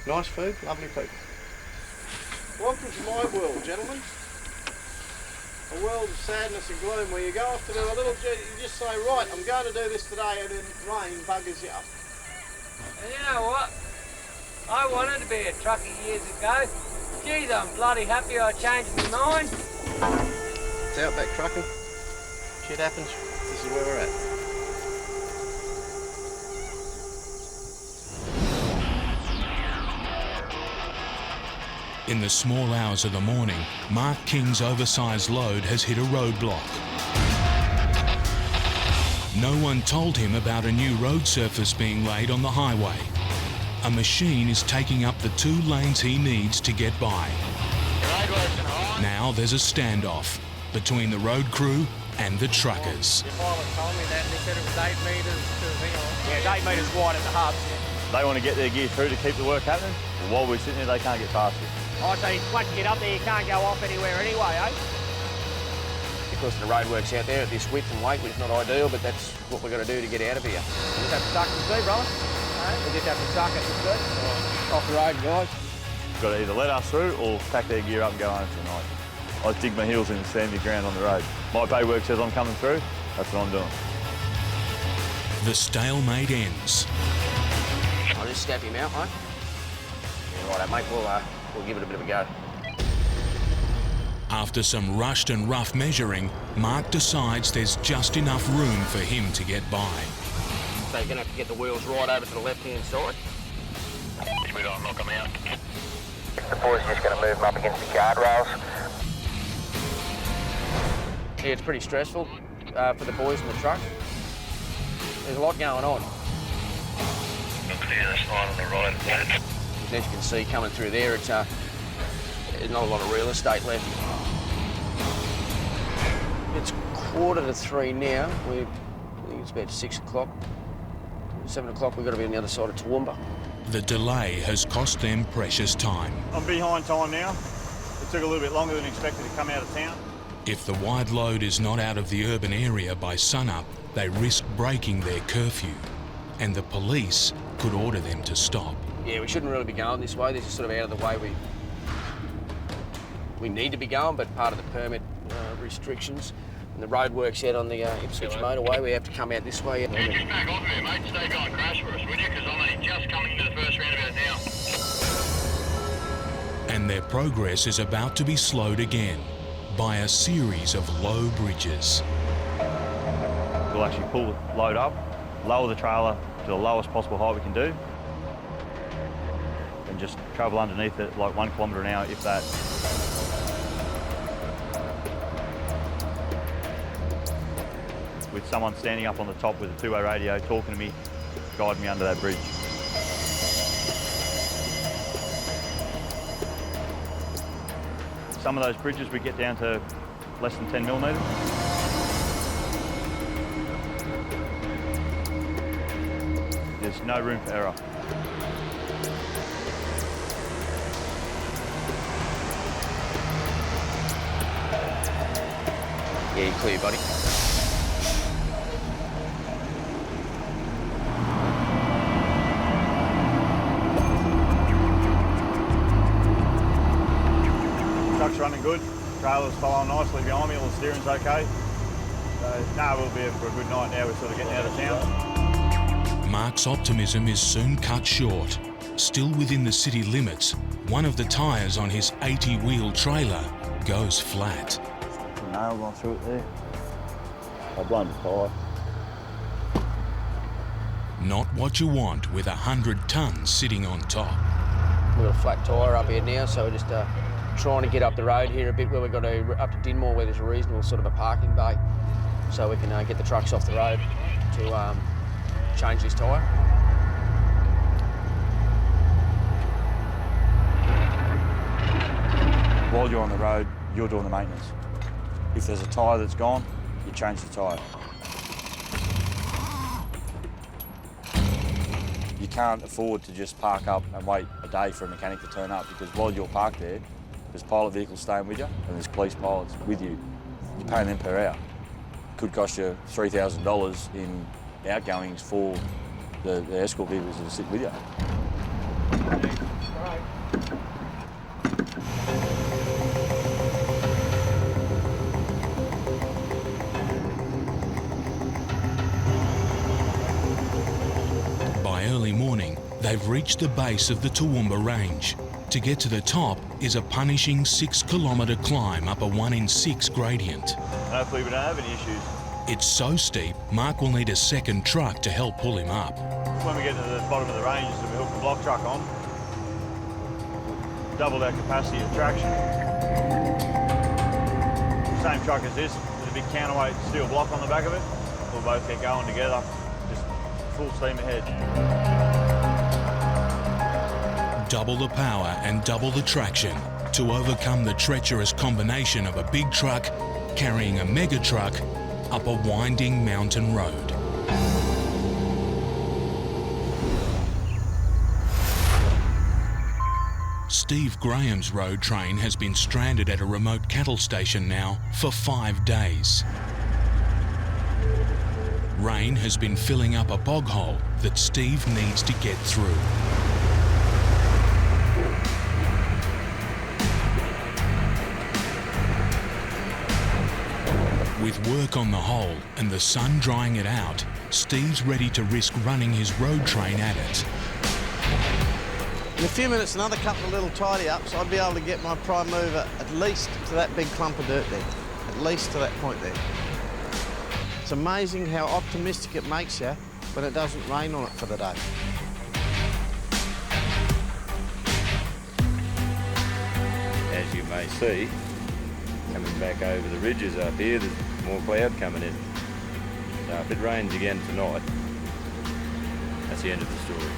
Nice food, lovely people. Welcome to my world, gentlemen. A world of sadness and gloom where you go off to do a little, you just say, right, I'm going to do this today, and then rain buggers you up. and you know what? I wanted to be a trucker years ago. Geez, I'm bloody happy I changed my mind. It's Outback trucking. Shit happens. This is where we're at. In the small hours of the morning, Mark King's oversized load has hit a roadblock. No one told him about a new road surface being laid on the highway. A machine is taking up the 2 lanes he needs to get by. Now there's a standoff between the road crew and the truckers. Your pilot told me that, and he said it was 8 metres to the thing. Yeah, it's 8 metres wide at the hubs. They want to get their gear through to keep the work happening. While we're sitting there, they can't get past it. Oh, so once you get up there, you can't go off anywhere anyway, eh? Because the roadworks out there at this width and weight, which is not ideal, but that's what we've got to do to get out of here. We just have to suck and see, brother. We just have to suck it and see. Off the road, guys. Got to either let us through or pack their gear up and go home for the night. I dig my heels in the sandy ground on the road. My paywork says I'm coming through, that's what I'm doing. The stalemate ends. I'll just stab him out, mate. Yeah, righto, mate, we'll give it a bit of a go. After some rushed and rough measuring, Mark decides there's just enough room for him to get by. So you're going to have to get the wheels right over to the left-hand side. We don't knock them out. The boys are just going to move them up against the guardrails. Yeah, it's pretty stressful for the boys in the truck. There's a lot going on. We'll clear this line on the right. As you can see coming through there, it's there's not a lot of real estate left. It's 2:45 now. I think it's about 6 o'clock. 7 o'clock, we've got to be on the other side of Toowoomba. The delay has cost them precious time. I'm behind time now. It took a little bit longer than expected to come out of town. If the wide load is not out of the urban area by sunup, they risk breaking their curfew, and the police could order them to stop. Yeah, we shouldn't really be going this way. This is sort of out of the way we need to be going, but part of the permit restrictions. And the road works out on the Ipswich motorway. We have to come out this way. Yeah, just back off there, mate. Stay going crash for us, would you? Because I'm only just coming to the first roundabout now. And their progress is about to be slowed again by a series of low bridges. We'll actually pull the load up, lower the trailer to the lowest possible height we can do, and just travel underneath it like 1 kilometre an hour, if that. With someone standing up on the top with a 2-way radio talking to me, guiding me under that bridge. Some of those bridges we get down to less than 10 millimetres. There's no room for error. Yeah, you're clear, buddy. Truck's running good, trailer's following nicely behind me, all the steering's okay. So, no, we'll be here for a good night now, we're sort of getting out of town. Mark's optimism is soon cut short. Still within the city limits, one of the tyres on his 80-wheel trailer goes flat. Nail gone through it there. I've blown the tyre. Not what you want with 100 tonnes sitting on top. We've got a flat tyre up here now, so we're just trying to get up the road here a bit where we've got to up to Dinmore where there's a reasonable sort of a parking bay, so we can get the trucks off the road to change this tyre. While you're on the road, you're doing the maintenance. If there's a tyre that's gone, you change the tyre. You can't afford to just park up and wait a day for a mechanic to turn up, because while you're parked there, there's pilot vehicles staying with you and there's police pilots with you. You're paying them per hour. Could cost you $3,000 in outgoings for the escort vehicles that sit with you. By early morning, they've reached the base of the Toowoomba Range. To get to the top is a punishing 6-kilometre climb up a 1 in 6 gradient. Hopefully we don't have any issues. It's so steep, Mark will need a second truck to help pull him up. When we get to the bottom of the range, we hook the block truck on, double that capacity of traction. Same truck as this, with a big counterweight steel block on the back of it. We'll both get going together, just full steam ahead. Double the power and double the traction to overcome the treacherous combination of a big truck carrying a mega truck up a winding mountain road. Steve Graham's road train has been stranded at a remote cattle station now for 5 days. Rain has been filling up a bog hole that Steve needs to get through. With work on the hole and the sun drying it out, Steve's ready to risk running his road train at it. In a few minutes, another couple of little tidy-ups, I'd be able to get my prime mover at least to that big clump of dirt there, at least to that point there. It's amazing how optimistic it makes you when it doesn't rain on it for the day. As you may see, coming back over the ridges up here, there's more cloud coming in. So if it rains again tonight, that's the end of the story.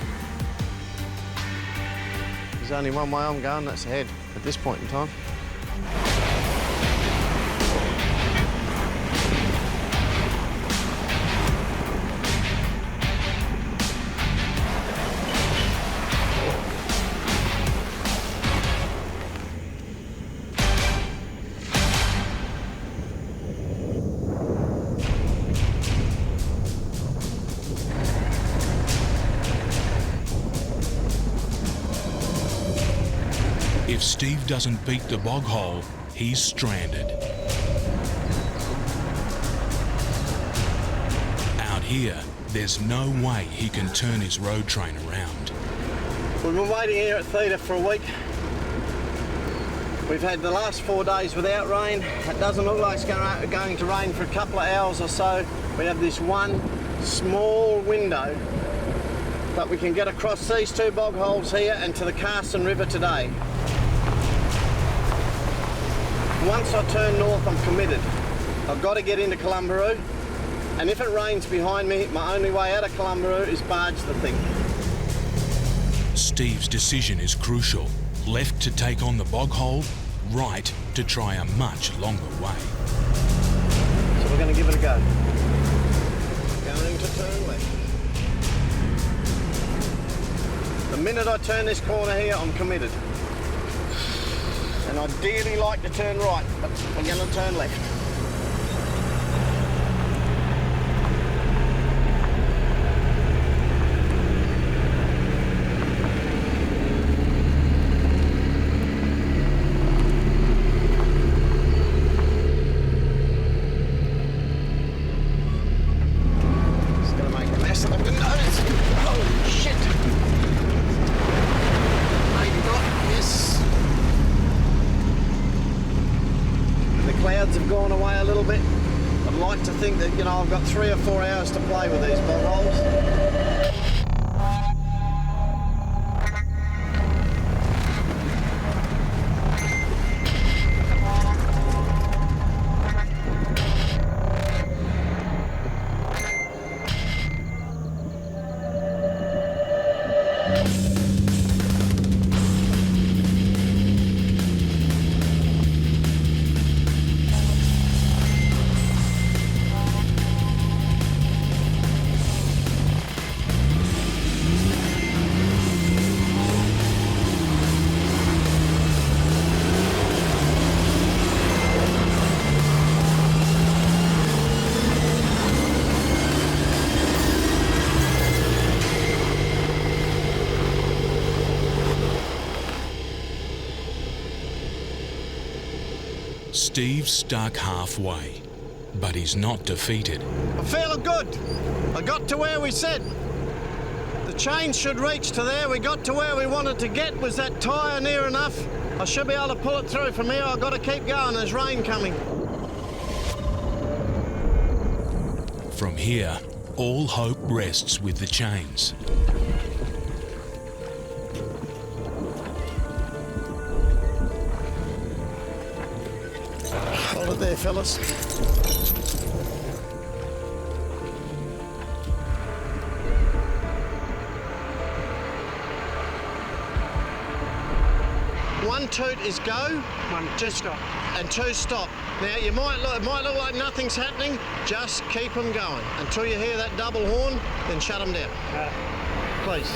There's only one way I'm going, that's ahead at this point in time. If Steve doesn't beat the bog hole, he's stranded. Out here, there's no way he can turn his road train around. We've been waiting here at Theta for a week. We've had the last 4 days without rain. It doesn't look like it's going to rain for a couple of hours or so. We have this one small window that we can get across these 2 bog holes here and to the Carson River today. Once I turn north, I'm committed. I've got to get into Columbaroo, and if it rains behind me, my only way out of Columbaroo is barge the thing. Steve's decision is crucial. Left to take on the bog hole, right to try a much longer way. So we're going to give it a go. Going to turn left. The minute I turn this corner here, I'm committed. And I'd dearly like to turn right, but we're going to turn left. It's going to make a mess of the windows. Holy shit! Maybe not. Yes. The clouds have gone away a little bit. I'd like to think that, you know, I've got 3 or 4 hours to play with these bog holes. Steve's stuck halfway, but he's not defeated. I'm feeling good. I got to where we said. The chain should reach to there. We got to where we wanted to get. Was that tyre near enough? I should be able to pull it through from here. I've got to keep going. There's rain coming. From here, all hope rests with the chains. Hold it there, fellas. One toot is go. One, two stop. And two stop. Now, it might look like nothing's happening. Just keep them going. Until you hear that double horn, then shut them down. Please.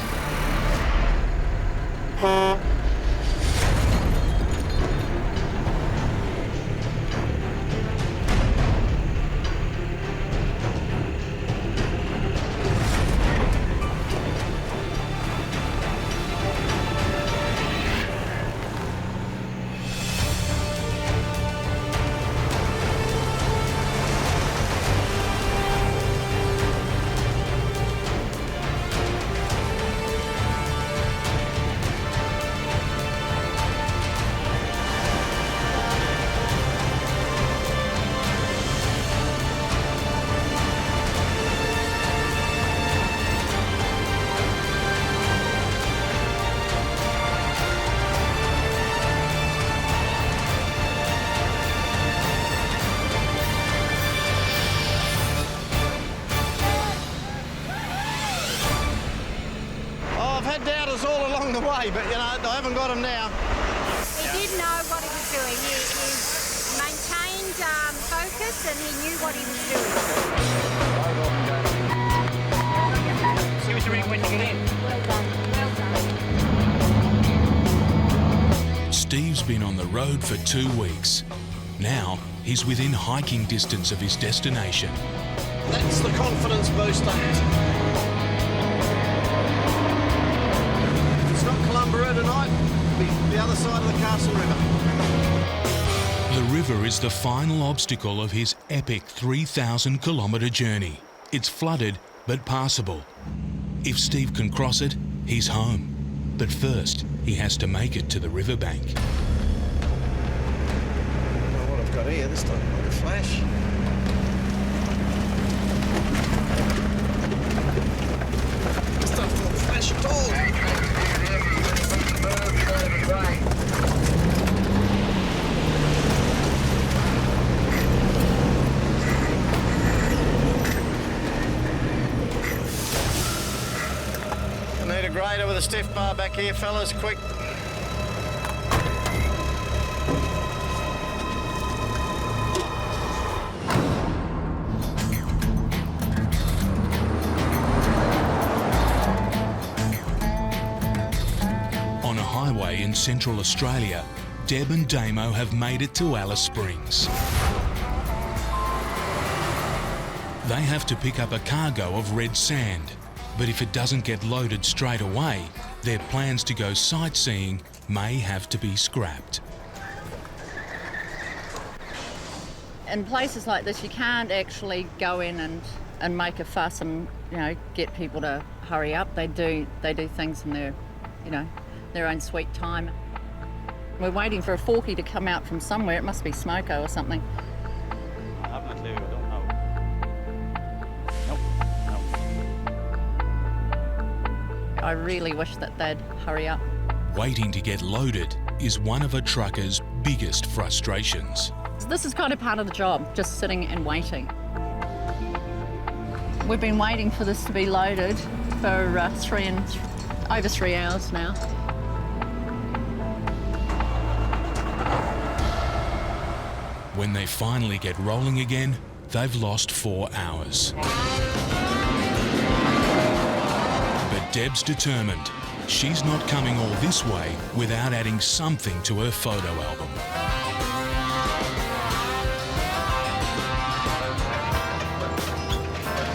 But, you know, I haven't got him now. He did know what he was doing. He maintained focus and he knew what he was doing. See what you mean when you get in. Well done. Steve's been on the road for 2 weeks. Now he's within hiking distance of his destination. That's the confidence booster. Tonight, the other side of the Castle River. The river is the final obstacle of his epic 3,000-kilometre journey. It's flooded, but passable. If Steve can cross it, he's home. But first, he has to make it to the riverbank. I don't know what I've got here this time, like a flash. This stuff's not a flash at all. I need a grader with a stiff bar back here, fellas, quick. In Central Australia, Deb and Damo have made it to Alice Springs. They have to pick up a cargo of red sand, but if it doesn't get loaded straight away, their plans to go sightseeing may have to be scrapped. In places like this, you can't actually go in and make a fuss and, you know, get people to hurry up. They do things in their, you know, their own sweet time. We're waiting for a forky to come out from somewhere. It must be Smoko or something. I haven't a clue. I don't know. Nope. I really wish that they'd hurry up. Waiting to get loaded is one of a trucker's biggest frustrations. This is kind of part of the job, just sitting and waiting. We've been waiting for this to be loaded for over 3 hours now. When they finally get rolling again, they've lost 4 hours. But Deb's determined. She's not coming all this way without adding something to her photo album.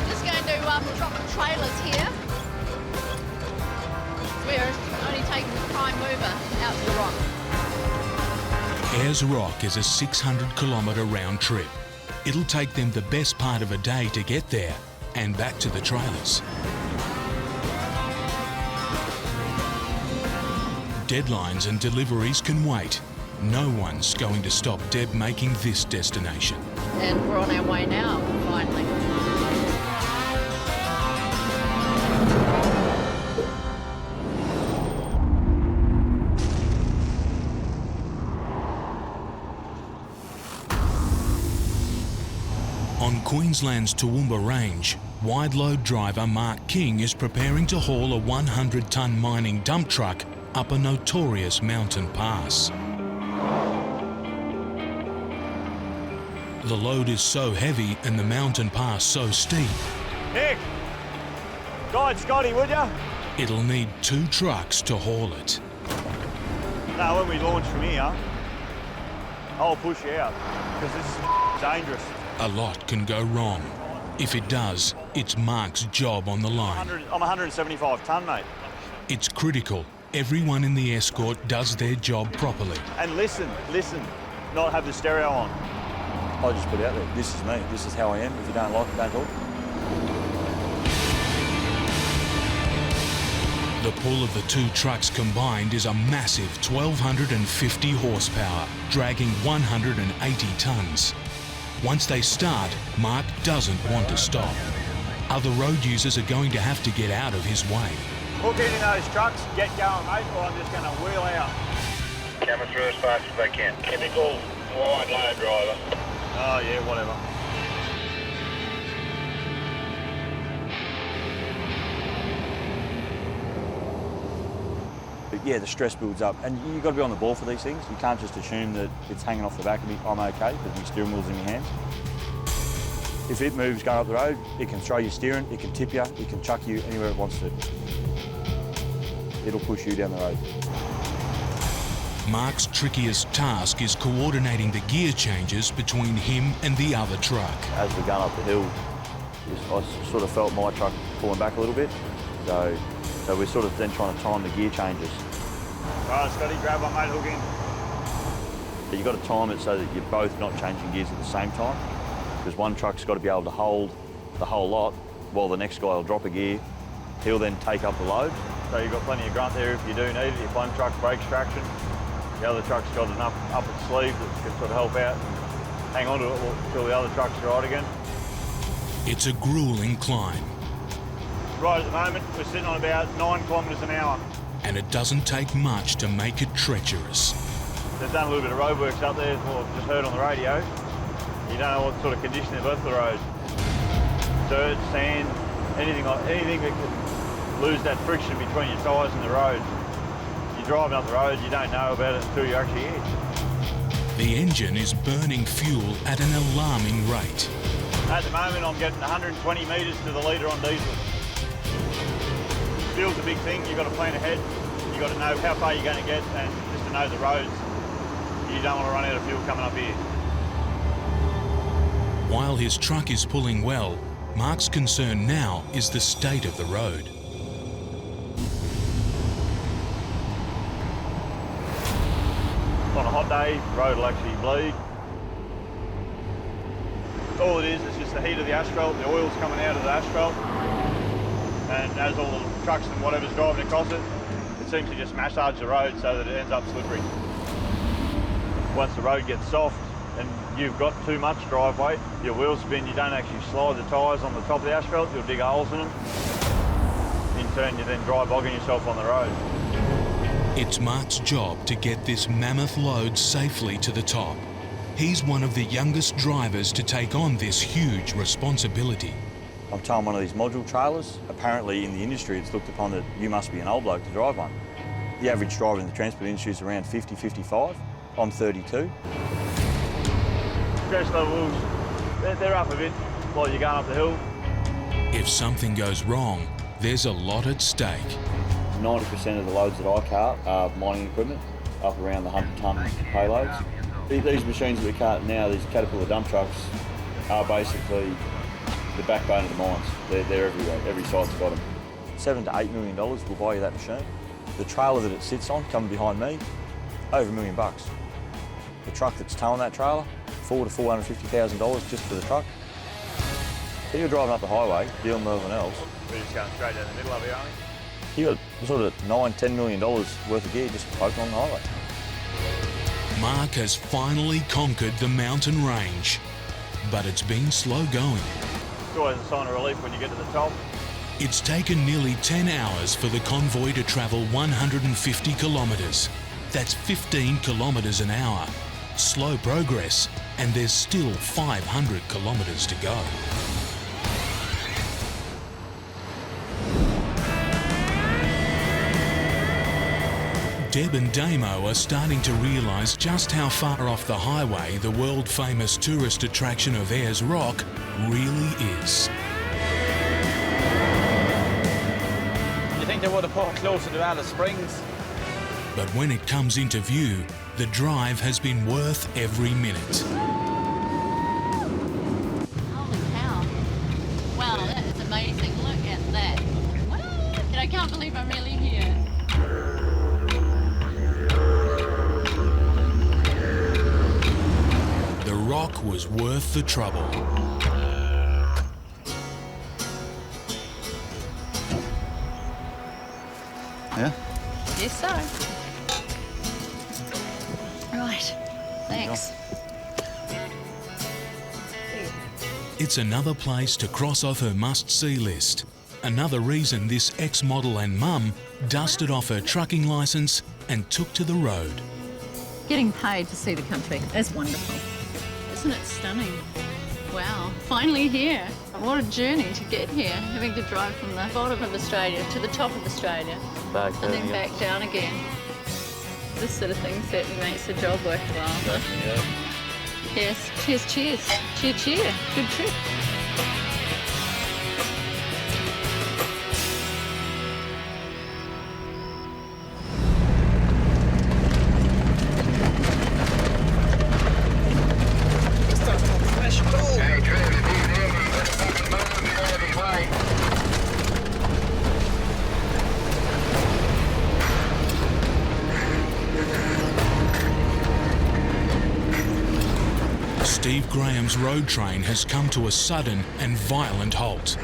Just going to drop the trailers here. We're only taking the prime mover out to the rock. Ayers Rock is a 600-kilometre round trip. It'll take them the best part of a day to get there and back to the trailers. Deadlines and deliveries can wait. No one's going to stop Deb making this destination. And we're on our way now, finally. On Queensland's Toowoomba Range, wide load driver Mark King is preparing to haul a 100-tonne mining dump truck up a notorious mountain pass. The load is so heavy and the mountain pass so steep, Nick, guide Scotty, would ya? it'll need 2 trucks to haul it. No, when we launch from here, I'll push you out, because this is dangerous. A lot can go wrong. If it does, it's Mark's job on the line. I'm 175 tonne, mate. It's critical everyone in the escort does their job properly. And listen, not have the stereo on. I just put it out there, this is me, this is how I am. If you don't like it, don't talk. The pull of the 2 trucks combined is a massive 1,250 horsepower, dragging 180 tonnes. Once they start, Mark doesn't want to stop. Other road users are going to have to get out of his way. Hook into those trucks, get going, mate, or I'm just going to wheel out. Coming through as fast as they can. Typical wide load driver. Oh, yeah, whatever. But yeah, the stress builds up, and you've got to be on the ball for these things. You can't just assume that it's hanging off the back of me, I'm okay, but your steering wheel's in your hands. If it moves going up the road, it can throw your steering, it can tip you, it can chuck you anywhere it wants to. It'll push you down the road. Mark's trickiest task is coordinating the gear changes between him and the other truck. As we're going up the hill, I sort of felt my truck pulling back a little bit, so we're sort of then trying to time the gear changes. All right, Scotty, grab one, mate, hook in. But you've got to time it so that you're both not changing gears at the same time, because one truck's got to be able to hold the whole lot while the next guy will drop a gear. He'll then take up the load. So you've got plenty of grunt there if you do need it. If one truck breaks traction, the other truck's got enough up its sleeve that can sort of help out. Hang on to it until the other truck's right again. It's a grueling climb. Right at the moment, we're sitting on about 9 kilometres an hour. And it doesn't take much to make it treacherous. They've done a little bit of roadworks up there, well, I've just heard on the radio. You don't know what sort of condition they've left the road. Dirt, sand, anything that could lose that friction between your tyres and the road. You're driving up the road, you don't know about it until you're actually here. The engine is burning fuel at an alarming rate. At the moment, I'm getting 120 metres to the litre on diesel. Fuel's a big thing, you've got to plan ahead. You've got to know how far you're going to get and just to know the roads. You don't want to run out of fuel coming up here. While his truck is pulling well, Mark's concern now is the state of the road. On a hot day, the road will actually bleed. All it is just the heat of the asphalt, the oil's coming out of the asphalt, and as all the trucks and whatever's driving across it, it seems to just massage the road so that it ends up slippery. Once the road gets soft and you've got too much drive weight, your wheels spin, you don't actually slide the tyres on the top of the asphalt, you'll dig holes in them. In turn, you're then dry bogging yourself on the road. It's Mark's job to get this mammoth load safely to the top. He's one of the youngest drivers to take on this huge responsibility. I'm towing one of these module trailers. Apparently in the industry it's looked upon that you must be an old bloke to drive one. The average driver in the transport industry is around 50, 55. I'm 32. Stress levels, they're up a bit while you're going up the hill. If something goes wrong, there's a lot at stake. 90% of the loads that I cart are mining equipment, up around the 100-tonne payloads. These machines that we cart now, these Caterpillar dump trucks, are basically the backbone of the mines. They're everywhere, every site's got them. $7 to $8 million will buy you that machine. The trailer that it sits on, coming behind me, over $1 million. the truck that's towing that trailer, $400,000 to $450,000 just for the truck. So you're driving up the highway, dealing with everything else. We're just going straight down the middle of it, aren't we? You got sort of $9–10 million worth of gear just floating on the highway. Mark has finally conquered the mountain range, but it's been slow going. It's always a sign of relief when you get to the top. It's taken nearly 10 hours for the convoy to travel 150 kilometres. That's 15 kilometres an hour. Slow progress, and there's still 500 kilometres to go. Deb and Damo are starting to realise just how far off the highway the world-famous tourist attraction of Ayers Rock really is. You think they would have put closer to Alice Springs? But when it comes into view, the drive has been worth every minute. Holy cow. Wow, that is amazing. Look at that. What? I can't believe I'm really here. The rock was worth the trouble. Yeah? Yes, so. Right. Thanks. It's another place to cross off her must-see list. Another reason this ex-model and mum dusted off her trucking licence and took to the road. Getting paid to see the country is wonderful. Isn't it stunning? Wow, finally here. What a journey to get here, having to drive from the bottom of Australia to the top of Australia Back and then back down again. This sort of thing certainly makes the job worthwhile. Huh? Yes, cheers, cheers. Cheer, cheer. Good trip. Steve Graham's road train has come to a sudden and violent halt.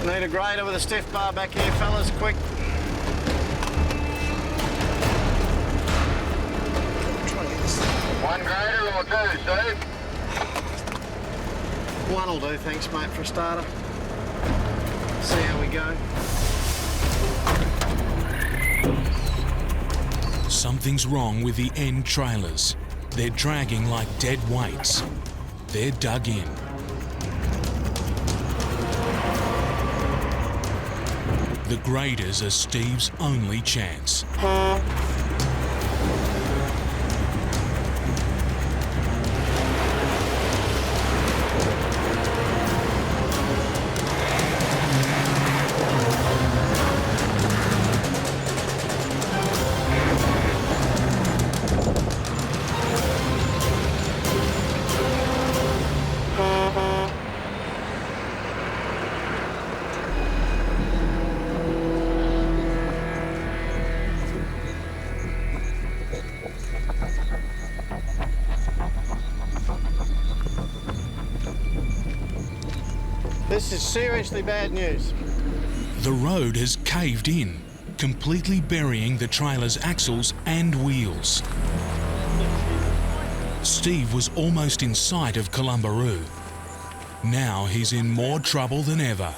Need a grader with a stiff bar back here, fellas, quick. One grader or two, Steve? One'll do, thanks, mate, for a starter. See how we go. Something's wrong with the end trailers. They're dragging like dead weights. They're dug in. The graders are Steve's only chance. This is seriously bad news. The road has caved in, completely burying the trailer's axles and wheels. Steve was almost in sight of Columbaroo. Now he's in more trouble than ever.